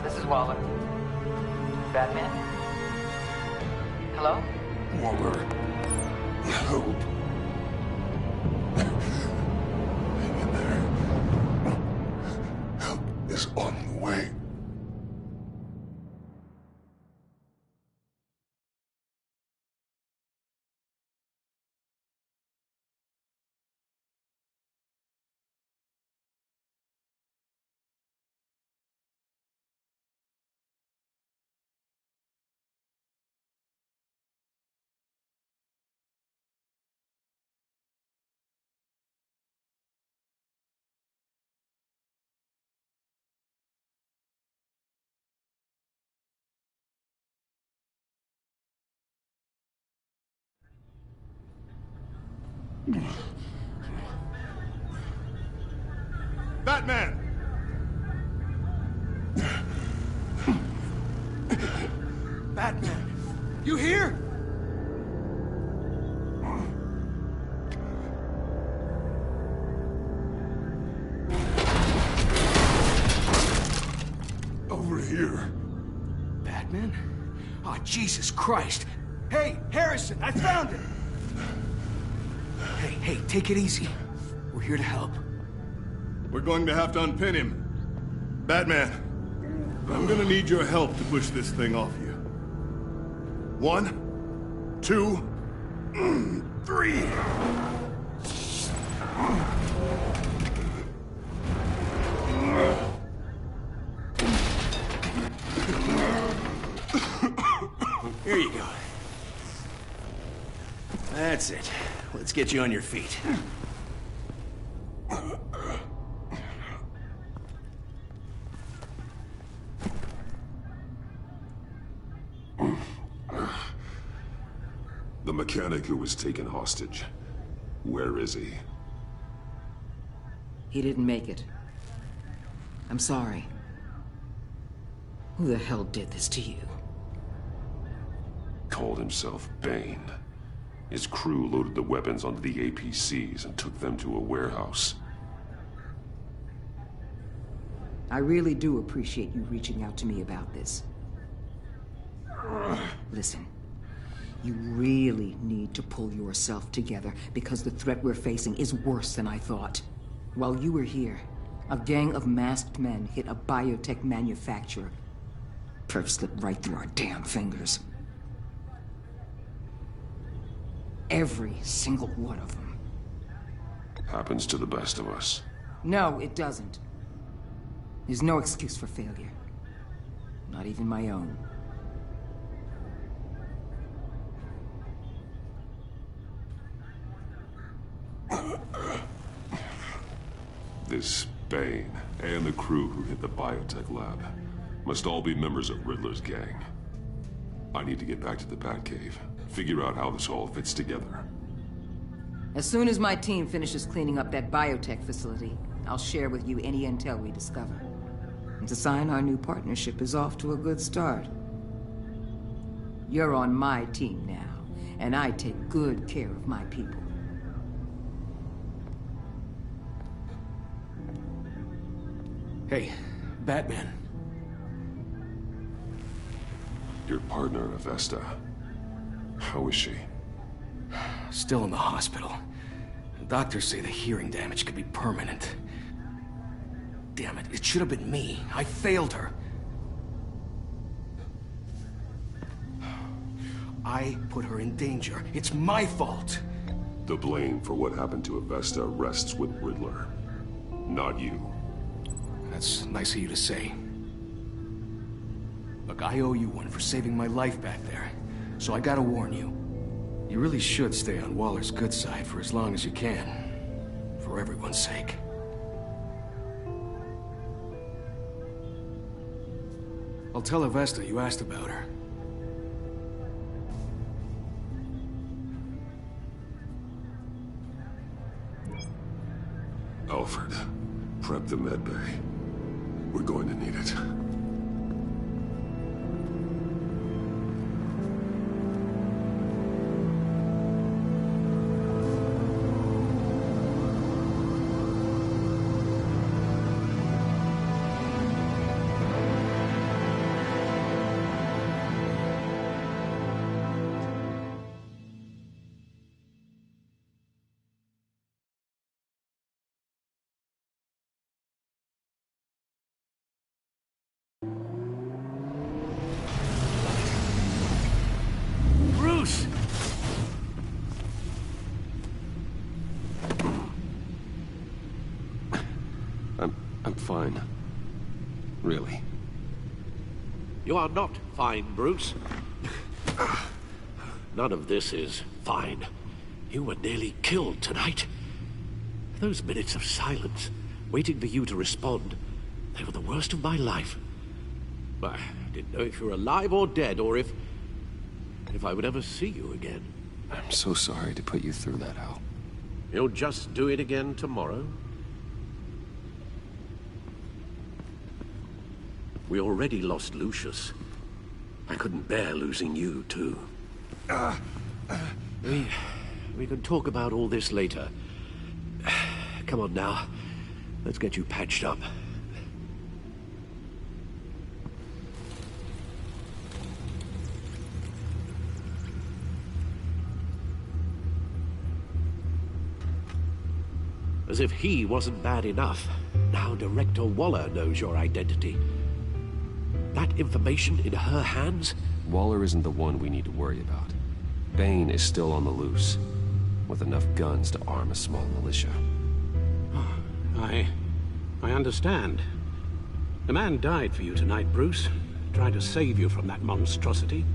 This is Waller. Batman? Hello? Waller. Help. Hang in there. Help is on the way. Batman! Batman! You here? Over here. Batman? Oh, Jesus Christ! Hey, Harrison, I found it! Hey, take it easy. We're here to help. We're going to have to unpin him. Batman, I'm gonna need your help to push this thing off you. 1, 2, 3. Here you go. That's it. Let's get you on your feet. The mechanic who was taken hostage. Where is he? He didn't make it. I'm sorry. Who the hell did this to you? Called himself Bane. His crew loaded the weapons onto the APCs and took them to a warehouse. I really do appreciate you reaching out to me about this. Listen, you really need to pull yourself together because the threat we're facing is worse than I thought. While you were here, a gang of masked men hit a biotech manufacturer. Perf slipped right through our damn fingers. Every single one of them. Happens to the best of us. No, it doesn't. There's no excuse for failure. Not even my own. This Bane and the crew who hit the biotech lab must all be members of Riddler's gang. I need to get back to the Batcave, figure out how this all fits together. As soon as my team finishes cleaning up that biotech facility, I'll share with you any intel we discover. And to sign our new partnership is off to a good start. You're on my team now, and I take good care of my people. Hey, Batman. Your partner, Avesta. How is she? Still in the hospital. The doctors say the hearing damage could be permanent. Damn it, it should have been me. I failed her. I put her in danger. It's my fault. The blame for what happened to Avesta rests with Riddler, not you. That's nice of you to say. Look, I owe you one for saving my life back there. So I gotta warn you. You really should stay on Waller's good side for as long as you can. For everyone's sake. I'll tell Avesta you asked about her. Alfred, prep the med bay. We're going to need it. fine. Really. You are not fine, Bruce. None of this is fine. You were nearly killed tonight. Those minutes of silence, waiting for you to respond, they were the worst of my life. I didn't know if you were alive or dead, or if I would ever see you again. I'm so sorry to put you through that, Al. You'll just do it again tomorrow? We already lost Lucius. I couldn't bear losing you, too. We can talk about all this later. Come on now. Let's get you patched up. As if he wasn't bad enough, now Director Waller knows your identity. That information in her hands? Waller isn't the one we need to worry about. Bane is still on the loose, with enough guns to arm a small militia. I understand. The man died for you tonight, Bruce. Trying to save you from that monstrosity.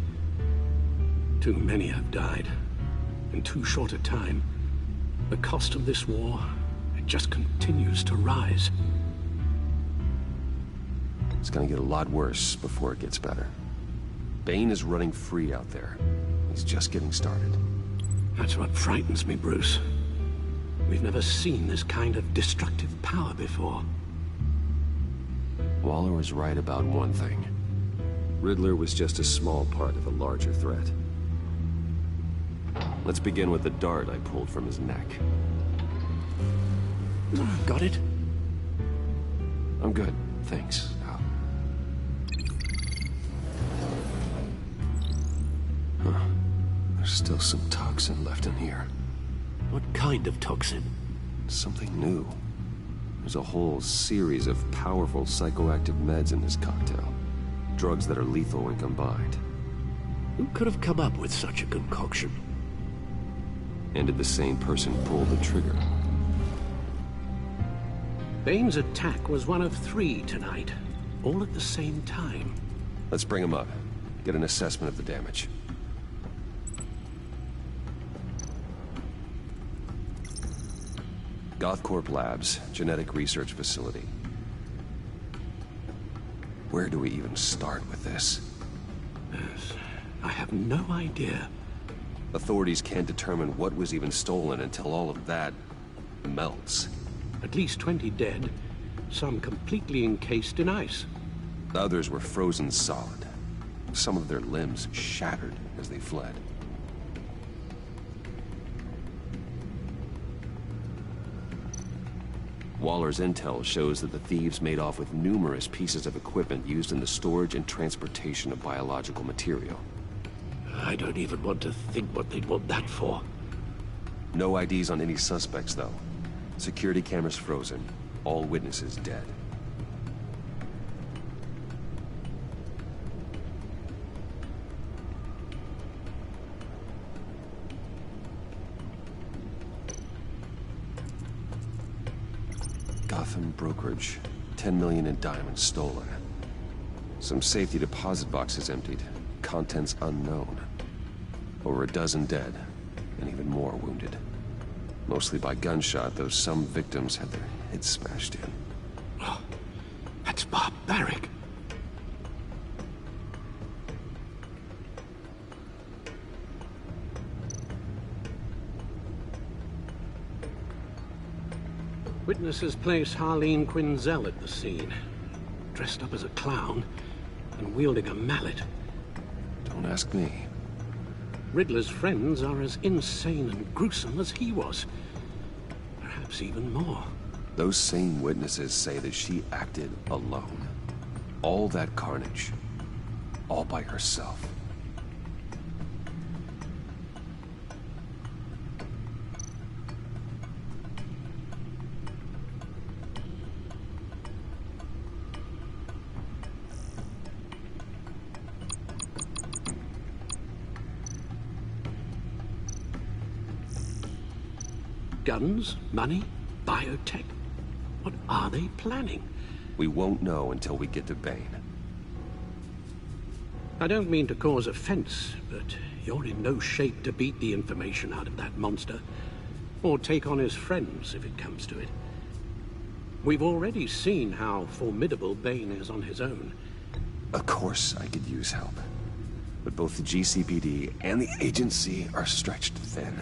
Too many have died. In too short a time. The cost of this war, it just continues to rise. It's gonna get a lot worse before it gets better. Bane is running free out there. He's just getting started. That's what frightens me, Bruce. We've never seen this kind of destructive power before. Waller was right about one thing. Riddler was just a small part of a larger threat. Let's begin with the dart I pulled from his neck. Got it? I'm good, thanks. Huh. There's still some toxin left in here. What kind of toxin? Something new. There's a whole series of powerful psychoactive meds in this cocktail. Drugs that are lethal when combined. Who could have come up with such a concoction? And did the same person pull the trigger? Bane's attack was one of 3 tonight, all at the same time. Let's bring him up. Get an assessment of the damage. Gothcorp Labs, genetic research facility. Where do we even start with this? Yes, I have no idea. Authorities can't determine what was even stolen until all of that melts. At least 20 dead, some completely encased in ice. Others were frozen solid. Some of their limbs shattered as they fled. Waller's intel shows that the thieves made off with numerous pieces of equipment used in the storage and transportation of biological material. I don't even want to think what they'd want that for. No IDs on any suspects, though. Security cameras frozen. All witnesses dead. Gotham brokerage. 10 million in diamonds stolen. Some safety deposit boxes emptied. Contents unknown. Over a dozen dead, and even more wounded. Mostly by gunshot, though some victims had their heads smashed in. Oh, that's barbaric. Witnesses place Harleen Quinzel at the scene, dressed up as a clown and wielding a mallet. Don't ask me. Riddler's friends are as insane and gruesome as he was. Perhaps even more. Those same witnesses say that she acted alone. All that carnage. All by herself. Guns, money, biotech. What are they planning? We won't know until we get to Bane. I don't mean to cause offense, but you're in no shape to beat the information out of that monster, or take on his friends if it comes to it. We've already seen how formidable Bane is on his own. Of course I could use help. But both the GCPD and the agency are stretched thin.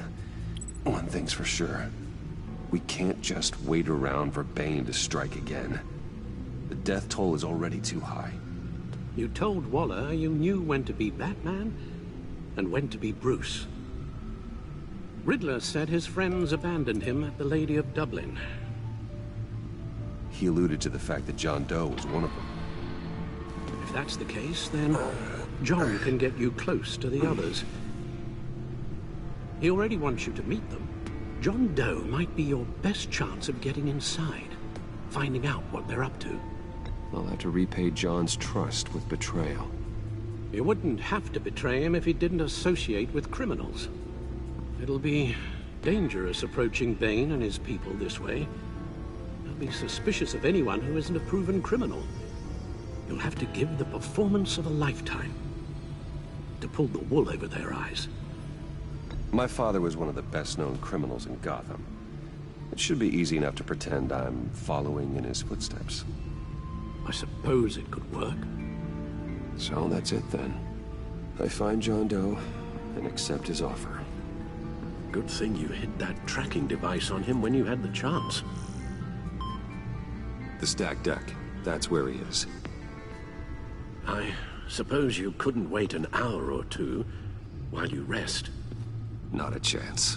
One thing's for sure. We can't just wait around for Bane to strike again. The death toll is already too high. You told Waller you knew when to be Batman and when to be Bruce. Riddler said his friends abandoned him at the Lady of Dublin. He alluded to the fact that John Doe was one of them. If that's the case, then John can get you close to the others. He already wants you to meet them. John Doe might be your best chance of getting inside, finding out what they're up to. I'll have to repay John's trust with betrayal. You wouldn't have to betray him if he didn't associate with criminals. It'll be dangerous approaching Bane and his people this way. They'll be suspicious of anyone who isn't a proven criminal. You'll have to give the performance of a lifetime to pull the wool over their eyes. My father was one of the best-known criminals in Gotham. It should be easy enough to pretend I'm following in his footsteps. I suppose it could work. So that's it then. I find John Doe and accept his offer. Good thing you hid that tracking device on him when you had the chance. The stacked deck. That's where he is. I suppose you couldn't wait an hour or two while you rest. Not a chance.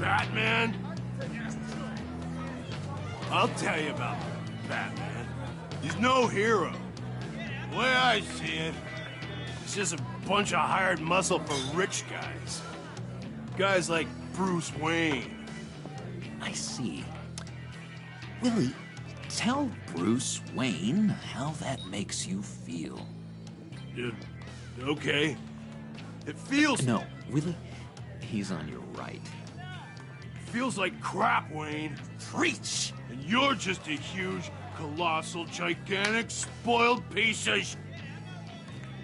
Batman? I'll tell you about Batman. He's no hero. The way I see it, he's just a bunch of hired muscle for rich guys. Guys like Bruce Wayne. I see. Willie, tell Bruce Wayne how that makes you feel. Okay. It feels... No, Willie, he's on your right. Feels like crap, Wayne. Preach! And you're just a huge, colossal, gigantic, spoiled piece of sh...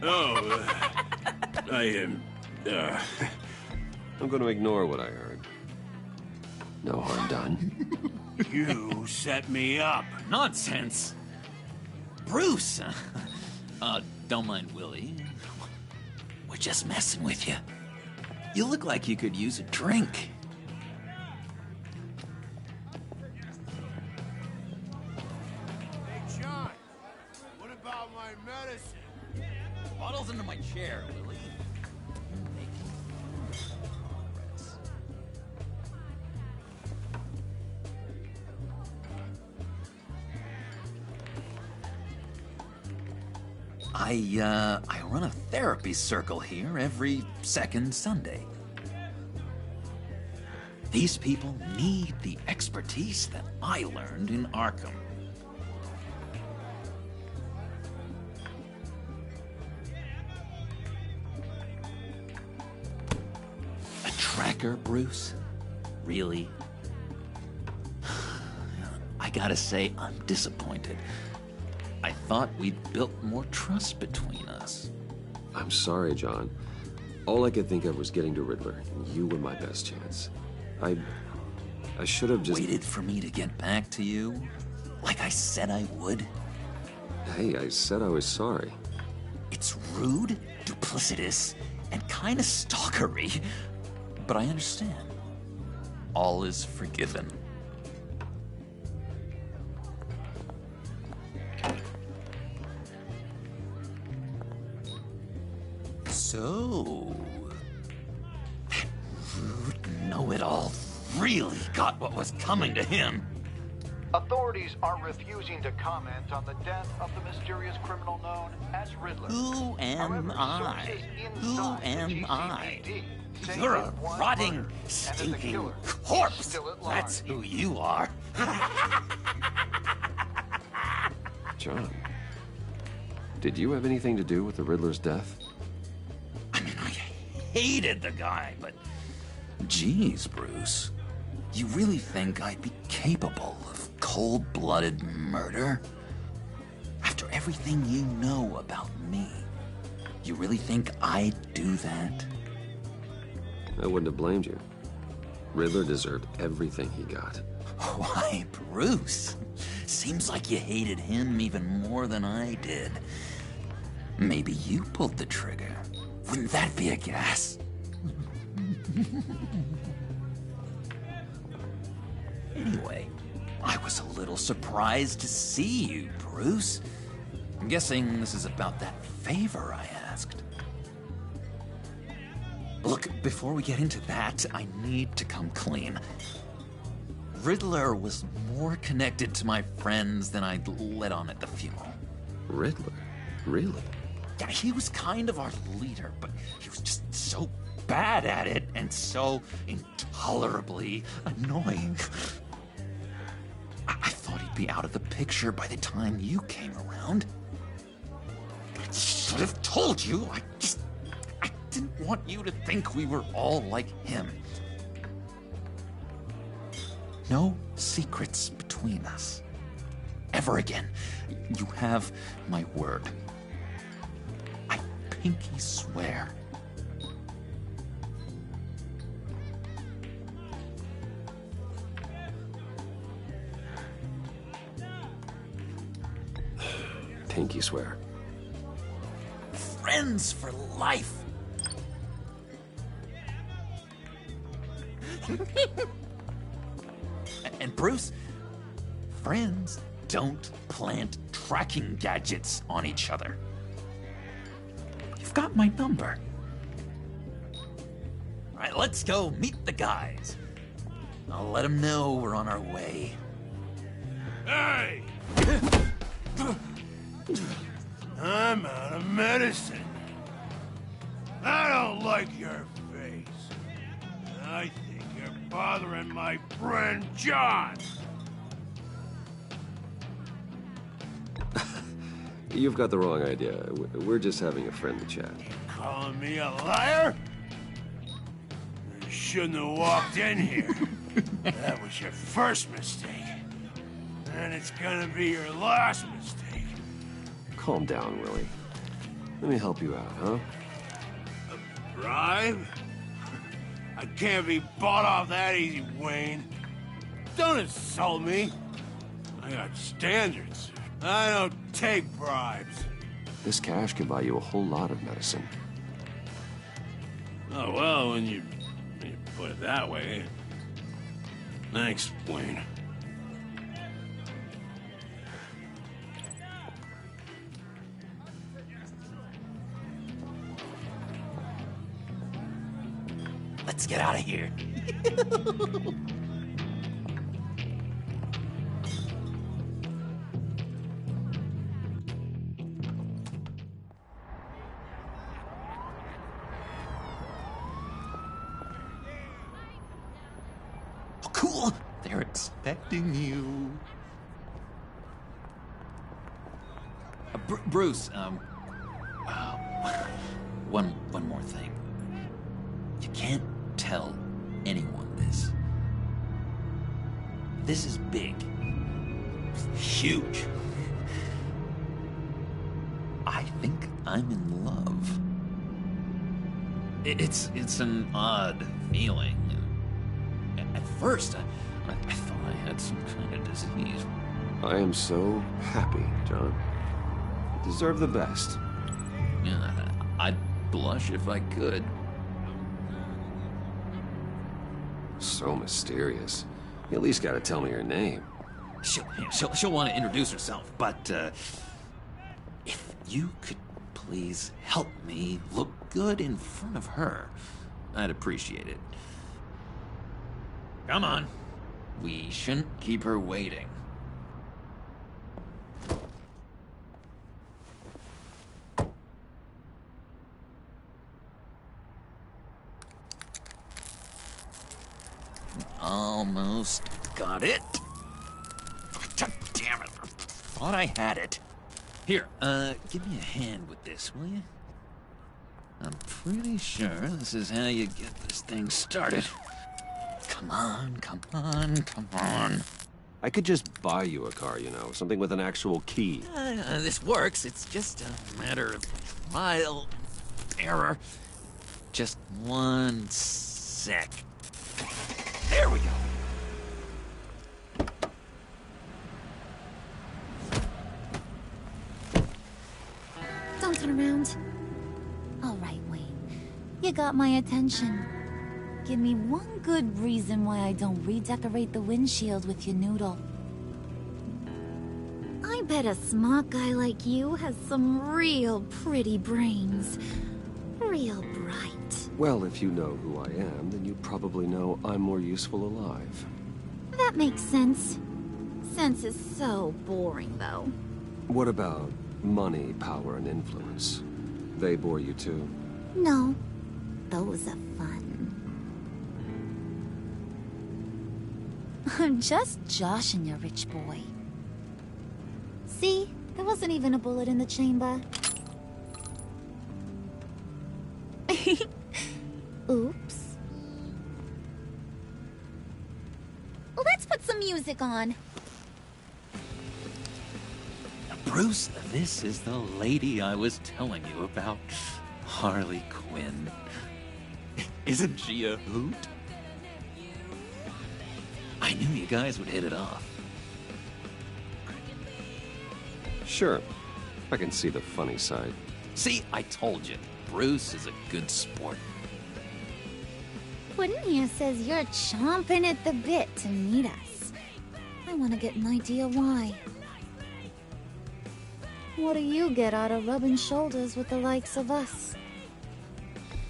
Oh, I am... I'm going to ignore what I heard. No harm done. You set me up. Nonsense! Bruce! Don't mind Willie. We're just messing with you. You look like you could use a drink. Hey, John. What about my medicine? Bottle's under my chair, Willie. I run a therapy circle here every second Sunday. These people need the expertise that I learned in Arkham. A tracker, Bruce? Really? I gotta say, I'm disappointed. I thought we'd built more trust between us. I'm sorry, John. All I could think of was getting to Riddler, and you were my best chance. I should have just... Waited for me to get back to you? Like I said I would? Hey, I said I was sorry. It's rude, duplicitous, and kinda stalkery. But I understand. All is forgiven. So, that rude know-it-all really got what was coming to him. Authorities are refusing to comment on the death of the mysterious criminal known as Riddler. Who am I? Who am I? You're a rotting, stinking corpse. That's who you are. John, did you have anything to do with the Riddler's death? Hated the guy, but... Geez, Bruce. You really think I'd be capable of cold-blooded murder? After everything you know about me, you really think I'd do that? I wouldn't have blamed you. Riddler deserved everything he got. Why, Bruce? Seems like you hated him even more than I did. Maybe you pulled the trigger. Wouldn't that be a guess? Anyway, I was a little surprised to see you, Bruce. I'm guessing this is about that favor I asked. Look, before we get into that, I need to come clean. Riddler was more connected to my friends than I'd let on at the funeral. Riddler? Really? Yeah, he was kind of our leader, but he was just so bad at it and so intolerably annoying. I thought he'd be out of the picture by the time you came around. I should have told you. I didn't want you to think we were all like him. No secrets between us. Ever again. You have my word. I pinky swear. Pinky swear. Friends for life. And Bruce, friends don't plant tracking gadgets on each other. You've got my number. All right, let's go meet the guys. I'll let them know we're on our way. Hey! I'm out of medicine. I don't like your face. I think you're bothering my friend John. You've got the wrong idea. We're just having a friendly chat. Calling me a liar? You shouldn't have walked in here. That was your first mistake. And it's gonna be your last mistake. Calm down, Willie. Let me help you out, huh? A bribe? I can't be bought off that easy, Wayne. Don't insult me. I got standards. I don't take bribes. This cash can buy you a whole lot of medicine. Oh, well, when you put it that way. Thanks, Wayne. Let's get out of here. Oh, cool. They're expecting you. Bruce, one more thing. You can't tell anyone this. This is big. Huge. I think I'm in love. It's an odd feeling. At first, I thought I had some kind of disease. I am so happy, John. You deserve the best. Yeah, I'd blush if I could. So mysterious. You at least gotta tell me her name. She'll want to introduce herself, but if you could please help me look good in front of her, I'd appreciate it. Come on. We shouldn't keep her waiting. Almost got it. Damn it. Thought I had it. Here, give me a hand with this, will you? I'm pretty sure this is how you get this thing started. Come on, come on, come on. I could just buy you a car, you know, something with an actual key. This works. It's just a matter of trial error. Just one sec. There we go. Don't turn around. All right, Wayne. You got my attention. Give me one good reason why I don't redecorate the windshield with your noodle. I bet a smart guy like you has some real pretty brains. Real bright. Well, if you know who I am, then you probably know I'm more useful alive. That makes sense. Sense is so boring, though. What about money, power, and influence? They bore you too? No. Those are fun. I'm just joshing you, rich boy. See? There wasn't even a bullet in the chamber. Oops. Let's put some music on. Bruce, this is the lady I was telling you about. Harley Quinn. Isn't she a hoot? I knew you guys would hit it off. Sure. I can see the funny side. See, I told you. Bruce is a good sport. Puddin' here says you're chomping at the bit to meet us. I want to get an idea why. What do you get out of rubbing shoulders with the likes of us?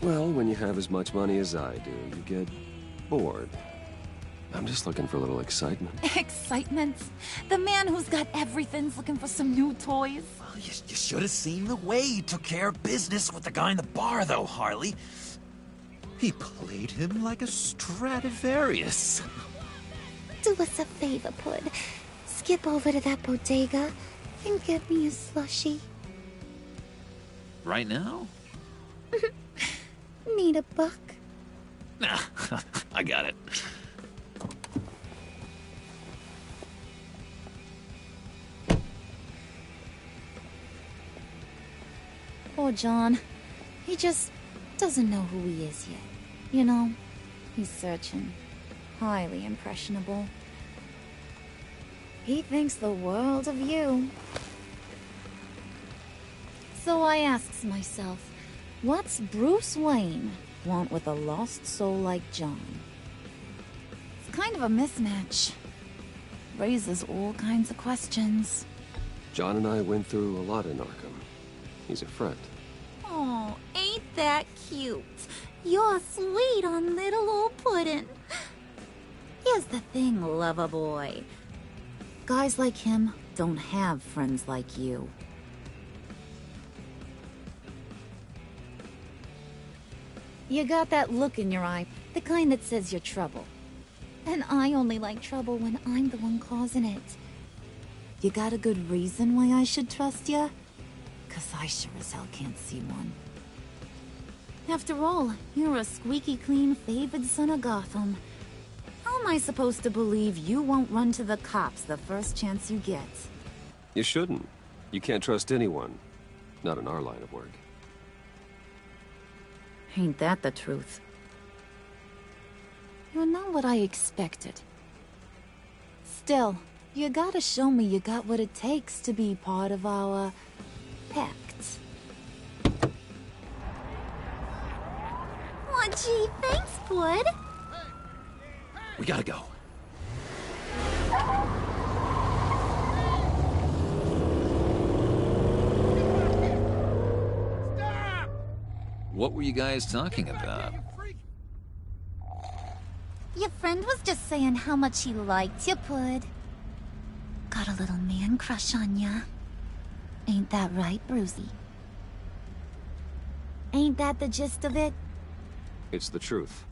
Well, when you have as much money as I do, you get bored. I'm just looking for a little excitement. Excitement? The man who's got everything's looking for some new toys? Well, you should have seen the way he took care of business with the guy in the bar, though, Harley. He played him like a Stradivarius. Do us a favor, Pud. Skip over to that bodega and get me a slushie. Right now? Need a buck? Nah, I got it. Poor John. He just doesn't know who he is yet. You know, he's searching. Highly impressionable. He thinks the world of you. So I asks myself, what's Bruce Wayne want with a lost soul like John? It's kind of a mismatch. Raises all kinds of questions. John and I went through a lot in Arkham. He's a friend. Oh, ain't that cute? You're sweet on little old Puddin'. Here's the thing, lover boy. Guys like him don't have friends like you. You got that look in your eye, the kind that says you're trouble. And I only like trouble when I'm the one causing it. You got a good reason why I should trust you? 'Cause I sure as hell can't see one. After all, you're a squeaky clean favored son of Gotham. How am I supposed to believe you won't run to the cops the first chance you get? You shouldn't. You can't trust anyone. Not in our line of work. Ain't that the truth? You're not what I expected. Still, you gotta show me you got what it takes to be part of our pact. Aw, gee, thanks, Bud. We gotta go. What were you guys talking about? Your friend was just saying how much he liked you, Bud. Got a little man crush on ya. Ain't that right, Brucey? Ain't that the gist of it? It's the truth.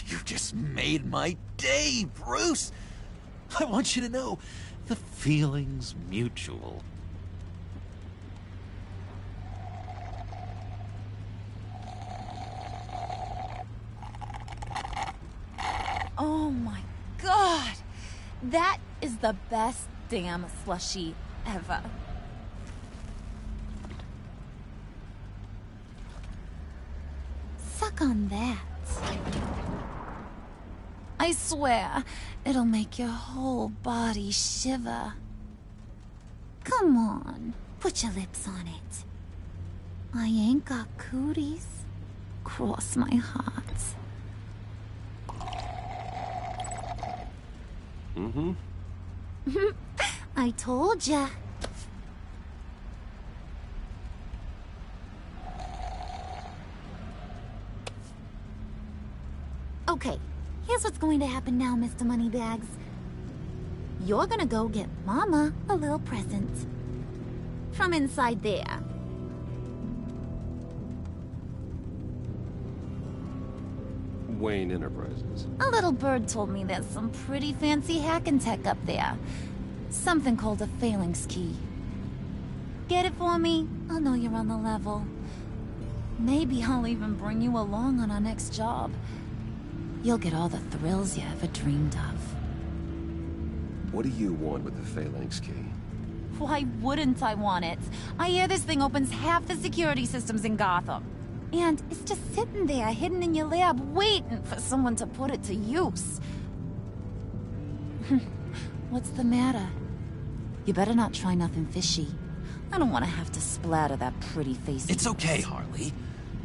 You just made my day, Bruce! I want you to know, the feeling's mutual. That is the best damn slushie ever. Suck on that. I swear, it'll make your whole body shiver. Come on, put your lips on it. I ain't got cooties. Cross my heart. Mm-hmm. I told ya. Okay, here's what's going to happen now, Mr. Moneybags. You're gonna go get Mama a little present. From inside there. Wayne Enterprises. A little bird told me there's some pretty fancy hacking tech up there. Something called a phalanx key. Get it for me? I'll know you're on the level. Maybe I'll even bring you along on our next job. You'll get all the thrills you ever dreamed of. What do you want with the phalanx key? Why wouldn't I want it? I hear this thing opens half the security systems in Gotham. And it's just sitting there, hidden in your lab, waiting for someone to put it to use. What's the matter? You better not try nothing fishy. I don't want to have to splatter that pretty face. It's okay, Harley.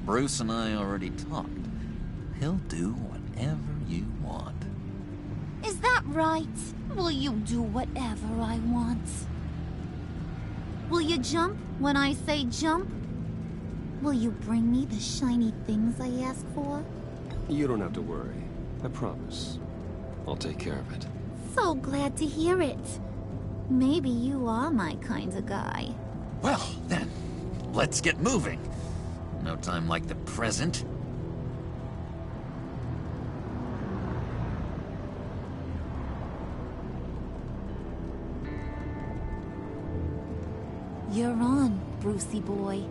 Bruce and I already talked. He'll do whatever you want. Is that right? Will you do whatever I want? Will you jump when I say jump? Will you bring me the shiny things I ask for? You don't have to worry. I promise. I'll take care of it. So glad to hear it. Maybe you are my kind of guy. Well, then, let's get moving. No time like the present. You're on, Brucey boy.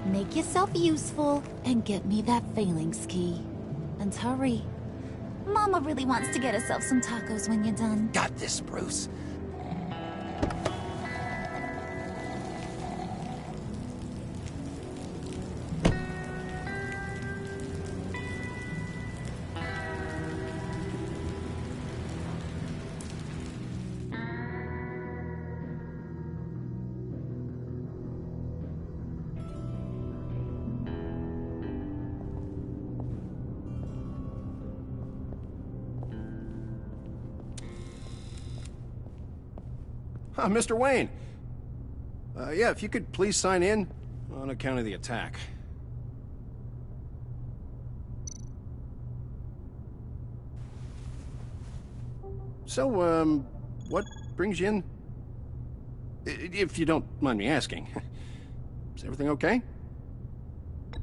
Make yourself useful and get me that phalanx key. And hurry. Mama really wants to get herself some tacos when you're done. Got this, Bruce. Mr. Wayne. Yeah, if you could please sign in on account of the attack. So, what brings you in? If you don't mind me asking. Is everything okay?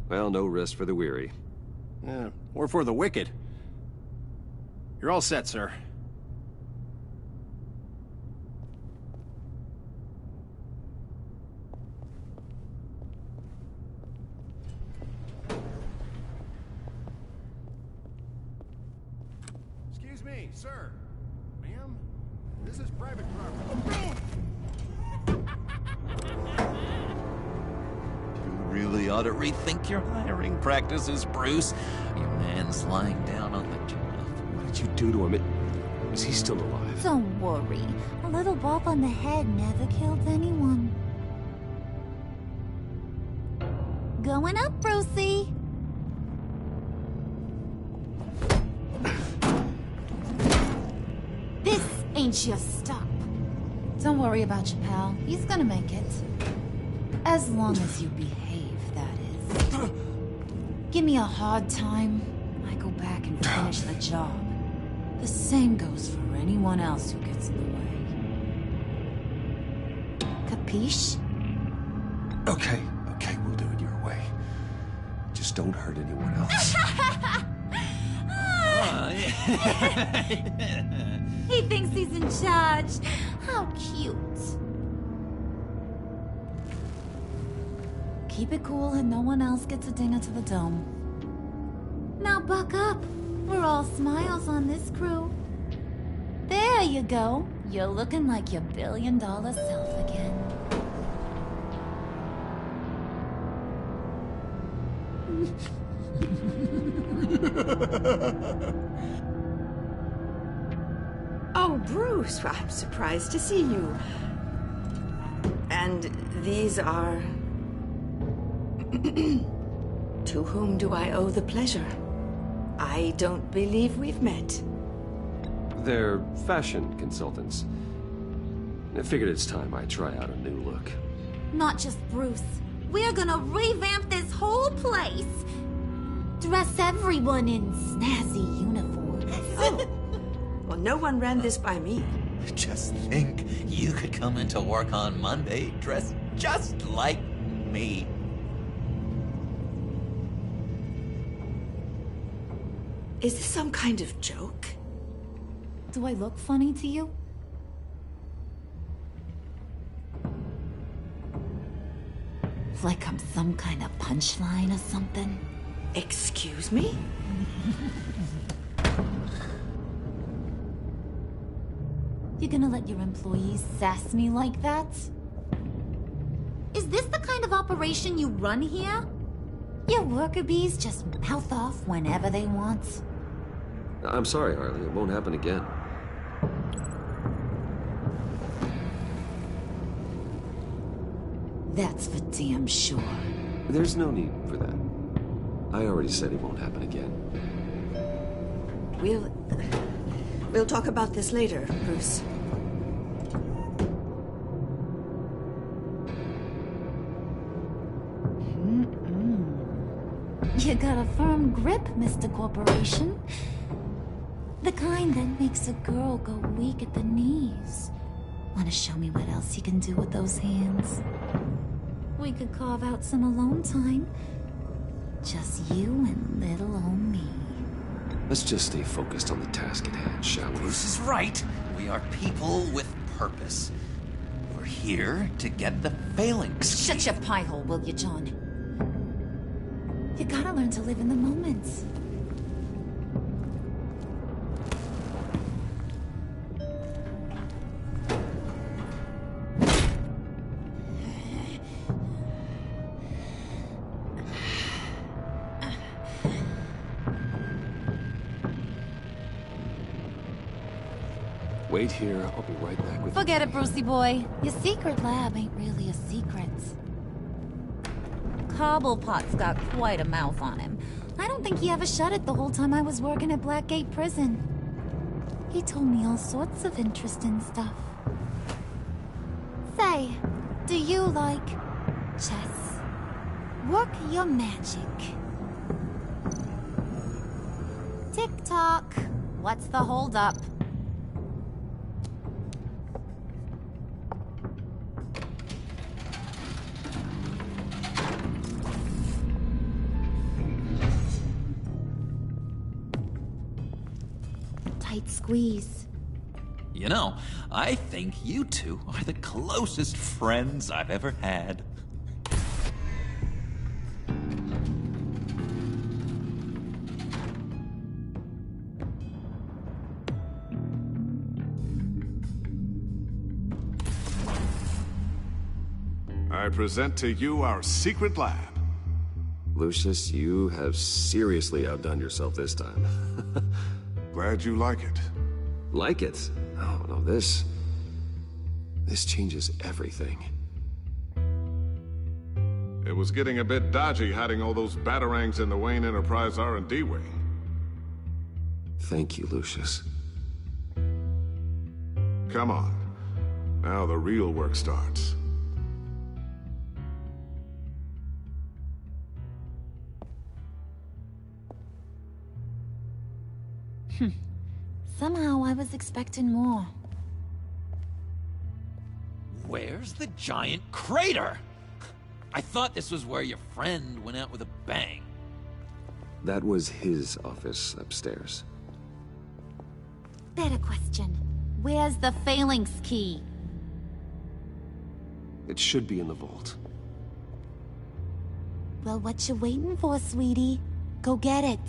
Well, no rest for the weary. Or for the wicked. You're all set, sir. Excuse me, sir. Ma'am? This is private property. You really ought to rethink your hiring practices, Bruce. Your man's lying down on the job. What did you do to him? Is he still alive? Don't worry. A little bump on the head never killed anyone. Going up, Brucey. This ain't your stop. Don't worry about your pal. He's gonna make it. As long as you behave, that is. Give me a hard time, I go back and finish the job. The same goes for anyone else who gets in the way. Capiche? Okay, we'll do it your way. Just don't hurt anyone else. He thinks he's in charge. How cute. Keep it cool and no one else gets a dinger to the dome. Now buck up. We're all smiles on this crew. There you go. You're looking like your billion-dollar self again. Oh, Bruce, I'm surprised to see you. And these are... To whom do I owe the pleasure? I don't believe we've met. They're fashion consultants. I figured it's time I try out a new look. Not just Bruce. We're gonna revamp this whole place. Dress everyone in snazzy uniforms. Oh. Well, no one ran this by me. Just think, you could come into work on Monday dressed just like me. Is this some kind of joke? Do I look funny to you? Like I'm some kind of punchline or something? Excuse me? You gonna let your employees sass me like that? Is this the kind of operation you run here? Your worker bees just mouth off whenever they want. I'm sorry, Harley. It won't happen again. That's for damn sure. There's no need for that. I already said it won't happen again. We'll talk about this later, Bruce. You got a firm grip, Mr. Corporation. The kind that makes a girl go weak at the knees. Want to show me what else you can do with those hands? We could carve out some alone time. Just you and little old me. Let's just stay focused on the task at hand, shall we? Bruce is right. We are people with purpose. We're here to get the failings. Shut your pie hole, will you, John? You gotta learn to live in the moment. Wait here. I'll be right back with you. Forget it, Brucey boy. Your secret lab ain't really a secret. Cobblepot's got quite a mouth on him. I don't think he ever shut it the whole time I was working at Blackgate Prison. He told me all sorts of interesting stuff. Say, do you like chess? Work your magic. Tick-tock. What's the holdup? Tight squeeze. You know, I think you two are the closest friends I've ever had. I present to you our secret lab. Lucius, you have seriously outdone yourself this time. Glad you like it. Like it? Oh, no, this changes everything. It was getting a bit dodgy hiding all those batarangs in the Wayne Enterprise R&D wing. Thank you, Lucius. Come on. Now the real work starts. Somehow I was expecting more. Where's the giant crater? I thought this was where your friend went out with a bang. That was his office upstairs. Better question. Where's the phalanx key? It should be in the vault. Well, what you waiting for, sweetie? Go get it.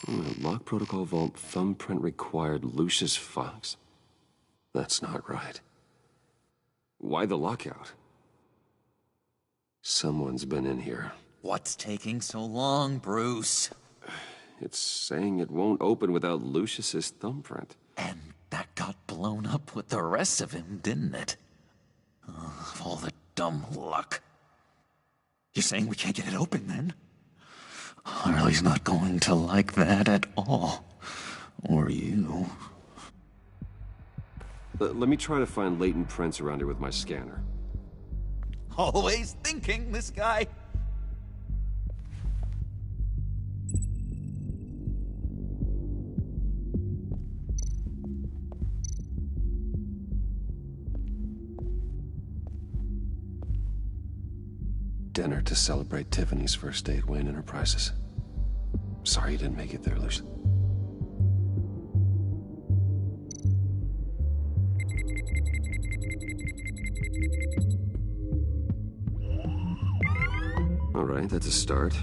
Lock protocol vault thumbprint required Lucius Fox. That's not right. Why the lockout? Someone's been in here. What's taking so long, Bruce? It's saying it won't open without Lucius's thumbprint. And that got blown up with the rest of him, didn't it? All the dumb luck. You're saying we can't get it open, then? Harley's not going to like that at all. Or you. Let me try to find latent prints around here with my scanner. Always thinking, this guy. Dinner to celebrate Tiffany's first day at Wayne Enterprises. Sorry you didn't make it there, Lucius. All right, that's a start.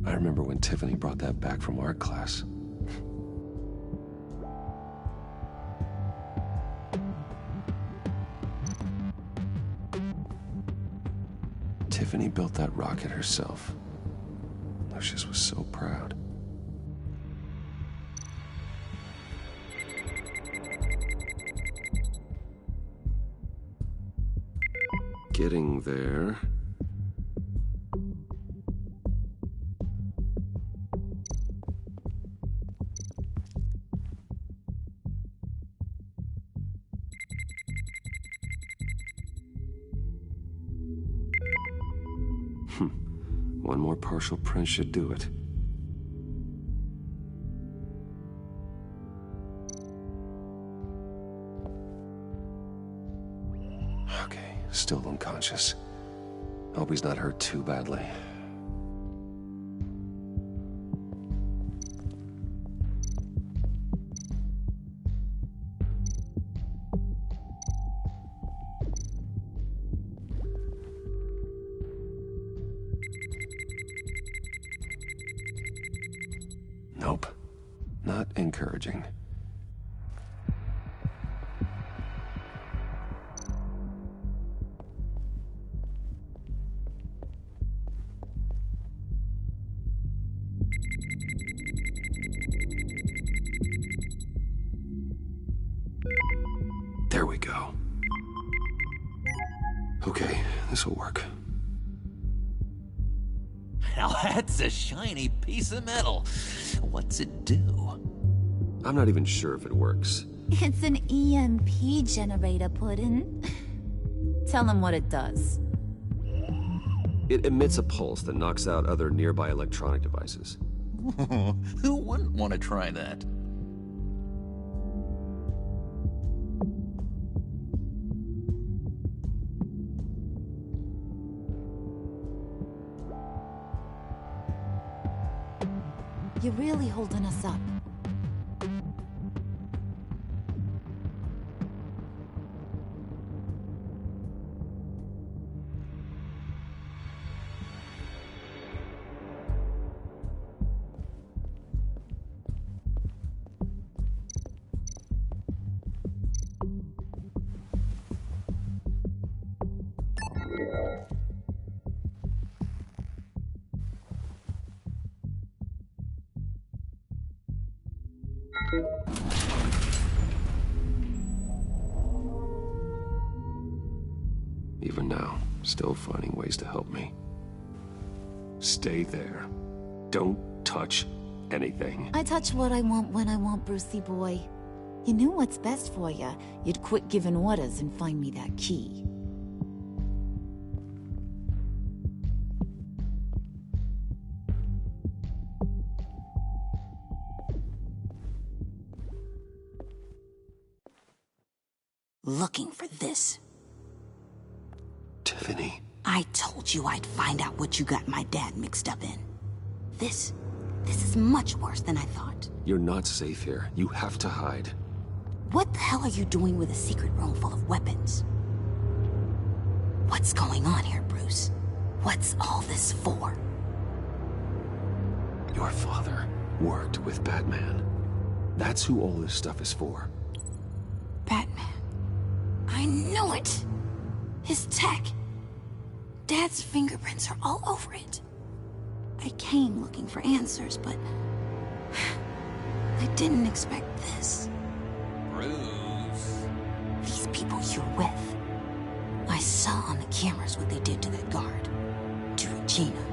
I remember when Tiffany brought that back from art class. Tiffany built that rocket herself. Lucius was so proud. Getting there. One more partial print should do it. Okay, still unconscious. Hope he's not hurt too badly. Nope. Not encouraging. There we go. Okay, this'll work. Now that's a shiny piece of metal. What's it do? I'm not even sure if it works. It's an EMP generator, Puddin'. Tell him what it does. It emits a pulse that knocks out other nearby electronic devices. Who wouldn't want to try that? You're really holding us up. Even now, still finding ways to help me. Stay there. Don't touch anything. I touch what I want when I want, Brucey boy. You knew what's best for you. You'd quit giving orders and find me that key. Looking for this. Tiffany. I told you I'd find out what you got my dad mixed up in. This is much worse than I thought. You're not safe here. You have to hide. What the hell are you doing with a secret room full of weapons? What's going on here, Bruce? What's all this for? Your father worked with Batman. That's who all this stuff is for. Batman. I knew it! His tech. Dad's fingerprints are all over it. I came looking for answers, but I didn't expect this. Bruce. These people you're with. I saw on the cameras what they did to that guard. To Regina.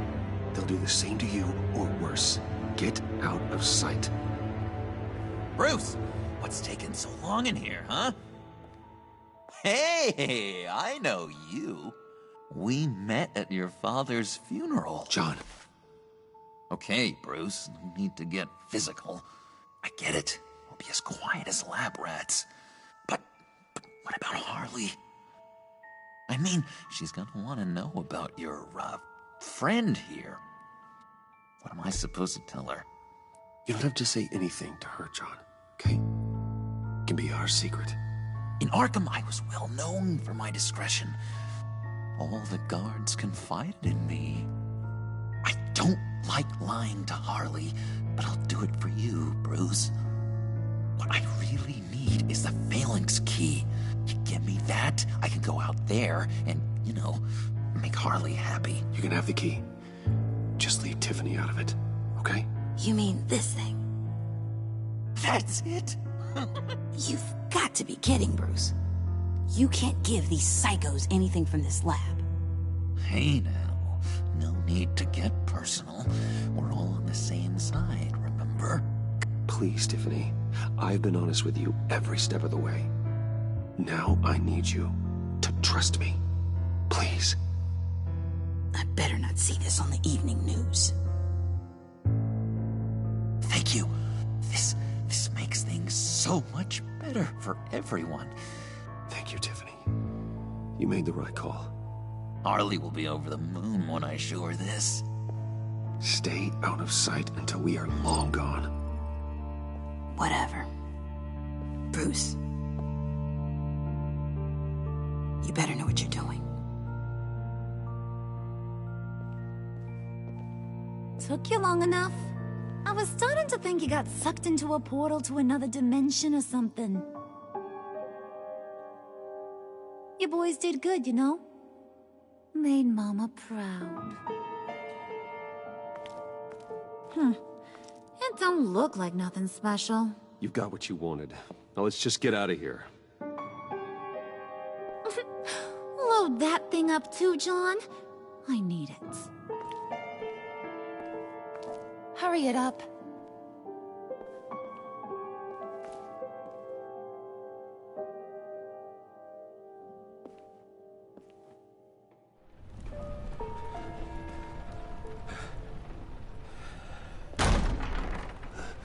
They'll do the same to you, or worse. Get out of sight. Bruce, what's taking so long in here, huh? Hey, I know you. We met at your father's funeral. John. Okay, Bruce, no need to get physical. I get it. We'll be as quiet as lab rats. But what about Harley? I mean, she's gonna want to know about your, friend here. What am I supposed to tell her? You don't have to say anything to her, John, okay? It can be our secret. In Arkham, I was well known for my discretion. All the guards confided in me. I don't like lying to Harley, but I'll do it for you, Bruce. What I really need is the phalanx key. You give me that, I can go out there and, make Harley happy. You can have the key. Just leave Tiffany out of it, okay? You mean this thing? That's it? You've got to be kidding, Bruce. You can't give these psychos anything from this lab. Hey now, no need to get personal. We're all on the same side, remember? Please, Tiffany. I've been honest with you every step of the way. Now I need you to trust me. Please. I better not see this on the evening news. Thank you. This makes things so much better for everyone. Thank you, Tiffany. You made the right call. Harley will be over the moon when I show her this. Stay out of sight until we are long gone. Whatever. Bruce. You better know what you're doing. Took you long enough? I was starting to think you got sucked into a portal to another dimension or something. You boys did good, you know? Made Mama proud. It don't look like nothing special. You've got what you wanted. Now let's just get out of here. Load that thing up too, John. I need it. Hurry it up.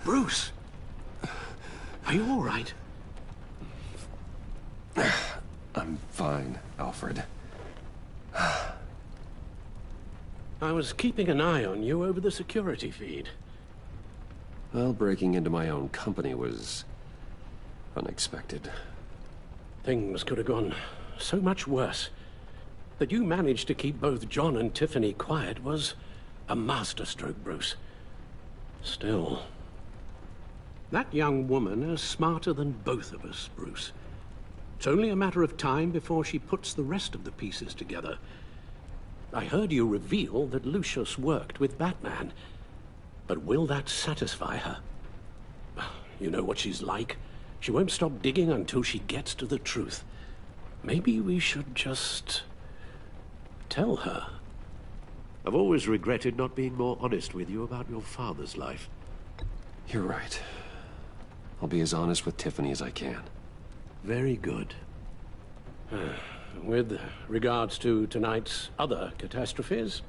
Bruce! Are you all right? I'm fine, Alfred. I was keeping an eye on you over the security feed. Well, breaking into my own company was unexpected. Things could have gone so much worse. That you managed to keep both John and Tiffany quiet was a masterstroke, Bruce. Still, that young woman is smarter than both of us, Bruce. It's only a matter of time before she puts the rest of the pieces together. I heard you reveal that Lucius worked with Batman. But will that satisfy her? You know what she's like. She won't stop digging until she gets to the truth. Maybe we should just tell her. I've always regretted not being more honest with you about your father's life. You're right. I'll be as honest with Tiffany as I can. Very good. With regards to tonight's other catastrophes?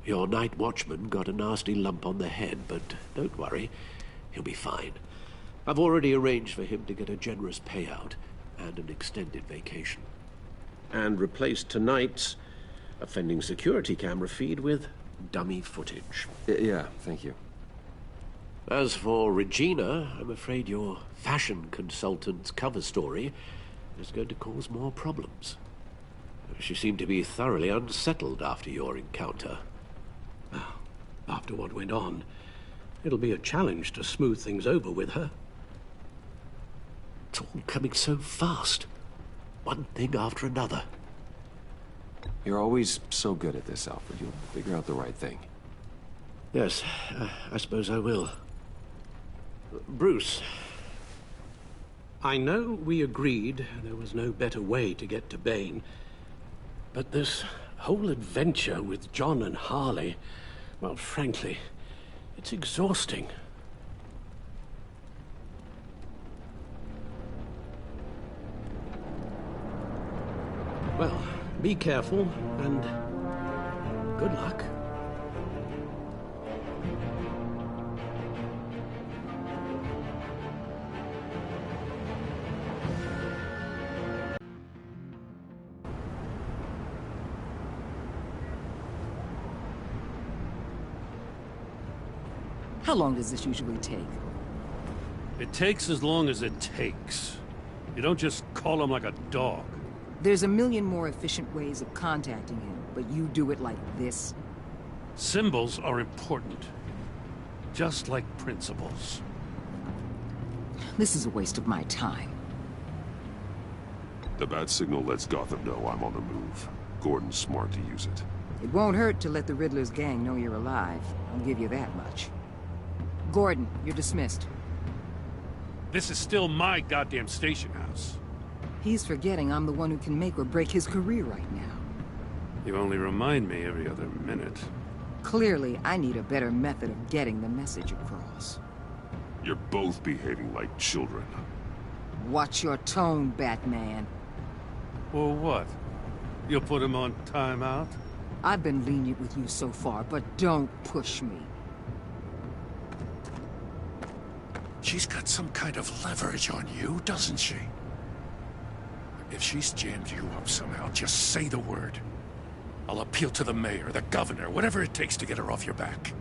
Your night watchman got a nasty lump on the head, but don't worry. He'll be fine. I've already arranged for him to get a generous payout and an extended vacation. And replaced tonight's offending security camera feed with dummy footage. Yeah, thank you. As for Regina, I'm afraid your fashion consultant's cover story is going to cause more problems. She seemed to be thoroughly unsettled after your encounter. Well, after what went on, it'll be a challenge to smooth things over with her. It's all coming so fast. One thing after another. You're always so good at this, Alfred. You'll figure out the right thing. Yes, I suppose I will. Bruce. I know we agreed there was no better way to get to Bane, but this whole adventure with John and Harley, well, frankly, it's exhausting. Well, be careful, and good luck. How long does this usually take? It takes as long as it takes. You don't just call him like a dog. There's a million more efficient ways of contacting him, but you do it like this? Symbols are important. Just like principles. This is a waste of my time. The bat signal lets Gotham know I'm on the move. Gordon's smart to use it. It won't hurt to let the Riddler's gang know you're alive. I'll give you that much. Gordon, you're dismissed. This is still my goddamn station house. He's forgetting I'm the one who can make or break his career right now. You only remind me every other minute. Clearly, I need a better method of getting the message across. You're both behaving like children. Watch your tone, Batman. Well, what? You'll put him on timeout? I've been lenient with you so far, but don't push me. She's got some kind of leverage on you, doesn't she? If she's jammed you up somehow, just say the word. I'll appeal to the mayor, the governor, whatever it takes to get her off your back.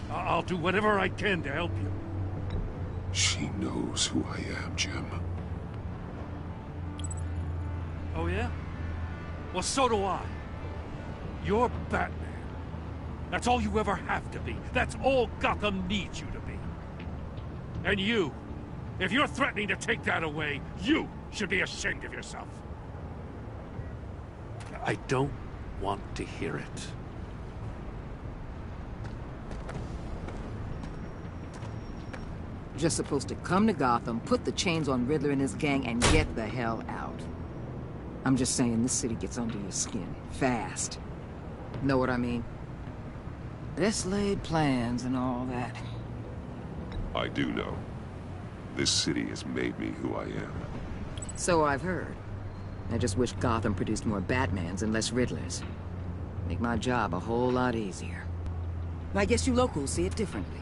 I'll do whatever I can to help you. She knows who I am, Jim. Oh, yeah? Well, so do I. You're Batman. That's all you ever have to be. That's all Gotham needs you to be. And you, if you're threatening to take that away, you should be ashamed of yourself. I don't want to hear it. Just supposed to come to Gotham, put the chains on Riddler and his gang, and get the hell out. I'm just saying, this city gets under your skin. Fast. Know what I mean? Best laid plans and all that. I do know. This city has made me who I am. So I've heard. I just wish Gotham produced more Batmans and less Riddlers. Make my job a whole lot easier. I guess you locals see it differently.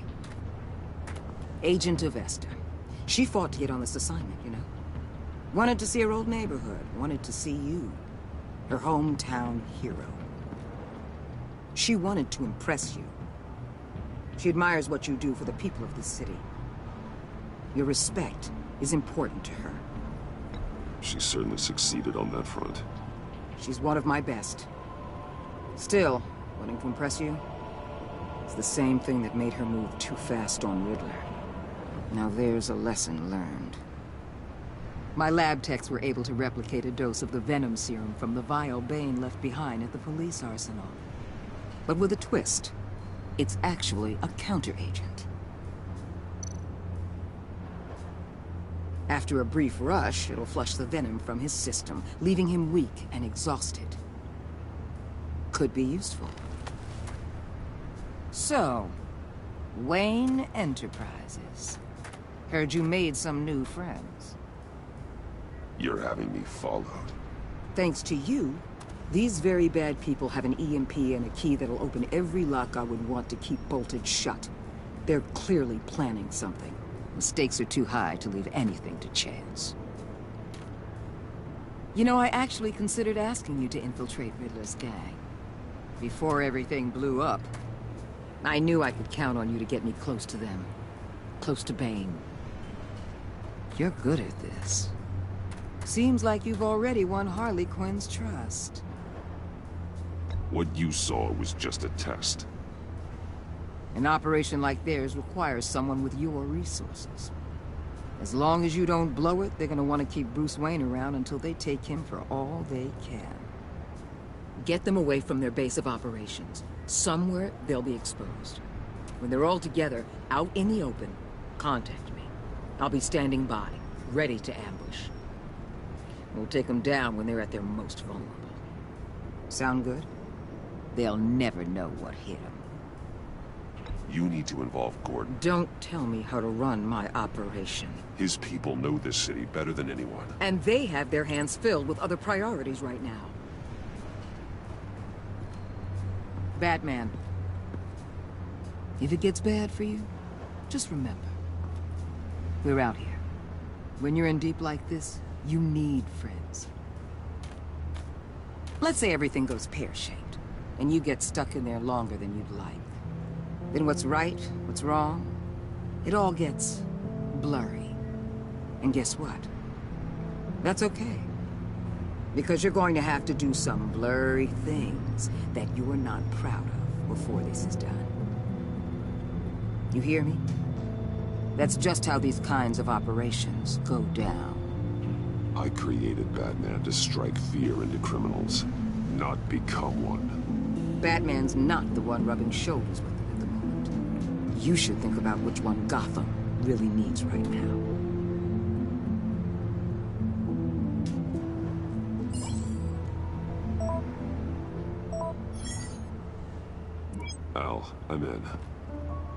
Agent Avesta. She fought to get on this assignment, you know? Wanted to see her old neighborhood. Wanted to see you. Her hometown hero. She wanted to impress you. She admires what you do for the people of this city. Your respect is important to her. She certainly succeeded on that front. She's one of my best. Still, wanting to impress you? It's the same thing that made her move too fast on Riddler. Now there's a lesson learned. My lab techs were able to replicate a dose of the venom serum from the vial Bane left behind at the police arsenal. But with a twist. It's actually a counter-agent. After a brief rush, it'll flush the venom from his system, leaving him weak and exhausted. Could be useful. So, Wayne Enterprises. Heard you made some new friends. You're having me followed. Thanks to you, these very bad people have an EMP and a key that'll open every lock I would want to keep bolted shut. They're clearly planning something. The stakes are too high to leave anything to chance. You know, I actually considered asking you to infiltrate Riddler's gang. Before everything blew up, I knew I could count on you to get me close to them. close to Bane. You're good at this. Seems like you've already won Harley Quinn's trust. What you saw was just a test. An operation like theirs requires someone with your resources. As long as you don't blow it, they're gonna want to keep Bruce Wayne around until they take him for all they can. Get them away from their base of operations. Somewhere they'll be exposed. When they're all together, out in the open, contact me. I'll be standing by, ready to ambush. We'll take them down when they're at their most vulnerable. Sound good? They'll never know what hit them. You need to involve Gordon. Don't tell me how to run my operation. His people know this city better than anyone. And they have their hands filled with other priorities right now. Batman. If it gets bad for you, just remember. We're out here. When you're in deep like this, you need friends. Let's say everything goes pear-shaped, and you get stuck in there longer than you'd like. Then what's right, what's wrong, it all gets blurry. And guess what? That's okay. Because you're going to have to do some blurry things that you are not proud of before this is done. You hear me? That's just how these kinds of operations go down. I created Batman to strike fear into criminals, not become one. Batman's not the one rubbing shoulders with them at the moment. You should think about which one Gotham really needs right now. Al, I'm in.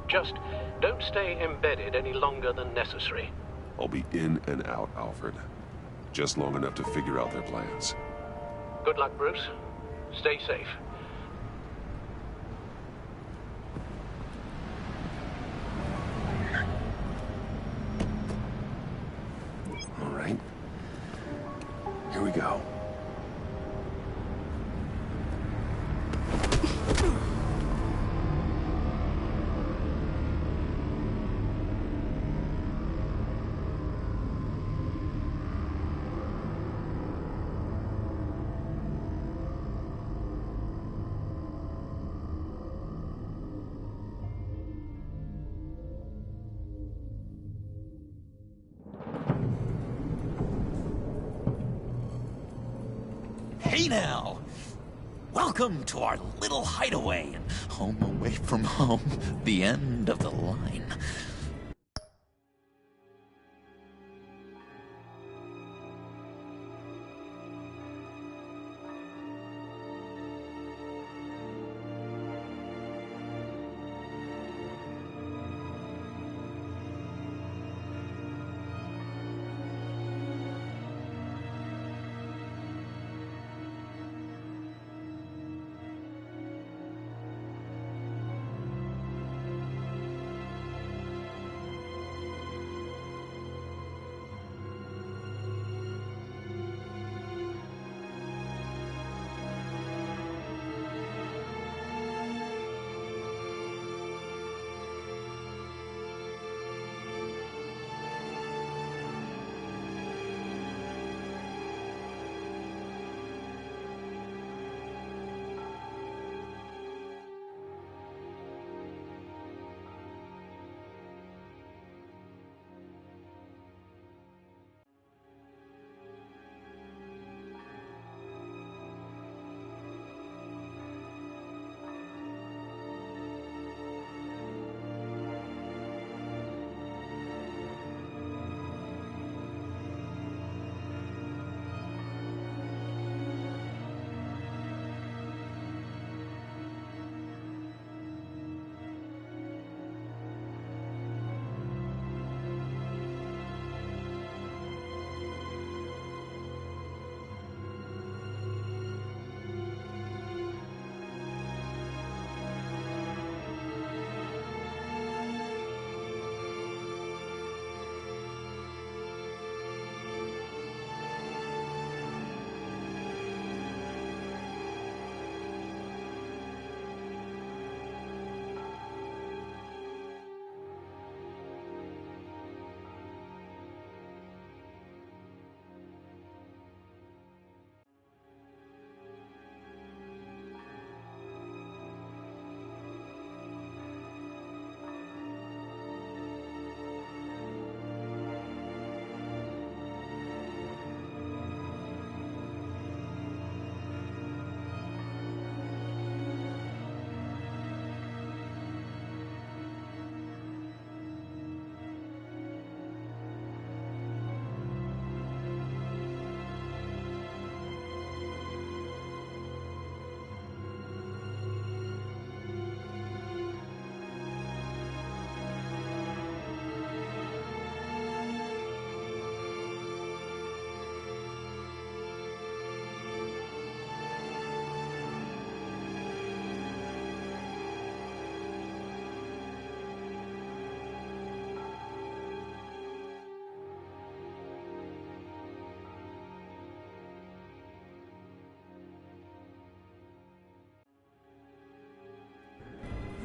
Just don't stay embedded any longer than necessary. I'll be in and out, Alfred. Just long enough to figure out their plans. Good luck, Bruce. Stay safe. All right. Here we go. Hey now! Welcome to our little hideaway and home away from home, the end of the line.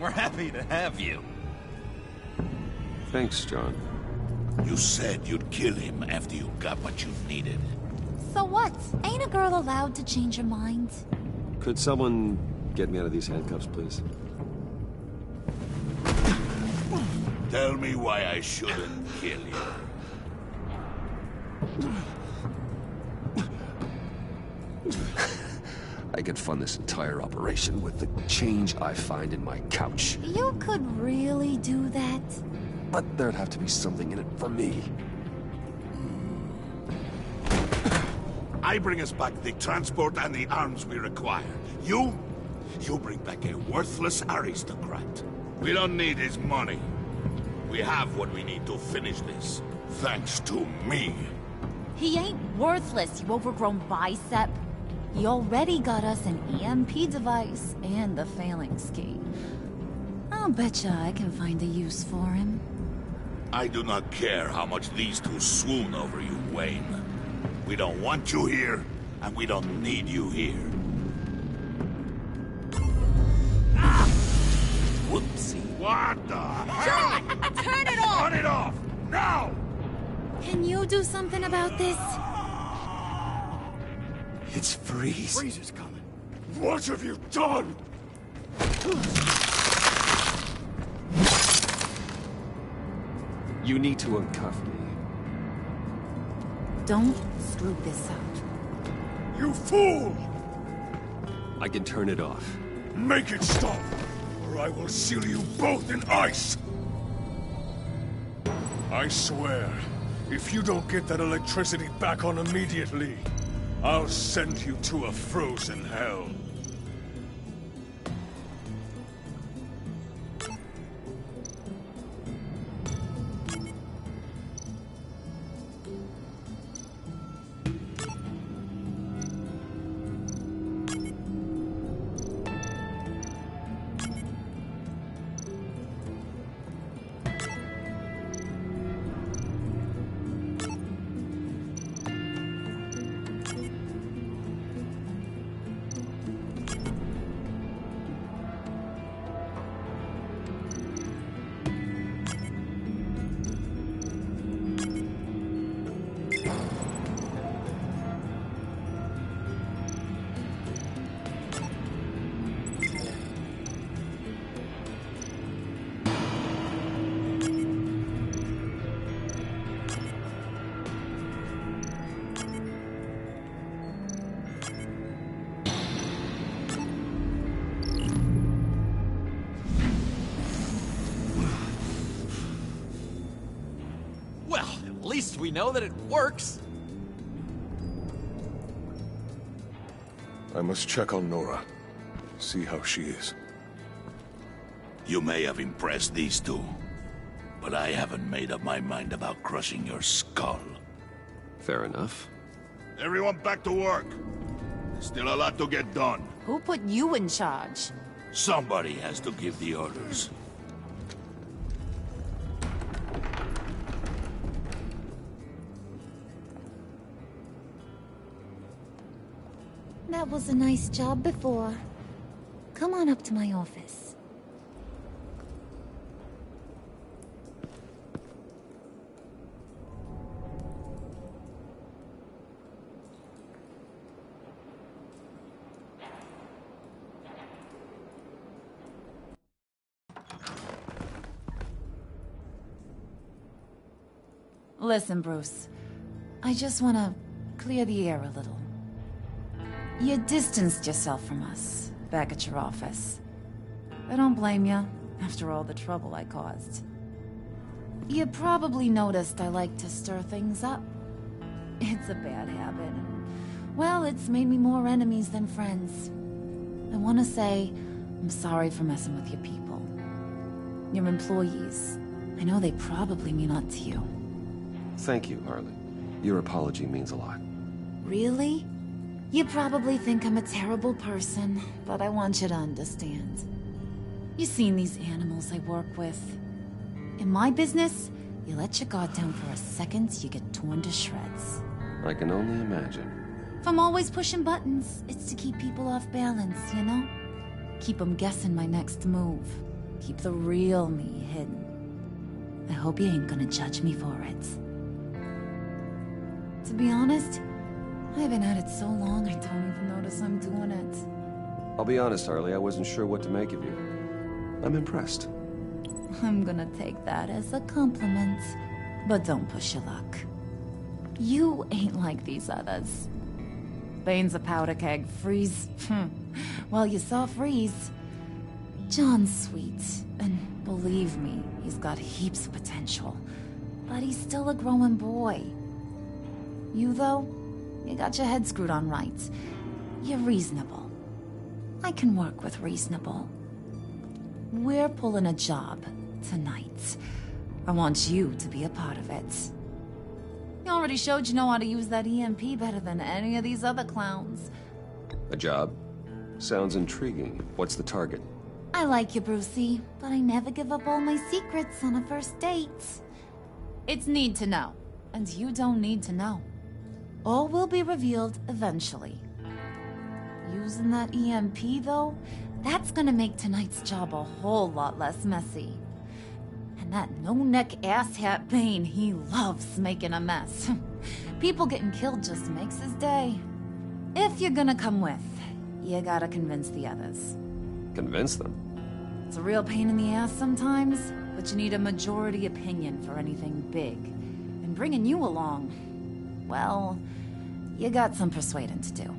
We're happy to have you. Thanks, John. You said you'd kill him after you got what you needed. So what? Ain't a girl allowed to change her mind? Could someone get me out of these handcuffs, please? Tell me why I shouldn't kill you. I could fund this entire operation with the change I find in my couch. You could really do that? But there'd have to be something in it for me. I bring us back the transport and the arms we require. You bring back a worthless aristocrat. We don't need his money. We have what we need to finish this. Thanks to me. He ain't worthless, you overgrown bicep. He already got us an EMP device and the phalanx key. I'll betcha I can find a use for him. I do not care how much these two swoon over you, Wayne. We don't want you here, and we don't need you here. Ah! Whoopsie. What the hell? John, turn it off! Turn it off! Now! Can you do something about this? It's Freeze. Freeze is coming. What have you done? You need to uncuff me. Don't screw this up. You fool! I can turn it off. Make it stop, or I will seal you both in ice! I swear, if you don't get that electricity back on immediately, I'll send you to a frozen hell. At least we know that it works. I must check on Nora. See how she is. You may have impressed these two, but I haven't made up my mind about crushing your skull. Fair enough. Everyone back to work. There's still a lot to get done. Who put you in charge? Somebody has to give the orders. That was a nice job before. Come on up to my office. Listen, Bruce. I just want to clear the air a little. You distanced yourself from us, back at your office. I don't blame you, after all the trouble I caused. You probably noticed I like to stir things up. It's a bad habit, and, well, it's made me more enemies than friends. I want to say, I'm sorry for messing with your people. Your employees. I know they probably mean a lot to you. Thank you, Harley. Your apology means a lot. Really? You probably think I'm a terrible person, but I want you to understand. You've seen these animals I work with. In my business, you let your guard down for a second, you get torn to shreds. I can only imagine. If I'm always pushing buttons, it's to keep people off balance, you know? Keep them guessing my next move. Keep the real me hidden. I hope you ain't gonna judge me for it. To be honest, I've been at it so long I don't even notice I'm doing it. I'll be honest, Harley, I wasn't sure what to make of you. I'm impressed. I'm gonna take that as a compliment. But don't push your luck. You ain't like these others. Bane's a powder keg. Freeze. Well, you saw Freeze. John's sweet, and believe me, he's got heaps of potential. But he's still a growing boy. You, though, you got your head screwed on right. You're reasonable. I can work with reasonable. We're pulling a job tonight. I want you to be a part of it. You already showed you know how to use that EMP better than any of these other clowns. A job? Sounds intriguing. What's the target? I like you, Brucey, but I never give up all my secrets on a first date. It's need to know, and you don't need to know. All will be revealed eventually. Using that EMP, though, that's gonna make tonight's job a whole lot less messy. And that no-neck asshat Bane, he loves making a mess. People getting killed just makes his day. If you're gonna come with, you gotta convince the others. Convince them? It's a real pain in the ass sometimes, but you need a majority opinion for anything big. And bringing you along, well, you got some persuading to do.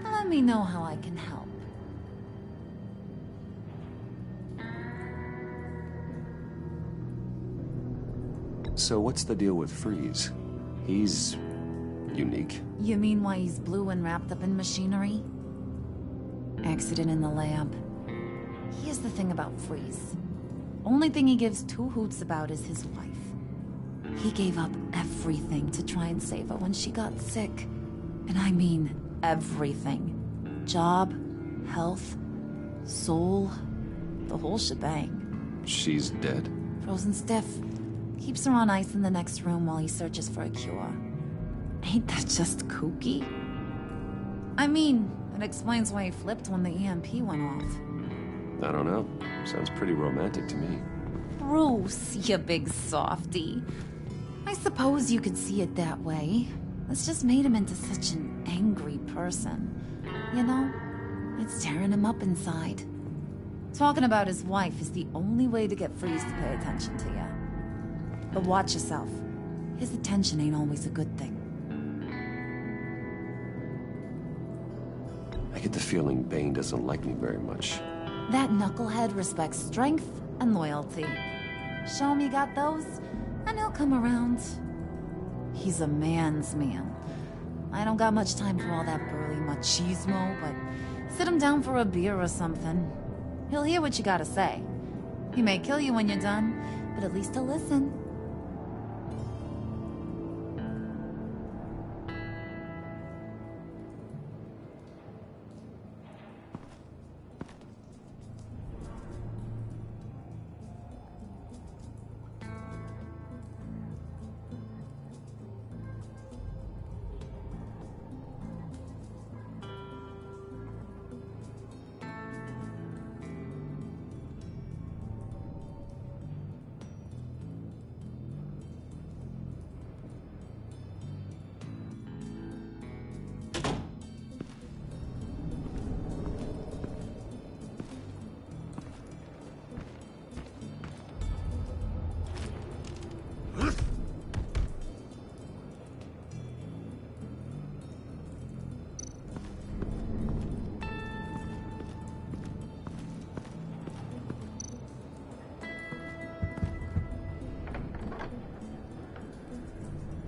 Let me know how I can help. So what's the deal with Freeze? He's unique. You mean why he's blue and wrapped up in machinery? Accident in the lab. Here's the thing about Freeze. Only thing he gives two hoots about is his wife. He gave up everything to try and save her when she got sick. And I mean everything. Job, health, soul, the whole shebang. She's dead? Frozen stiff. Keeps her on ice in the next room while he searches for a cure. Ain't that just kooky? I mean, it explains why he flipped when the EMP went off. I don't know. Sounds pretty romantic to me. Bruce, you big softy. I suppose you could see it that way. It's just made him into such an angry person. You know, it's tearing him up inside. Talking about his wife is the only way to get Freeze to pay attention to you. But watch yourself. His attention ain't always a good thing. I get the feeling Bane doesn't like me very much. That knucklehead respects strength and loyalty. Show him you got those, and he'll come around. He's a man's man. I don't got much time for all that burly machismo, but sit him down for a beer or something. He'll hear what you gotta say. He may kill you when you're done, but at least he'll listen.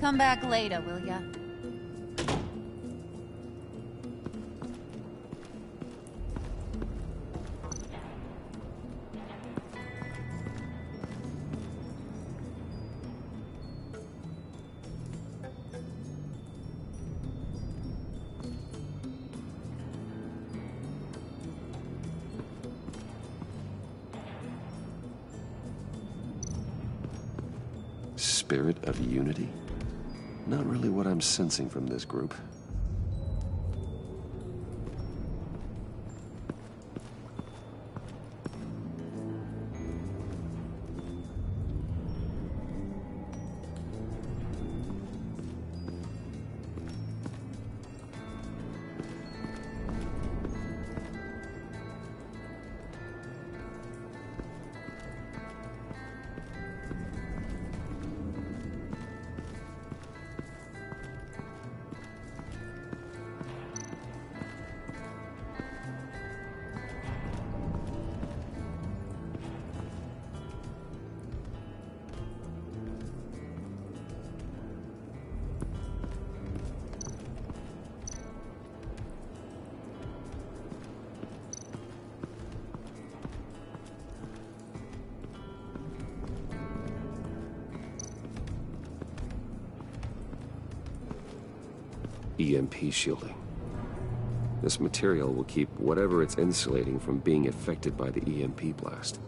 Come back later, will ya? Spirit of unity? Not really what I'm sensing from this group. EMP shielding. This material will keep whatever it's insulating from being affected by the EMP blast.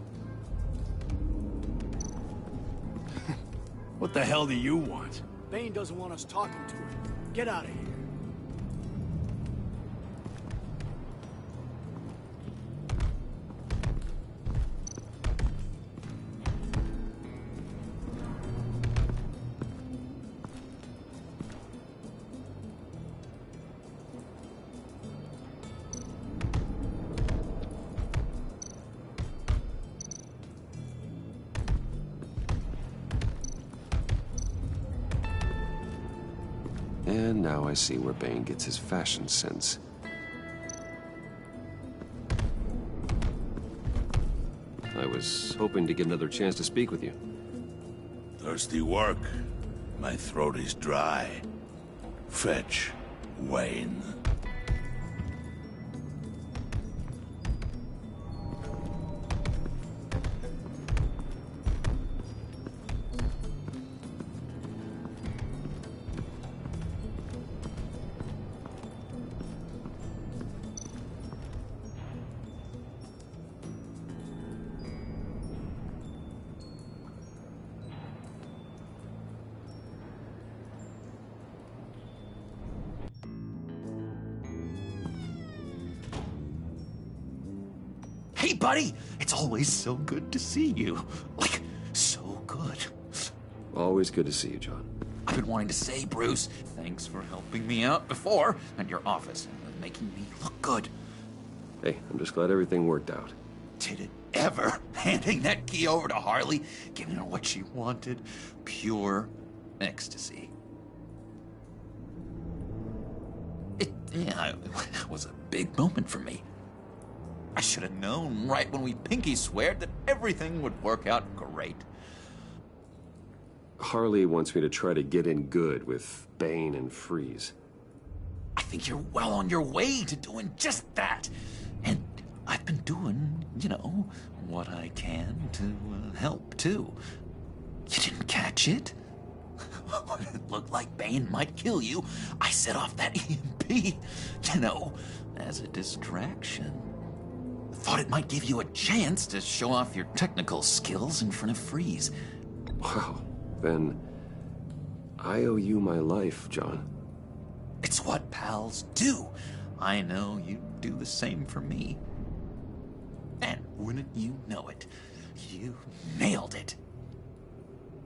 What the hell do you want? Bane doesn't want us talking to him. Get out of here. And now I see where Bane gets his fashion sense. I was hoping to get another chance to speak with you. Thirsty work? My throat is dry. Fetch Wayne. Hey, buddy! It's always so good to see you. Like, so good. Always good to see you, John. I've been wanting to say, Bruce, thanks for helping me out before at your office and making me look good. Hey, I'm just glad everything worked out. Did it ever? Handing that key over to Harley, giving her what she wanted. Pure ecstasy. It was a big moment for me. I should have known right when we pinky sweared that everything would work out great. Harley wants me to try to get in good with Bane and Freeze. I think you're well on your way to doing just that. And I've been doing, what I can to help, too. You didn't catch it? When it looked like Bane might kill you, I set off that EMP, as a distraction. Thought it might give you a chance to show off your technical skills in front of Freeze. Wow, then I owe you my life, John. It's what pals do. I know you'd do the same for me. And wouldn't you know it, you nailed it.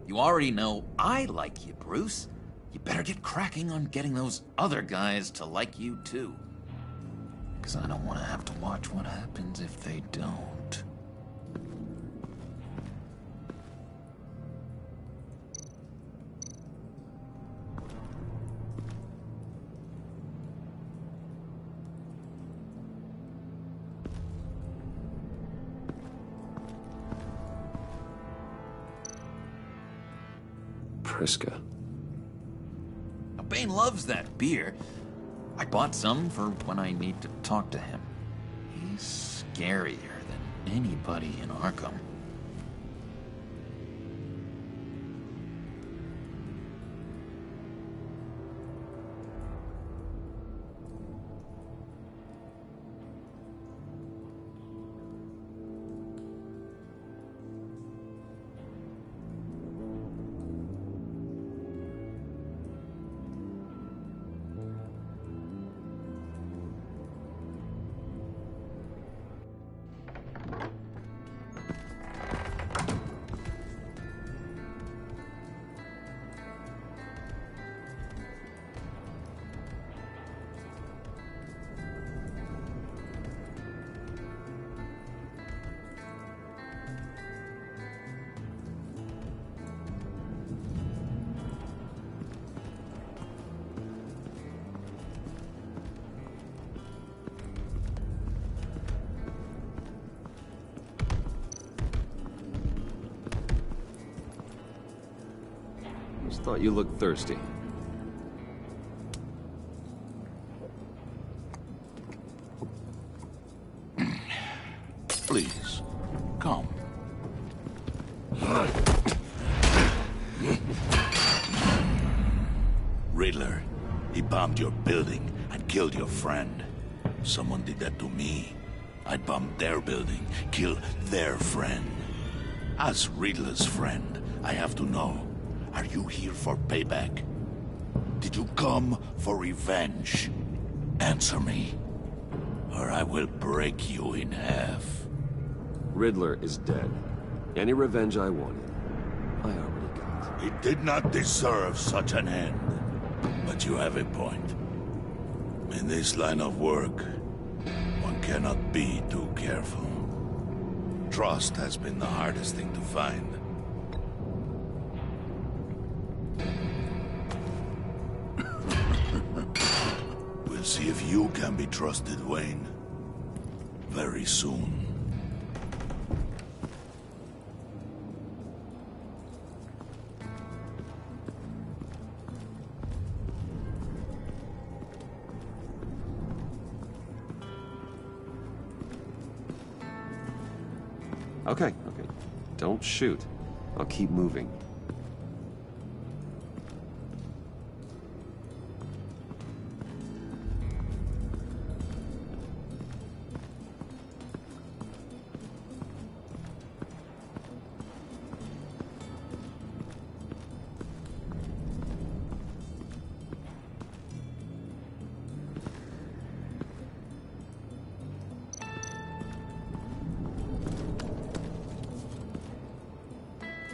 You already know I like you, Bruce. You better get cracking on getting those other guys to like you, too. Because I don't want to have to watch what happens if they don't. Priska. Now, Bane loves that beer. I bought some for when I need to talk to him. He's scarier than anybody in Arkham. Just thought you looked thirsty. Please, come. Riddler, he bombed your building and killed your friend. Someone did that to me. I'd bomb their building, kill their friend. As Riddler's friend, I have to know, are you here for payback? Did you come for revenge? Answer me, or I will break you in half. Riddler is dead. Any revenge I wanted, I already got. He did not deserve such an end. But you have a point. In this line of work, one cannot be too careful. Trust has been the hardest thing to find. We'll see if you can be trusted, Wayne. Very soon. Okay. Don't shoot. I'll keep moving.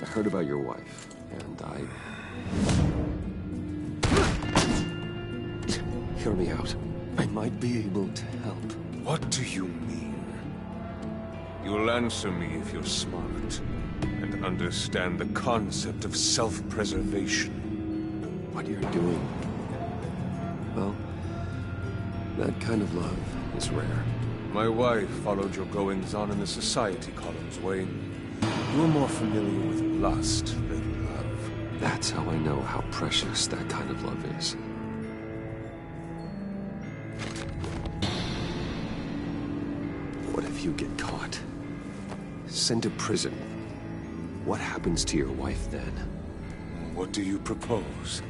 I heard about your wife, and Hear me out. I might be able to help. What do you mean? You'll answer me if you're smart, and understand the concept of self-preservation. What you're doing, well, that kind of love is rare. My wife followed your goings-on in the society columns, Wayne. You're more familiar with lust than love. That's how I know how precious that kind of love is. What if you get caught? Sent to prison? What happens to your wife then? What do you propose?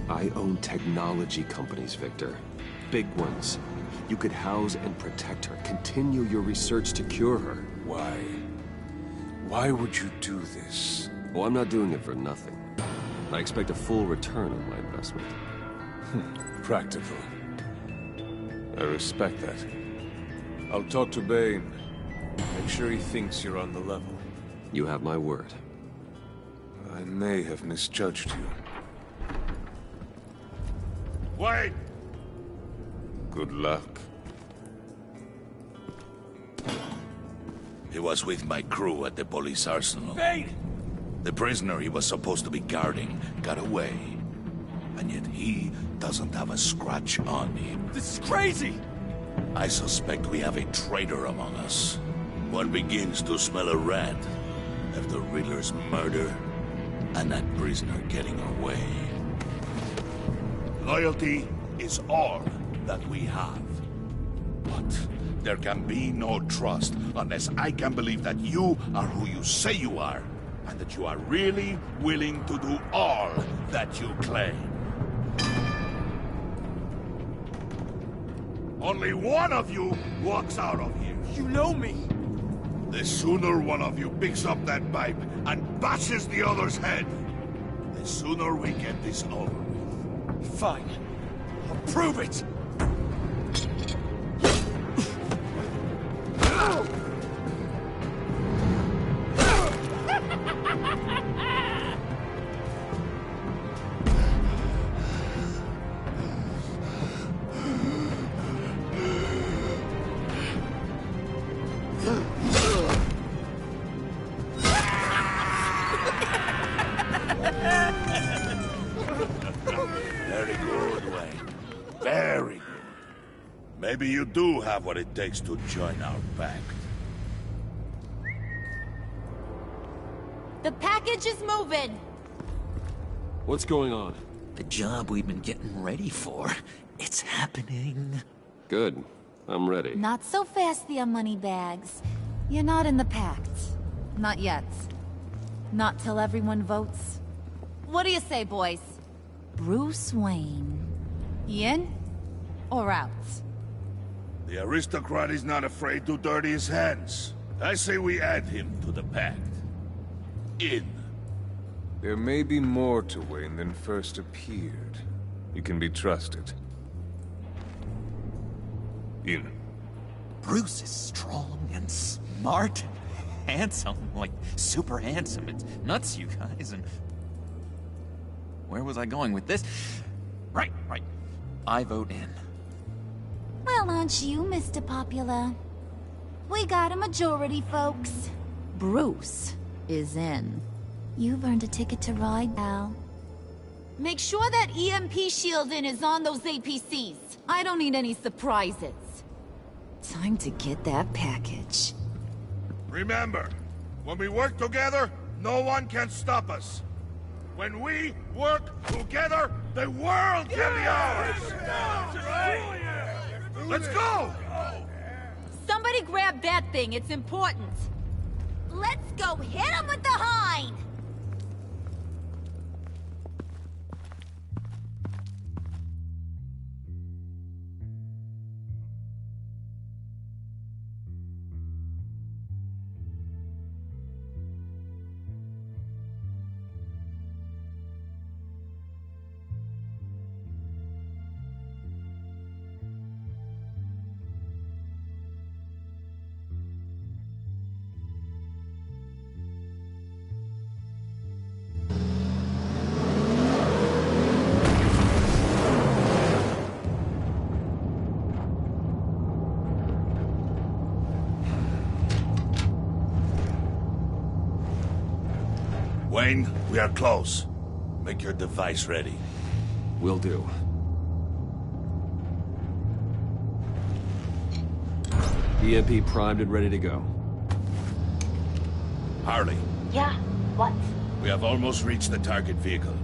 I own technology companies, Victor. Big ones. You could house and protect her, continue your research to cure her. Why? Why would you do this? Well, I'm not doing it for nothing. I expect a full return on my investment. Practical. I respect that. I'll talk to Bane. Make sure he thinks you're on the level. You have my word. I may have misjudged you. Wait! Good luck. He was with my crew at the police arsenal. Bane! The prisoner he was supposed to be guarding got away. And yet he doesn't have a scratch on him. This is crazy! I suspect we have a traitor among us. One begins to smell a rat after Riddler's murder and that prisoner getting away. Loyalty is all that we have. But there can be no trust unless I can believe that you are who you say you are, and that you are really willing to do all that you claim. Only one of you walks out of here. You know me. The sooner one of you picks up that pipe and bashes the other's head, the sooner we get this over with. Fine. I'll prove it! Very good, Wayne. Very good. Maybe you do have what it takes to join our pact. The package is moving! What's going on? The job we've been getting ready for. It's happening. Good. I'm ready. Not so fast, the moneybags. You're not in the pact. Not yet. Not till everyone votes. What do you say, boys? Bruce Wayne. In or out? The aristocrat is not afraid to dirty his hands. I say we add him to the pact. In. There may be more to Wayne than first appeared. You can be trusted. In. Bruce is strong and smart and handsome, like super handsome. It's nuts, you guys, and... Where was I going with this? Right. I vote in. Well, aren't you, Mr. Popular? We got a majority, folks. Bruce is in. You've earned a ticket to ride, pal. Make sure that EMP shielding is on those APCs. I don't need any surprises. Time to get that package. Remember, when we work together, no one can stop us. When we work together, the world can be ours! Let's go! Somebody grab that thing, it's important. Let's go hit him with the hind! Wayne, we are close. Make your device ready. Will do. EMP primed and ready to go. Harley. Yeah, what? We have almost reached the target vehicle.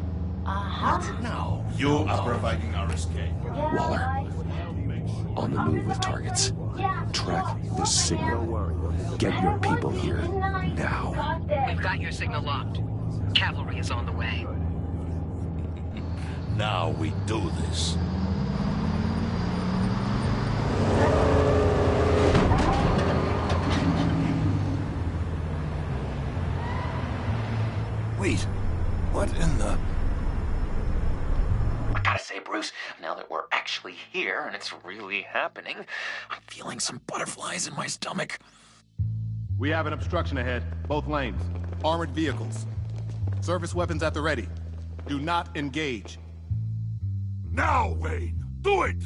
Uh-huh. Now, you are providing our escape. Waller. On the move with targets. Track the signal. Get your people here now. We've got your signal locked. Cavalry is on the way. Now we do this. Wait, what in the... I gotta say, Bruce, now that we're actually here and it's really happening, I'm feeling some butterflies in my stomach. We have an obstruction ahead, both lanes. Armored vehicles. Service weapons at the ready. Do not engage. Now, Wayne! Do it!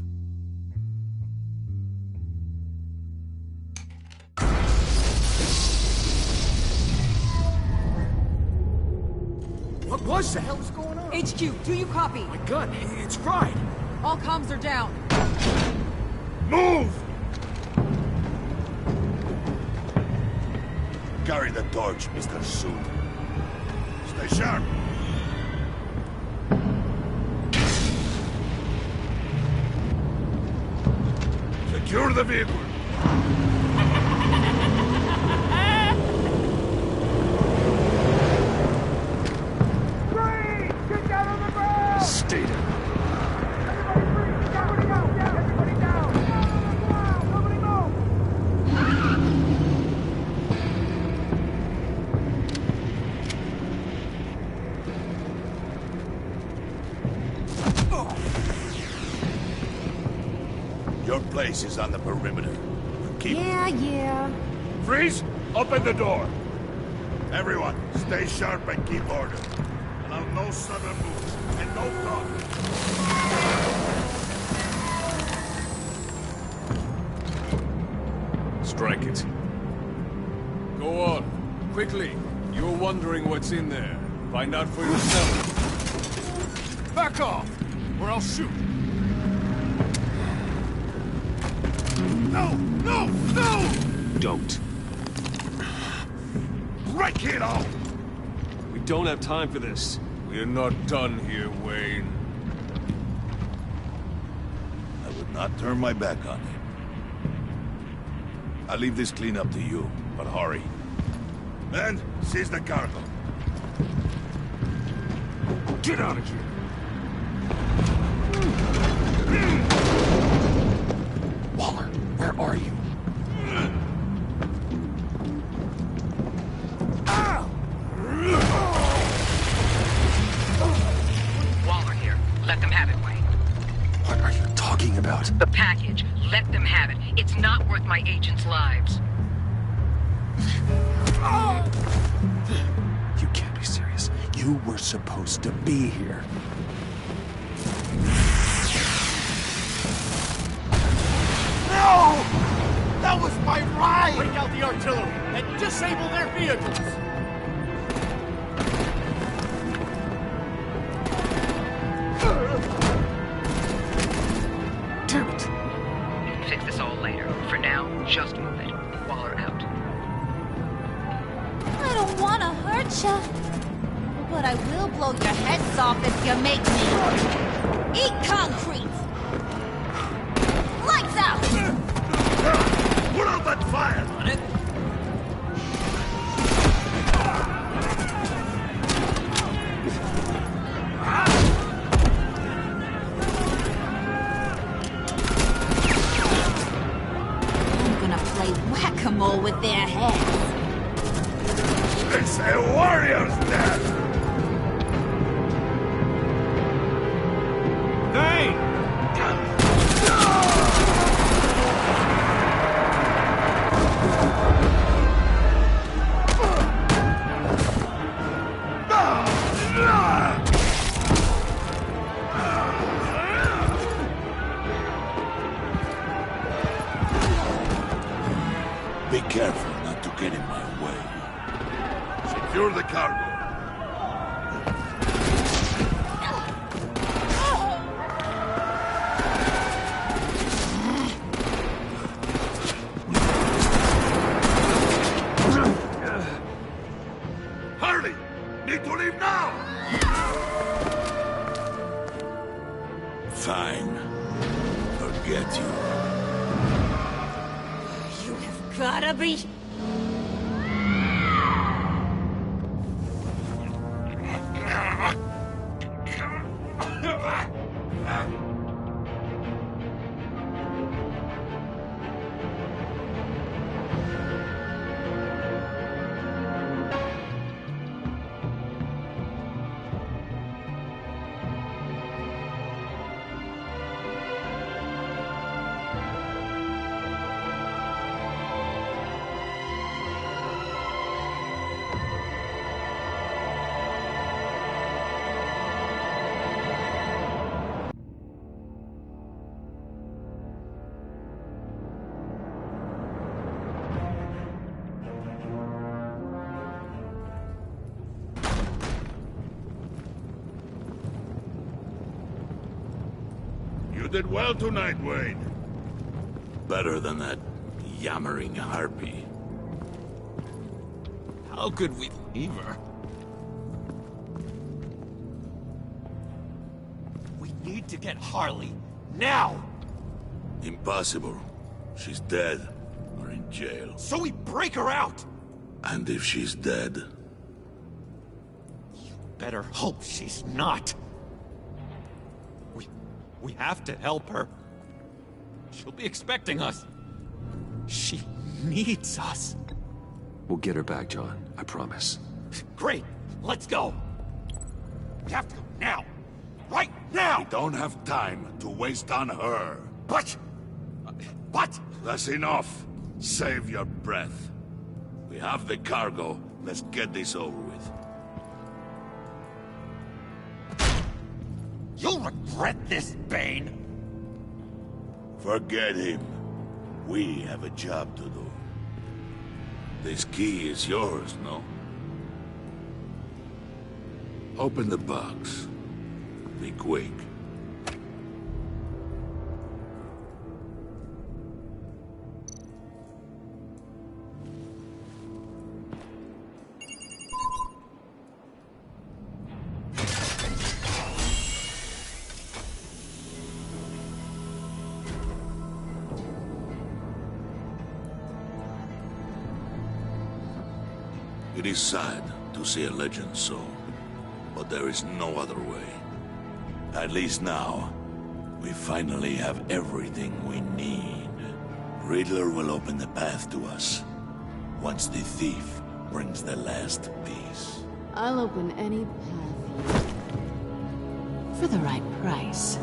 What was the hell is going on? HQ, do you copy? My gun, it's fried. All comms are down. Move! Carry the torch, Mr. Suit. Stay sharp. Secure the vehicle. Get down on the ground! Stay down. Everybody down! Nobody move! Your place is on the perimeter. Keep... Yeah. Freeze! Open the door! Everyone, stay sharp and keep order. Allow no sudden moves, and no talk. Strike it. Go on. Quickly. You're wondering what's in there. Find out for yourself. Back off, or I'll shoot. No! No! No! Don't. Break it off! We don't have time for this. We're not done here, Wayne. I would not turn my back on him. I'll leave this clean up to you, but hurry. Men, seize the cargo. Get out of here! Waller, where are you? Waller here. Let them have it, Wayne. What are you talking about? The package. Let them have it. It's not worth my agents' lives. You can't be serious. You were supposed to be here. No! That was my ride! Break out the artillery and disable their vehicles! Damn it! You can fix this all later. For now, just move it. Waller out. I don't want to hurt ya. But I will blow your heads off if you make me. Eat concrete! Lights out! Put out that fire! On it. I'm gonna play whack-a-mole with their heads. It's a warrior's death! Vane! Be careful not to get in my way. Secure the cargo. Hurry! Need to leave now! Fine. Forget you. You have gotta be... You did well tonight, Wayne. Better than that yammering harpy. How could we leave her? We need to get Harley, now! Impossible. She's dead, or in jail. So we break her out! And if she's dead... Better hope she's not. We have to help her. She'll be expecting us. She needs us. We'll get her back, John. I promise. Great. Let's go. We have to go now. Right now! We don't have time to waste on her. But... What? That's enough. Save your breath. We have the cargo. Let's get this over with. You'll regret this, Bane! Forget him. We have a job to do. This key is yours, no? Open the box. Be quick. It is sad to see a legend so but there is no other way. At least now, we finally have everything we need. Riddler will open the path to us, once the thief brings the last piece. I'll open any path for the right price.